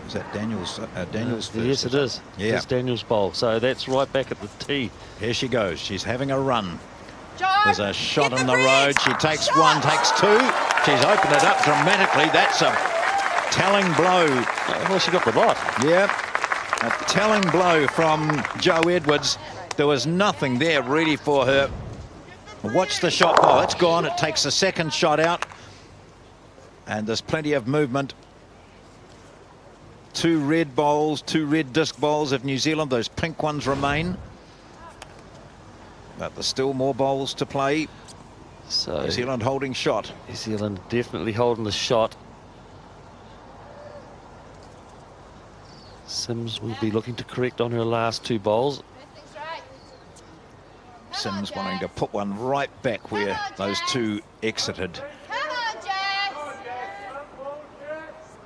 Is that Daniels? Daniels first? Yes, it is. Yeah. It's Daniels' bowl. So that's right back at the tee. Here she goes. She's having a run. Joe, There's a shot get on the red. road. She takes Shot. 1, takes 2. She's opened it up dramatically. That's a telling blow. Well, she got the lot. Yep. A telling blow from Joe Edwards. There was nothing there really for her. Watch the shot. Oh, it's gone. It takes the second shot out. And there's plenty of movement. 2 red bowls, 2 red disc bowls of New Zealand. Those pink ones remain. But there's still more bowls to play. So New Zealand holding shot. New Zealand definitely holding the shot. Sims will be looking to correct on her last 2 bowls. Everything's right. Sims wanting to put one right back where those 2 exited. Come on, Jess.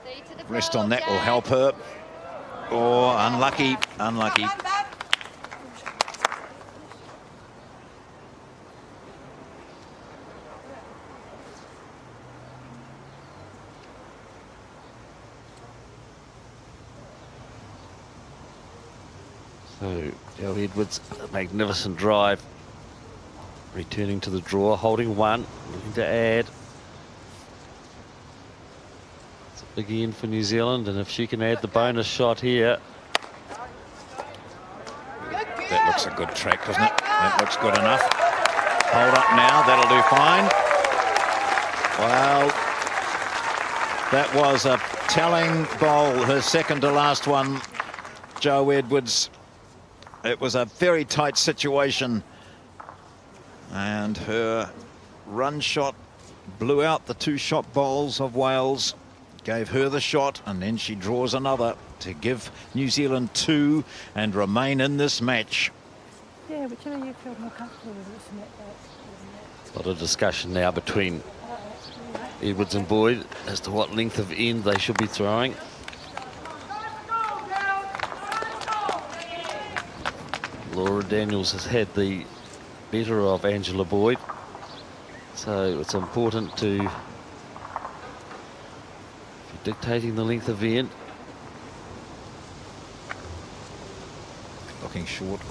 Stay to the Rest ball, on that will Jess. help her. Oh, unlucky, unlucky. Come on, bud. So Joe Edwards, a magnificent drive. Returning to the draw, holding 1, looking to add. It's a big end for New Zealand, and if she can add the bonus shot here. Good girl. That looks a good track, doesn't it? That looks good enough. Hold up now, that'll do fine. Well, that was a telling bowl, her second to last one, Joe Edwards. It was a very tight situation, and her run shot blew out the 2 shot bowls of Wales, gave her the shot, and then she draws another to give New Zealand 2 and remain in this match. Yeah, whichever you feel more comfortable with, it's net that. A lot of discussion now between Edwards and Boyd as to what length of end they should be throwing. Laura Daniels has had the better of Angela Boyd, so it's important to dictating the length of the end. Looking short.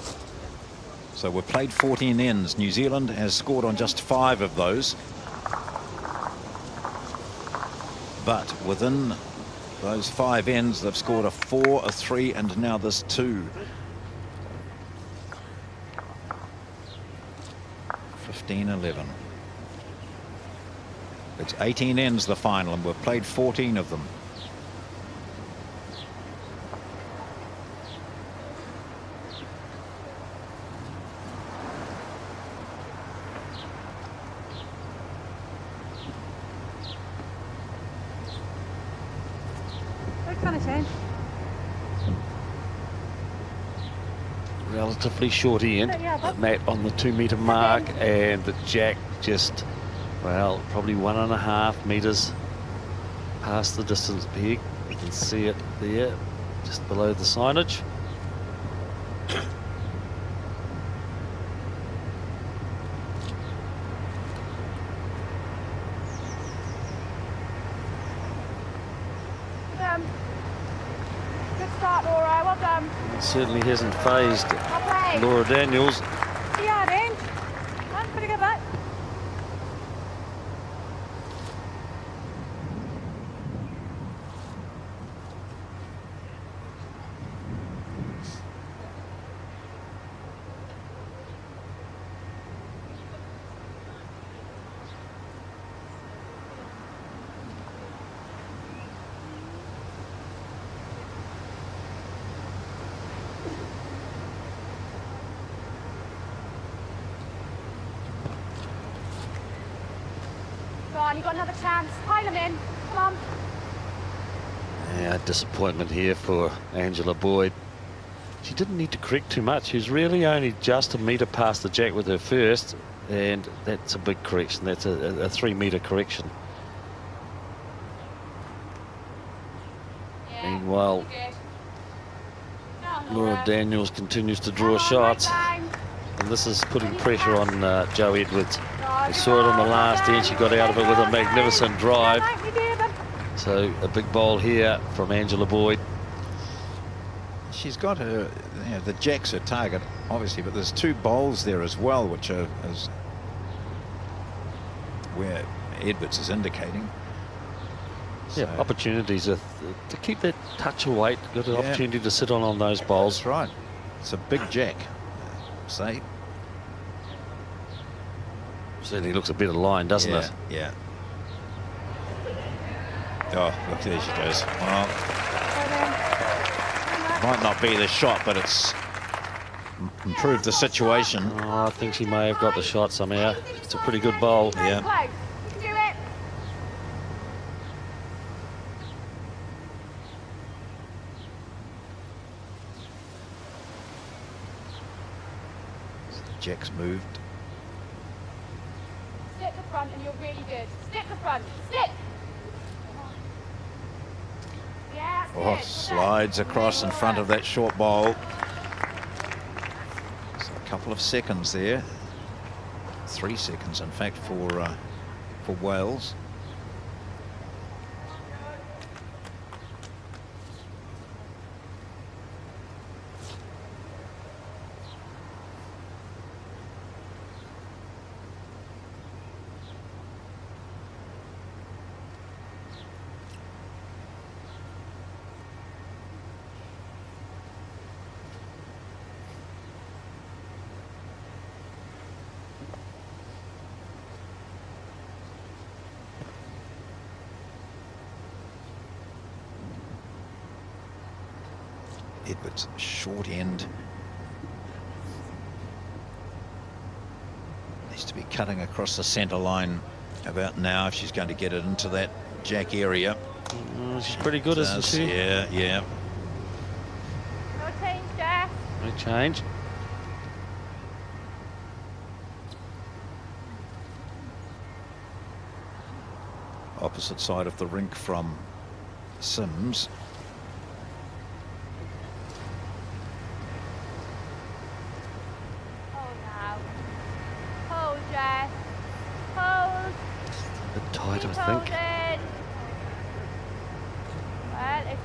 So we've played 14 ends. New Zealand has scored on just 5 of those. But within those 5 ends, they've scored a 4, a 3, and now this 2. 15-11. It's 18 ends the final, and we've played 14 of them. Relatively short end, Matt on the 2 metre mark, and the jack just, well, probably 1.5 metres past the distance peg. You can see it there, just below the signage. Good start, Laura. Well done. It certainly hasn't phased Laura Daniels. Yeah, then. That's pretty good, mate. Go on, you've got another chance. Pile them in. Come on. Yeah, disappointment here for Angela Boyd. She didn't need to correct too much. She was really only just a metre past the jack with her first, and that's a big correction. That's a 3 metre correction. Yeah, Meanwhile, good. Laura Daniels continues to draw shots, and this is putting pressure on Joe Edwards. We saw it on the last end. She got out of it with a magnificent drive. So a big bowl here from Angela Boyd. She's got her, you know, the jack's her target, obviously, but there's 2 bowls there as well, which is where Edwards is indicating. Yeah, So, opportunities to keep that touch of weight. Got an opportunity to sit on those bowls. that's right. It's a big jack, say. Certainly looks a bit aligned, doesn't it? Yeah. Oh, look, there she goes. Well, might not be the shot, but it's improved the situation. Oh, I think she may have got the shot somehow. It's a pretty good bowl. Yeah. Close. Do it. Jack's moved. Stick the front and you're really good. Stick the front. Stick. Yeah, Oh, slides across in front of that short bowl. So a couple of seconds there. 3 seconds, in fact, for Wales. Edwards short end. Needs to be cutting across the centre line about now if she's going to get it into that jack area. She's pretty good, isn't she? Yeah. No change, Jeff. No change. Opposite side of the rink from Sims. Hold now. Hold, Jeff. Hold. A bit tight, Keep I think. holding.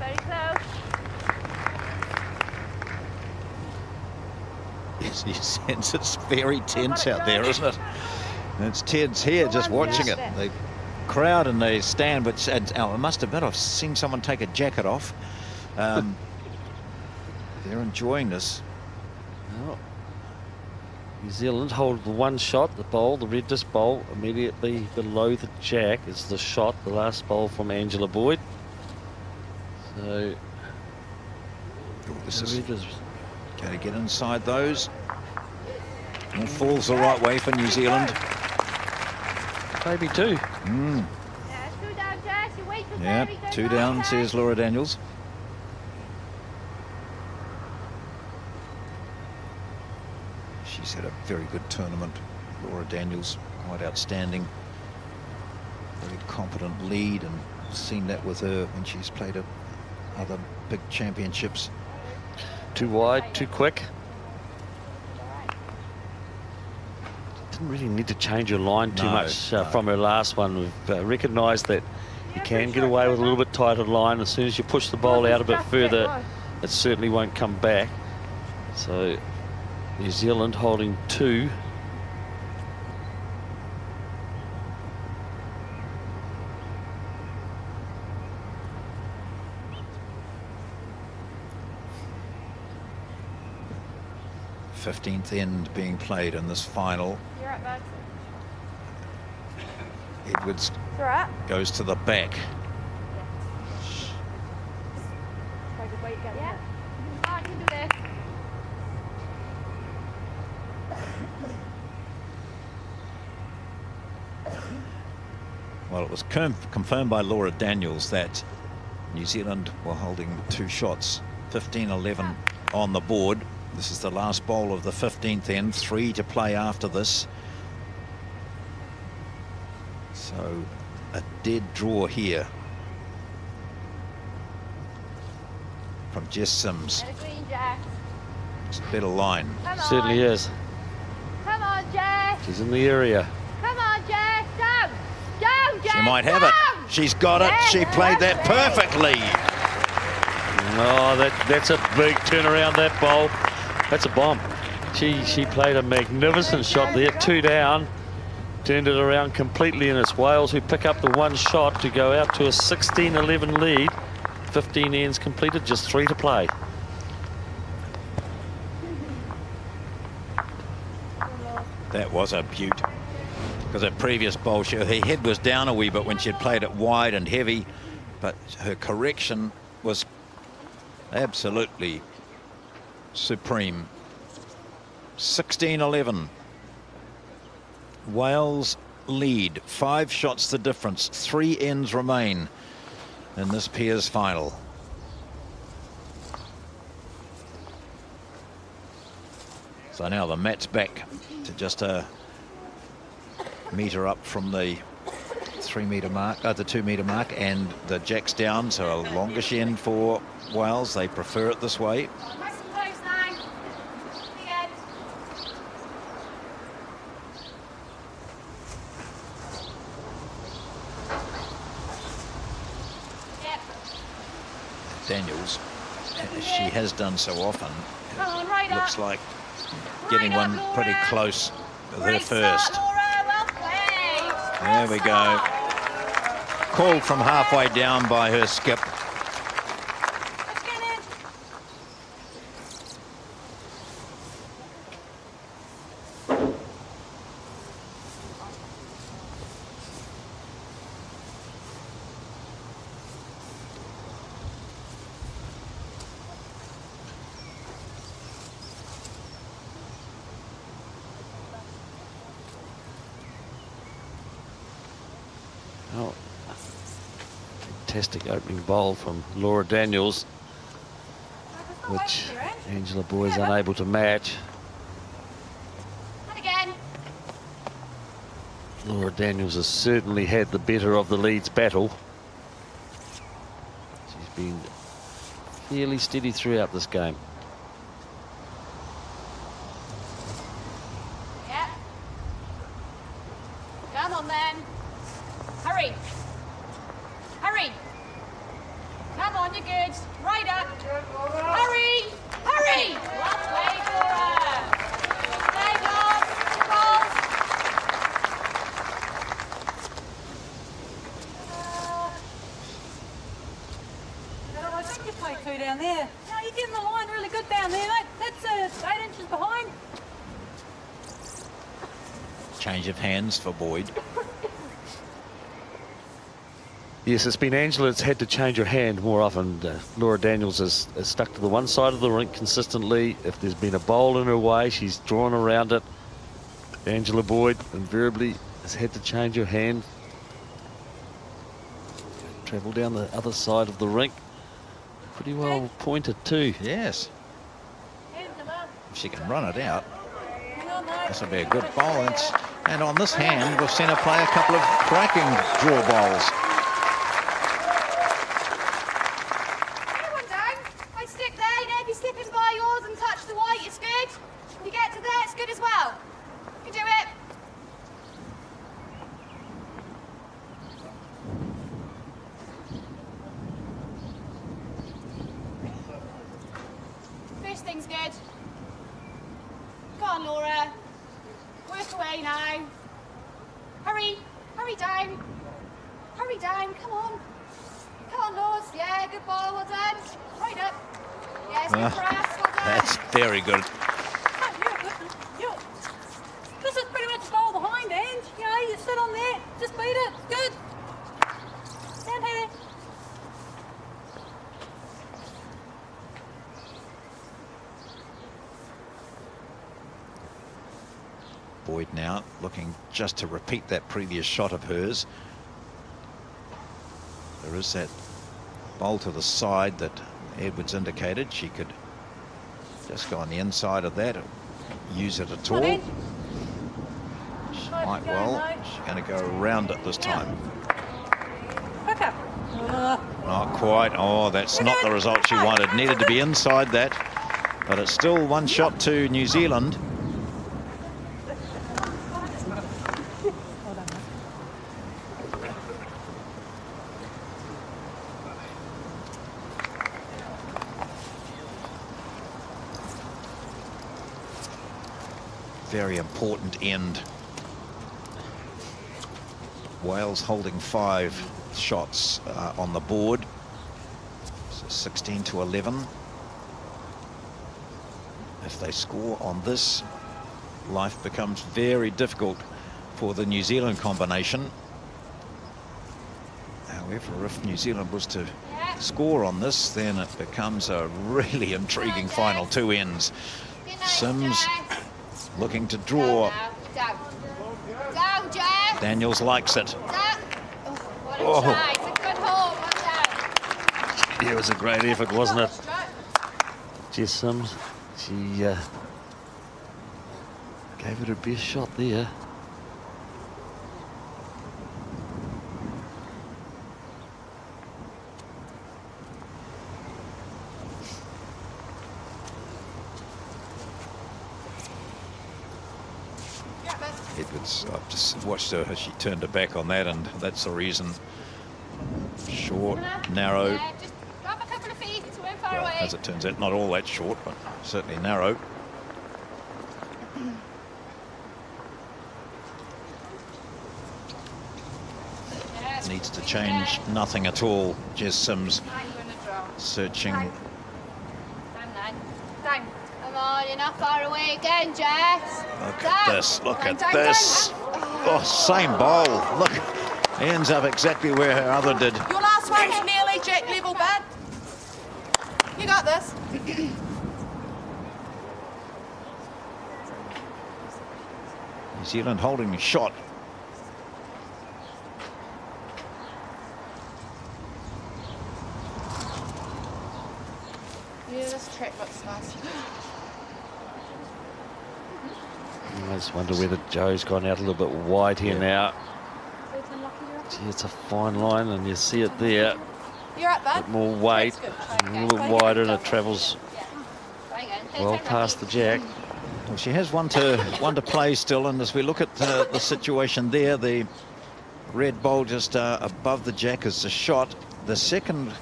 Very close. Yes, you sense it's very tense out there, isn't it? And it's tense here just watching it. They crowd and they stand, but I must admit I've seen someone take a jacket off. They're enjoying this. Well, New Zealand hold the one shot, the bowl, the red disc bowl, immediately below the jack is the shot, the last bowl from Angela Boyd. So this is going to get inside those. And falls the right way for New Zealand. maybe two. Yeah, 2 down, Jess. You wait for Yeah, Mary, don't 2 rush, down, Jess. says Laura Daniels. She's had a very good tournament. Laura Daniels, quite outstanding. Very competent lead, and seen that with her when she's played at other big championships. Too wide, too quick. Didn't really need to change her line too much from her last one. We've recognised that you can get away with a little bit tighter line. As soon as you push the bowl out a bit further, it certainly won't come back. So New Zealand holding 2. th end being played in this final. You're right, bud. Edwards You're right. goes to the back. Try to wait, get yeah. You can do this. Well, it was confirmed by Laura Daniels that New Zealand were holding 2 shots, 15-11 on the board. This is the last bowl of the 15th end, 3 to play after this. So a dead draw here from Jess Sims. Get a green, Jess. It's a better line. Come on. Certainly is. Come on, Jess. She's in the area. Come on, Jess. Down. Down, Jess. She might have it. She's got it. She played that perfectly. Oh, that's a big turnaround, that bowl. That's a bomb. She played a magnificent shot there, 2 down. Turned it around completely, and it's Wales who pick up the 1 shot to go out to a 16-11 lead. 15 ends completed, just 3 to play. That was a beaut. Because her previous bowl, her head was down a wee bit when she had played it wide and heavy, but her correction was absolutely supreme. 16-11. Wales lead. 5 shots the difference. 3 ends remain in this pairs final. So now the mat's back to just a metre up from the 3 metre mark, the 2 metre mark, and the jack's down, so a longish end for Wales. They prefer it this way. Nice and close now. The end. Yep. Daniels, as she has done so often, Come on, right looks up. like getting Right up, one pretty Laura. close with her Great start, first. Laura. Well played. There we go. Called from halfway down by her skip. Let's get in. Oh, fantastic opening bowl from Laura Daniels, which Angela Boyd is unable to match. And again. Laura Daniels has certainly had the better of the Leeds battle. She's been fairly steady throughout this game. Yep. Come on then. Hurry. Hurry. Come Come on, you're good. Right up. Hurry! Hurry! Well played, Laura. Play, Bob. Balls. I think you play 2 down there. No, you're getting the line really good down there, mate. That's 8 inches behind. Change of hands for Boyd. Yes, it's been Angela that's had to change her hand more often. Laura Daniels has stuck to the one side of the rink consistently. If there's been a bowl in her way, she's drawn around it. Angela Boyd invariably has had to change her hand. Travel down the other side of the rink. Pretty well pointed too. Yes. If she can run it out, this will be a good bowl. And on this hand, we've seen her play a couple of cracking draw bowls. Everyone down. I'd stick there. You know, if you're slipping by yours and touch the white, it's good. If you get to there, it's good as well. You can do it. First thing's good. Go on, Laura. Work away now. Hurry. Hurry down. Hurry down. Come on. Come on, Laws. Yeah, good ball. Well done. Right up. Yes, good press. Well done. That's very good. This is pretty much ball behind, Ange. You know, you sit on there, just beat it. Good. Down here. Boyd now looking just to repeat that previous shot of hers. There is that bowl to the side that Edwards indicated. She could just go on the inside of that, or use it at all. She might well. She's going to go around it this time. Okay. Not quite. Oh, that's not the result she wanted. Needed to be inside that, but it's still one shot to New Zealand. Very important end. Wales holding 5 shots on the board. So 16 to 11. If they score on this, life becomes very difficult for the New Zealand combination. However, if New Zealand was to score on this, then it becomes a really intriguing final 2 ends. Sims looking to draw. Down. Down, Jeff. Daniels likes it. Down. Oh, what a try. It's a good hole. Well done. Yeah, it was a great effort, wasn't it? Jess Sims, she gave it her best shot there. Edwards, I've just watched her as she turned her back on that, and that's the reason. Short, narrow. Yeah, just drop a couple of feet. It's way far Well, away. as it turns out, not all that short, but certainly narrow. Yeah, Needs to change nothing at all. Jess Sims I'm gonna draw. searching. Down, down. Down. Come on, you're not far away again, Jess. Look Down. at this, look Down, at down, this. down. Oh, same bowl. Look, ends up exactly where her other did. Your last one's nearly jet level, bud. You got this. New Zealand holding the shot. Yeah, this track looks nice. I just wonder whether Joe's gone out a little bit wide here now. Gee, it's a fine line, and you see it there. You're up, bud. Bit more weight, a little bit wider, and it travels well past the jack. Well, she has one to play still, and as we look at the situation there, the red bowl just above the jack is the shot. The second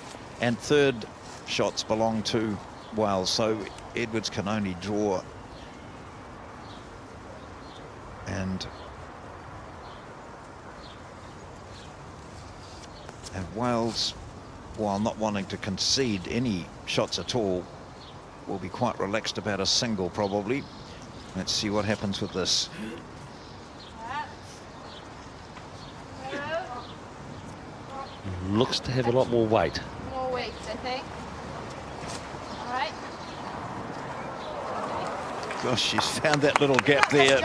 and third shots belong to Wales, so Edwards can only draw. And Wales, while not wanting to concede any shots at all, will be quite relaxed about a single probably. Let's see what happens with this. Looks to have a lot more weight. More weight, I think. All right. Gosh, she's found that little gap there.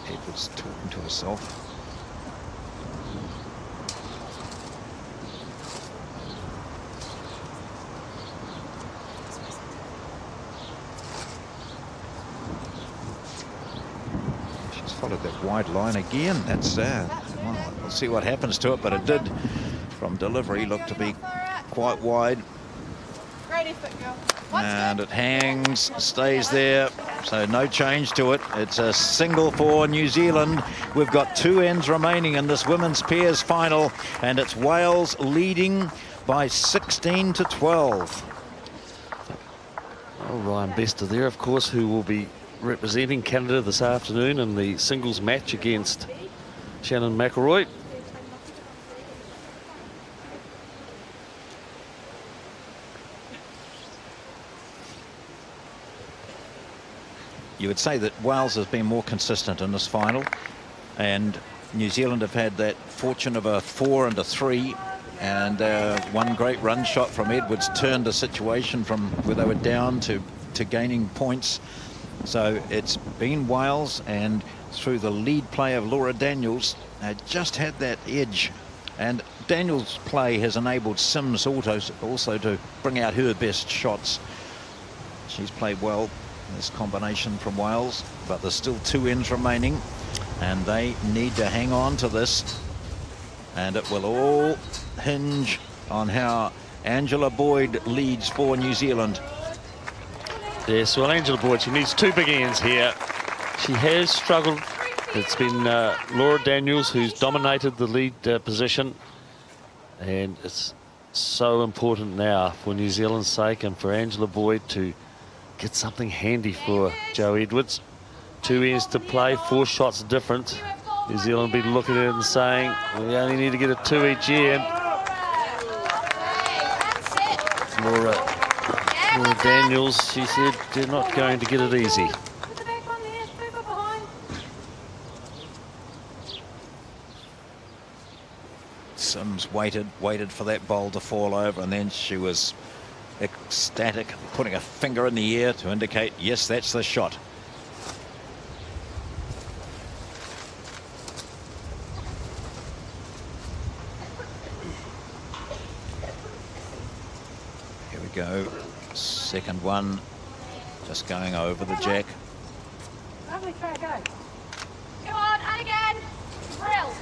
Edwards talking to herself. Followed that wide line again. That's well, we'll see what happens to it, but it did, from delivery, look to be quite wide. Great effort, girl. And it hangs, stays there, so no change to it. It's a single for New Zealand. We've got 2 ends remaining in this women's pairs final, and it's Wales leading by 16 to 12. Oh, Ryan Bester there, of course, who will be representing Canada this afternoon in the singles match against Shannon McElroy. You would say that Wales has been more consistent in this final, and New Zealand have had that fortune of a 4 and a 3, and one great run shot from Edwards turned the situation from where they were down to gaining points. So it's been Wales, and through the lead play of Laura Daniels, just had that edge. And Daniels' play has enabled Sims also to bring out her best shots. She's played well in this combination from Wales, but there's still 2 ends remaining, and they need to hang on to this. And it will all hinge on how Angela Boyd leads for New Zealand. Yes, well, Angela Boyd, she needs 2 big ends here. She has struggled. It's been Laura Daniels who's dominated the lead position. And it's so important now for New Zealand's sake and for Angela Boyd to get something handy for Jo Edwards. 2 ends to play, 4 shots different. New Zealand will be looking at it and saying, we only need to get a 2 each end. Laura Daniels, she said, they're not going to get it easy. Sims waited for that ball to fall over, and then she was ecstatic, putting a finger in the air to indicate, yes, that's the shot. Here we go. Second one, just going over the jack. Lovely try, go. Come on, and again. Brill.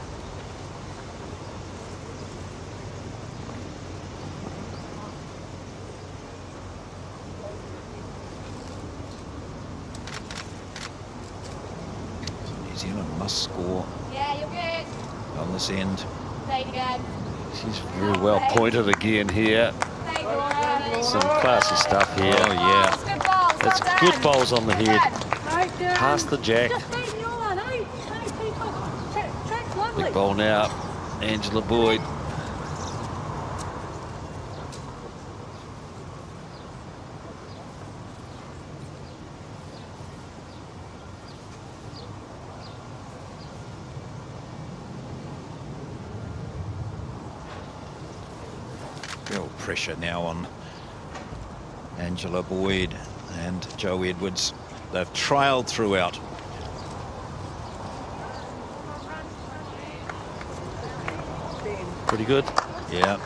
New Zealand must score. Yeah, you're good. On this end. Play it again. She's very well pointed again here. Some classy stuff here. Oh, yeah. That's good bowls on the head. Past the jack. Big bowl now. Angela Boyd. Real pressure now on Angela Boyd and Jo Edwards. They've trailed throughout. Pretty good. Yeah.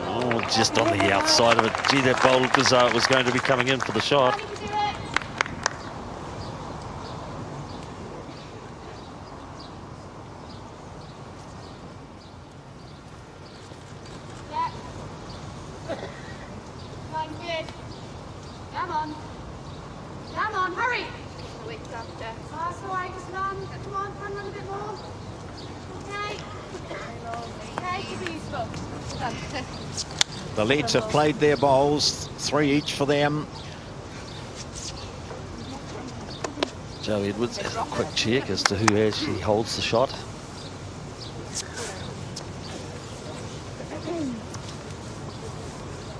Oh, just on the outside of it. Gee, that bowl looked as though it was going to be coming in for the shot. Come on. Come on, hurry. That's all right, just none. Come on, run a bit more. Okay. Okay, super useful. Well done. The Leeds have played their bowls, 3 each for them. Joe Edwards has a quick check as to who actually holds the shot.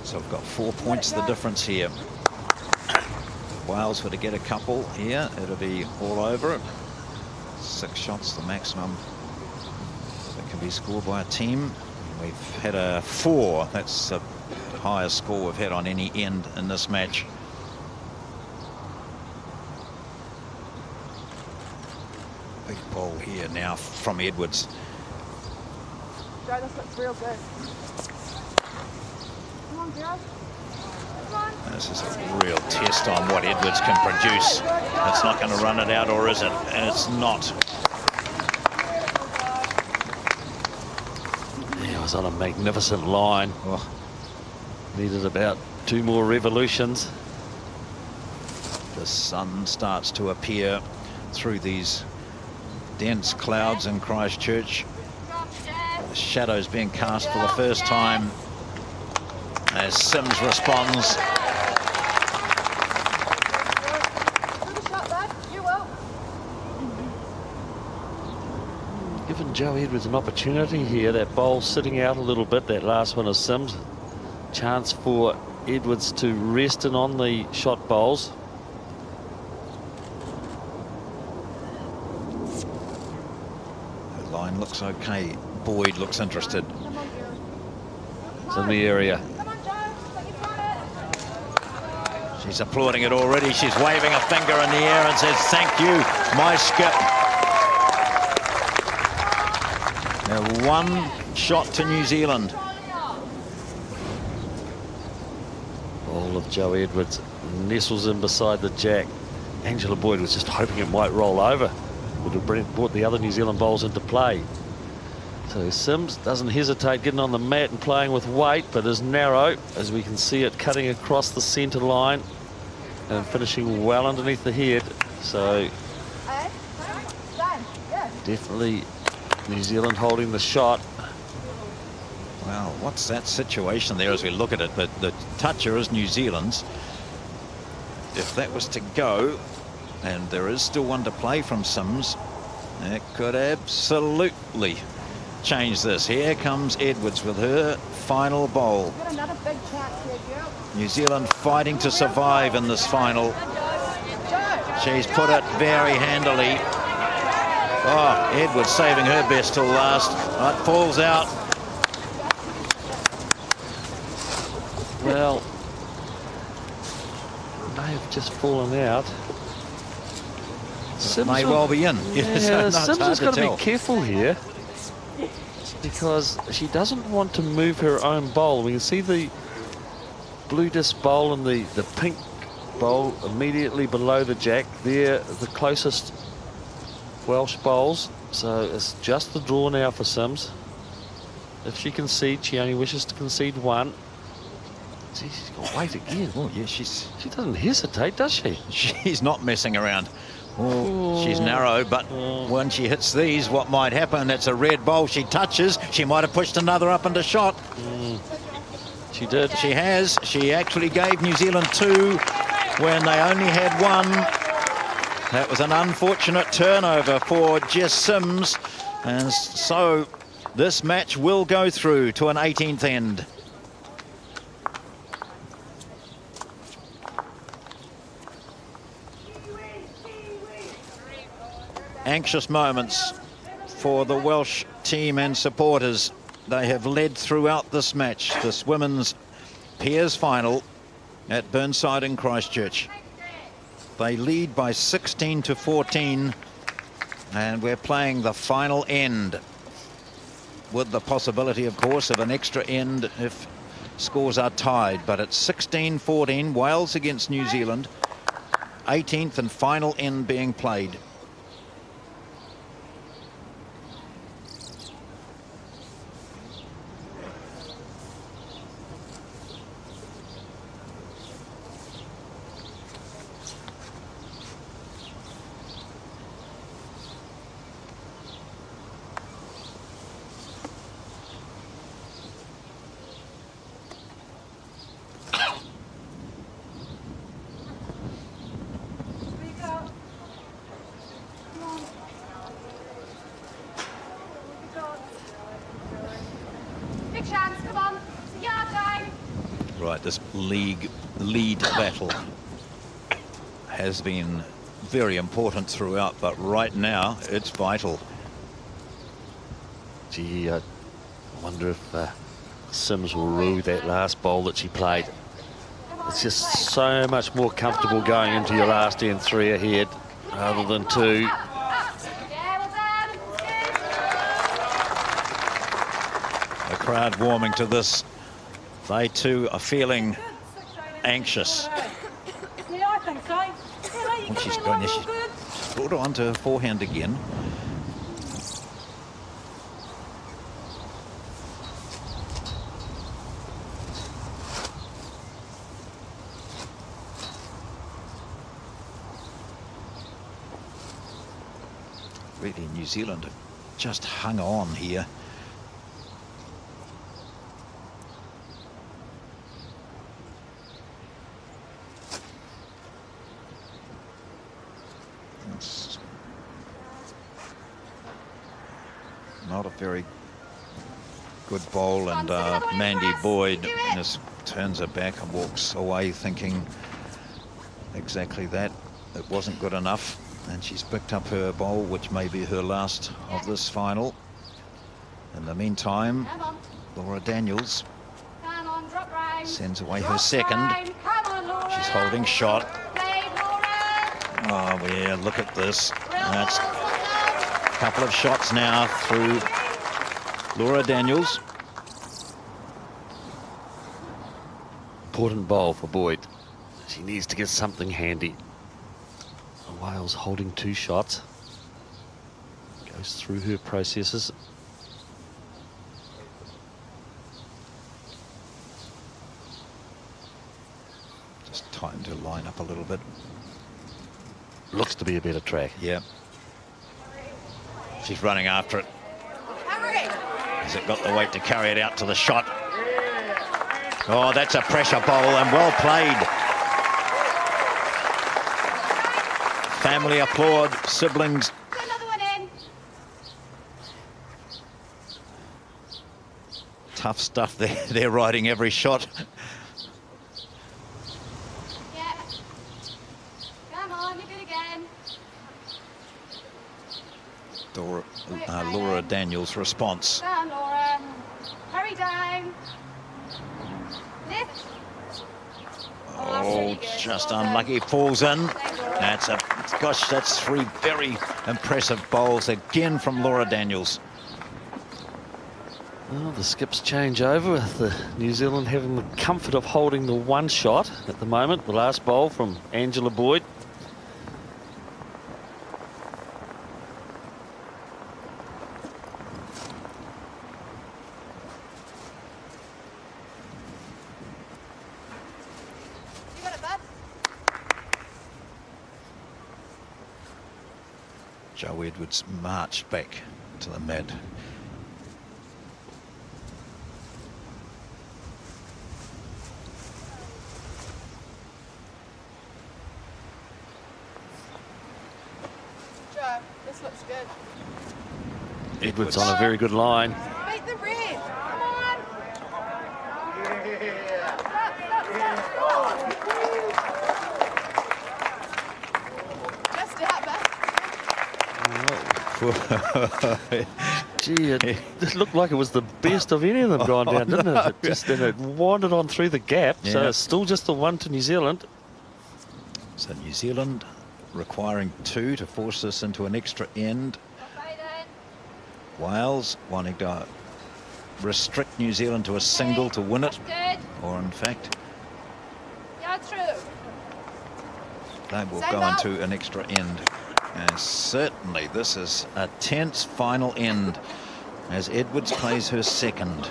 So we've got 4 points the difference here. Wales were to get a couple here, it'll be all over it. 6 shots the maximum that can be scored by a team. We've had a 4. That's the highest score we've had on any end in this match. Big ball here now from Edwards. Joe, this looks real good. Come on, Joe. Come on. This is a real test on what Edwards can produce. It's not going to run it out, or is it? And it's not. He was on a magnificent line. Oh. Needed about 2 more revolutions. The sun starts to appear through these dense clouds in Christchurch. The shadows being cast for the first time as Sims responds. Good shot, lad. You will. Given Joe Edwards an opportunity here, that bowl sitting out a little bit, that last one of Sims. Chance for Edwards to rest in on the shot bowls. The line looks okay. Boyd looks interested. It's in the area. Come on, Joe. But you've got it. She's applauding it already. She's waving a finger in the air and says, "Thank you, my skip." Now 1 shot to New Zealand. Ball of Joe Edwards nestles in beside the jack. Angela Boyd was just hoping it might roll over. Would have brought the other New Zealand bowls into play. So Sims doesn't hesitate getting on the mat and playing with weight, but is narrow, as we can see it cutting across the centre line and finishing well underneath the head. So definitely New Zealand holding the shot. Well, what's that situation there as we look at it? But the toucher is New Zealand's. If that was to go, and there is still 1 to play from Sims, it could absolutely change this. Here comes Edwards with her final bowl. Got another big chance here, Joe. New Zealand fighting to survive in this final. She's put it very handily. Oh, Edwards saving her best till last. It falls out. Well, may have just fallen out. Sims May well be in. Yeah, Sims has got to be careful here, because she doesn't want to move her own bowl. We can see the blue disc bowl and the pink bowl immediately below the jack. They're the closest Welsh bowls. So it's just the draw now for Sims. If she concedes, she only wishes to concede 1. Gee, she's got weight again. Oh, yeah, she doesn't hesitate, does she? She's not messing around. Oh, she's narrow, but when she hits these, what might happen? That's a red bowl. She touches. She might have pushed another up into shot. She did. She has. She actually gave New Zealand 2 when they only had 1. That was an unfortunate turnover for Jess Sims. And so this match will go through to an 18th end. Anxious moments for the Welsh team and supporters. They have led throughout this match, this women's pairs final at Burnside in Christchurch. They lead by 16-14, and we're playing the final end with the possibility, of course, of an extra end if scores are tied. But it's 16-14, Wales against New Zealand, 18th and final end being played. big chance. Come on. It's a yard down. Right, this league lead battle has been very important throughout, but right now it's vital. Gee, I wonder if Sims will rue that last bowl that she played. It's just so much more comfortable going into your last end 3 ahead rather than 2. Yeah, well done. The crowd warming to this. They too are feeling anxious. Yeah, I think so. Well, she's going, she's brought her onto her forehand again. Really, New Zealand have just hung on here. It's not a very good bowl, and Mandy Boyd just turns her back and walks away thinking exactly that. It wasn't good enough. And she's picked up her bowl, which may be her last of this final. In the meantime, Laura Daniels sends away her second. She's holding shot. Oh, yeah, look at this. That's a couple of shots now through Laura Daniels. Important bowl for Boyd. She needs to get something handy. Wales holding 2 shots. Goes through her processes. Just time to line up a little bit. Looks to be a better track. Yeah. She's running after it. Has it got the weight to carry it out to the shot? Oh, that's a pressure bowl and well played. Family applaud, siblings. Another one in. Tough stuff. They're riding every shot. Yeah. Come on, you good again. Laura Daniels' response. Down, Laura. Hurry down. Lift. Oh, just unlucky. Falls in. That's 3 very impressive bowls again from Laura Daniels. Well, the skips change over with the New Zealand having the comfort of holding the 1 shot at the moment. The last bowl from Angela Boyd. You got it, bud. Joe Edwards marched back to the mat. Joe, this looks good. Edwards on a very good line. Beat the red. Come on. Just out, bud. Gee, it looked like it was the best of any of them gone down, didn't it? Then it wandered on through the gap, so it's still just the 1 to New Zealand. So New Zealand requiring 2 to force this into an extra end. Wales wanting to restrict New Zealand to a single to win it, or in fact, Yard through. they will go into an extra end. And certainly this is a tense final end as Edwards plays her second.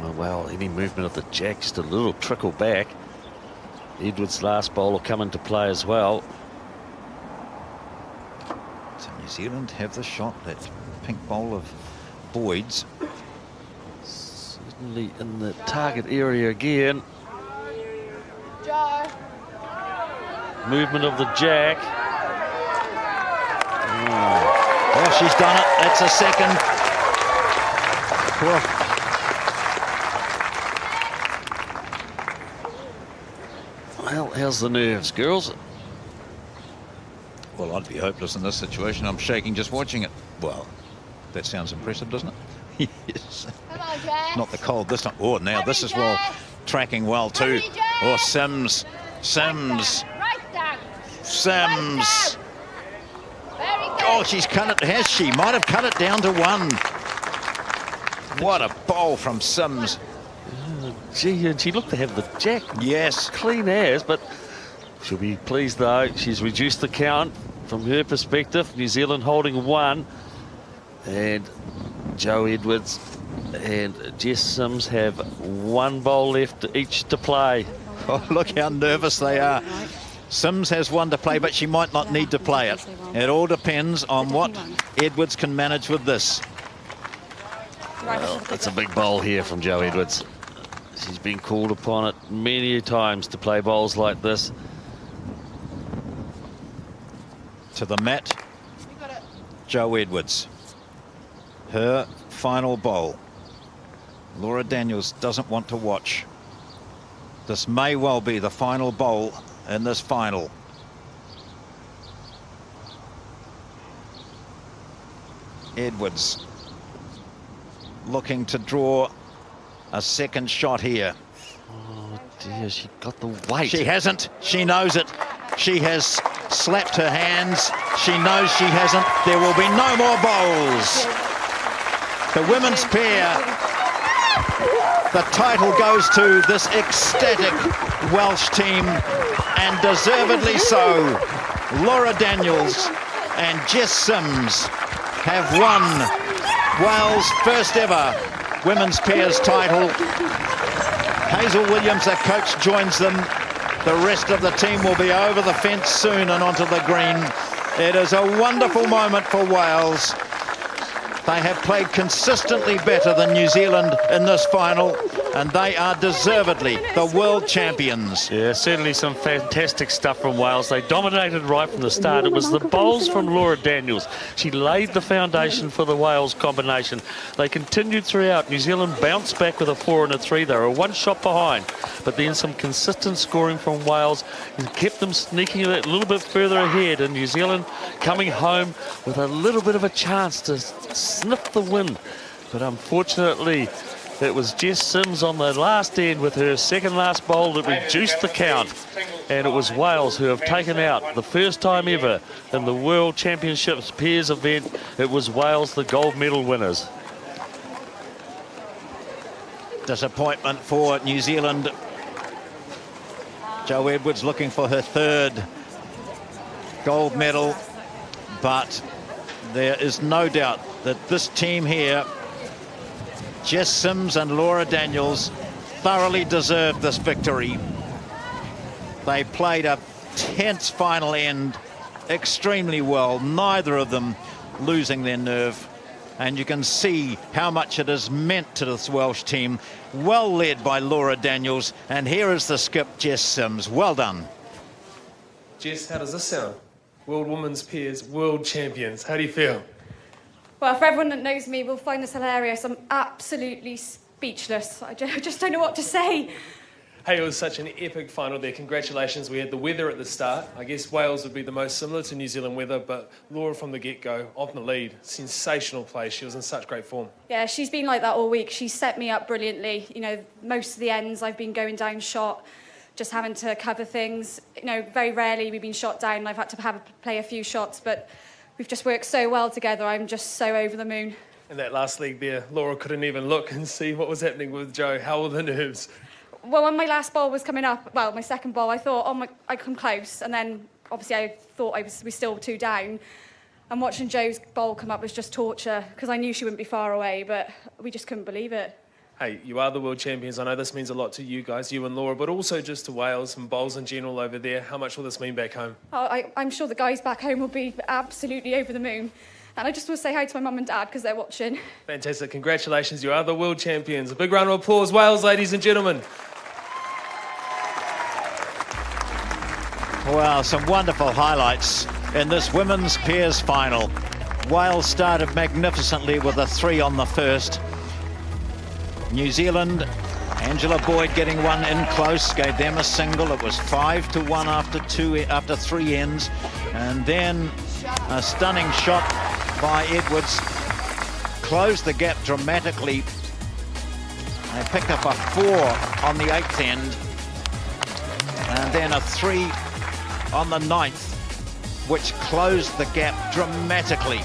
Oh, well, any movement of the jack, just a little trickle back. Edwards' last bowl will come into play as well. So New Zealand have the shot, that pink bowl of Boyd's. Certainly in the target area again. Joe. Movement of the jack. Oh, she's done it. That's a second. Well, How's the nerves, girls? Well, I'd be hopeless in this situation. I'm shaking just watching it. Well, that sounds impressive, doesn't it? Yes. Come on, Jess. Not the cold this time. Oh, now this is well, tracking well too. Oh, Sims. Right down. Sims. Very good. Oh, she's cut it, has she? Might have cut it down to 1. What a bowl from Sims. Gee, and she looked to have the jack Yes. clean as, but she'll be pleased though. She's reduced the count from her perspective. New Zealand holding 1, and Jo Edwards and Jess Sims have 1 bowl left each to play. Oh, look how nervous they are. Sims has 1 to play, but she might not need to play it. It all depends on what Edwards can manage with this. Well, that's a big bowl here from Jo Edwards. She's been called upon it many times to play bowls like this. To the mat, Jo Edwards. Her final bowl. Laura Daniels doesn't want to watch. This may well be the final bowl in this final. Edwards looking to draw a second shot here. Oh dear, she got the weight. She hasn't. She knows it. She has slapped her hands. She knows she hasn't. There will be no more bowls. The women's pair. The title goes to this ecstatic Welsh team, and deservedly so. Laura Daniels and Jess Sims have won Wales' first ever women's pairs title. Hazel Williams, their coach, joins them. The rest of the team will be over the fence soon and onto the green. It is a wonderful moment for Wales. They have played consistently better than New Zealand in this final, and they are deservedly the world champions. Yeah, certainly some fantastic stuff from Wales. They dominated right from the start. It was the bowls from Laura Daniels. She laid the foundation for the Wales combination. They continued throughout. New Zealand bounced back with a 4 and a 3. They were 1 shot behind, but then some consistent scoring from Wales kept them sneaking a little bit further ahead, and New Zealand coming home with a little bit of a chance to sniff the win. But unfortunately, it was Jess Sims on the last end with her second last bowl that reduced the count. And it was Wales who have taken out, the first time ever in the World Championships pairs event, it was Wales the gold medal winners. Disappointment for New Zealand. Jo Edwards looking for her 3rd gold medal, but there is no doubt that this team here, Jess Sims and Laura Daniels, thoroughly deserved this victory. They played a tense final end extremely well, neither of them losing their nerve. And you can see how much it has meant to this Welsh team, well led by Laura Daniels. And here is the skip, Jess Sims. Well done. Jess, how does this sound? World Women's Pairs, world champions. How do you feel? Well, for everyone that knows me will find this hilarious. I'm absolutely speechless. I just don't know what to say. Hey, it was such an epic final there. Congratulations. We had the weather at the start. I guess Wales would be the most similar to New Zealand weather, but Laura from the get-go, off the lead, sensational play. She was in such great form. Yeah, she's been like that all week. She set me up brilliantly. You know, most of the ends I've been going down shot, just having to cover things. You know, very rarely we've been shot down and I've had to play a few shots, but we've just worked so well together. I'm just so over the moon. And that last leg there, Laura couldn't even look and see what was happening with Jo. How were the nerves? Well, when my last ball was coming up, well, my second ball, I thought, oh, I come close. And then, obviously, I thought we still 2 down. And watching Jo's bowl come up was just torture, because I knew she wouldn't be far away, but we just couldn't believe it. Hey, you are the world champions. I know this means a lot to you guys, you and Laura, but also just to Wales and bowls in general over there. How much will this mean back home? Oh, I'm sure the guys back home will be absolutely over the moon. And I just want to say hi to my mum and dad, because they're watching. Fantastic. Congratulations. You are the world champions. A big round of applause, Wales, ladies and gentlemen. Well, some wonderful highlights in this women's pairs final. Wales started magnificently with a 3 on the first. New Zealand Angela Boyd getting one in close, gave them a single. It was 5-1 after 3 ends. And then a stunning shot by Edwards. Closed the gap dramatically. They picked up a 4 on the 8th end. And then a 3 on the 9th, which closed the gap dramatically.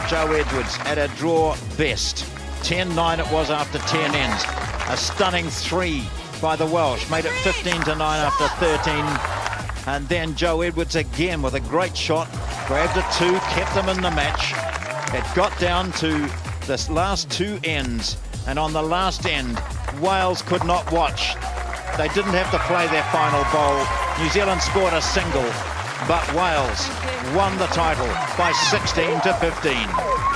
Jo Edwards at a draw best. 10-9 it was after 10 ends. A stunning 3 by the Welsh, made it 15-9 after 13. And then Jo Edwards again with a great shot, grabbed a 2, kept them in the match. It got down to the last 2 ends, and on the last end, Wales could not watch. They didn't have to play their final bowl. New Zealand scored a single, but Wales won the title by 16-15.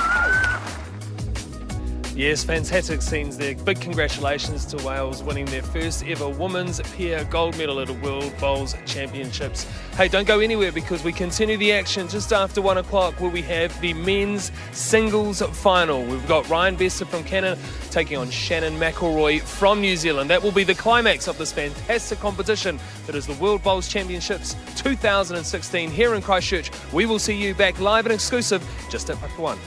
Yes, fantastic scenes there. Big congratulations to Wales winning their first ever women's pair gold medal at the World Bowls Championships. Hey, don't go anywhere because we continue the action just after 1 o'clock where we have the men's singles final. We've got Ryan Bester from Canada taking on Shannon McElroy from New Zealand. That will be the climax of this fantastic competition that is the World Bowls Championships 2016 here in Christchurch. We will see you back live and exclusive just at 1.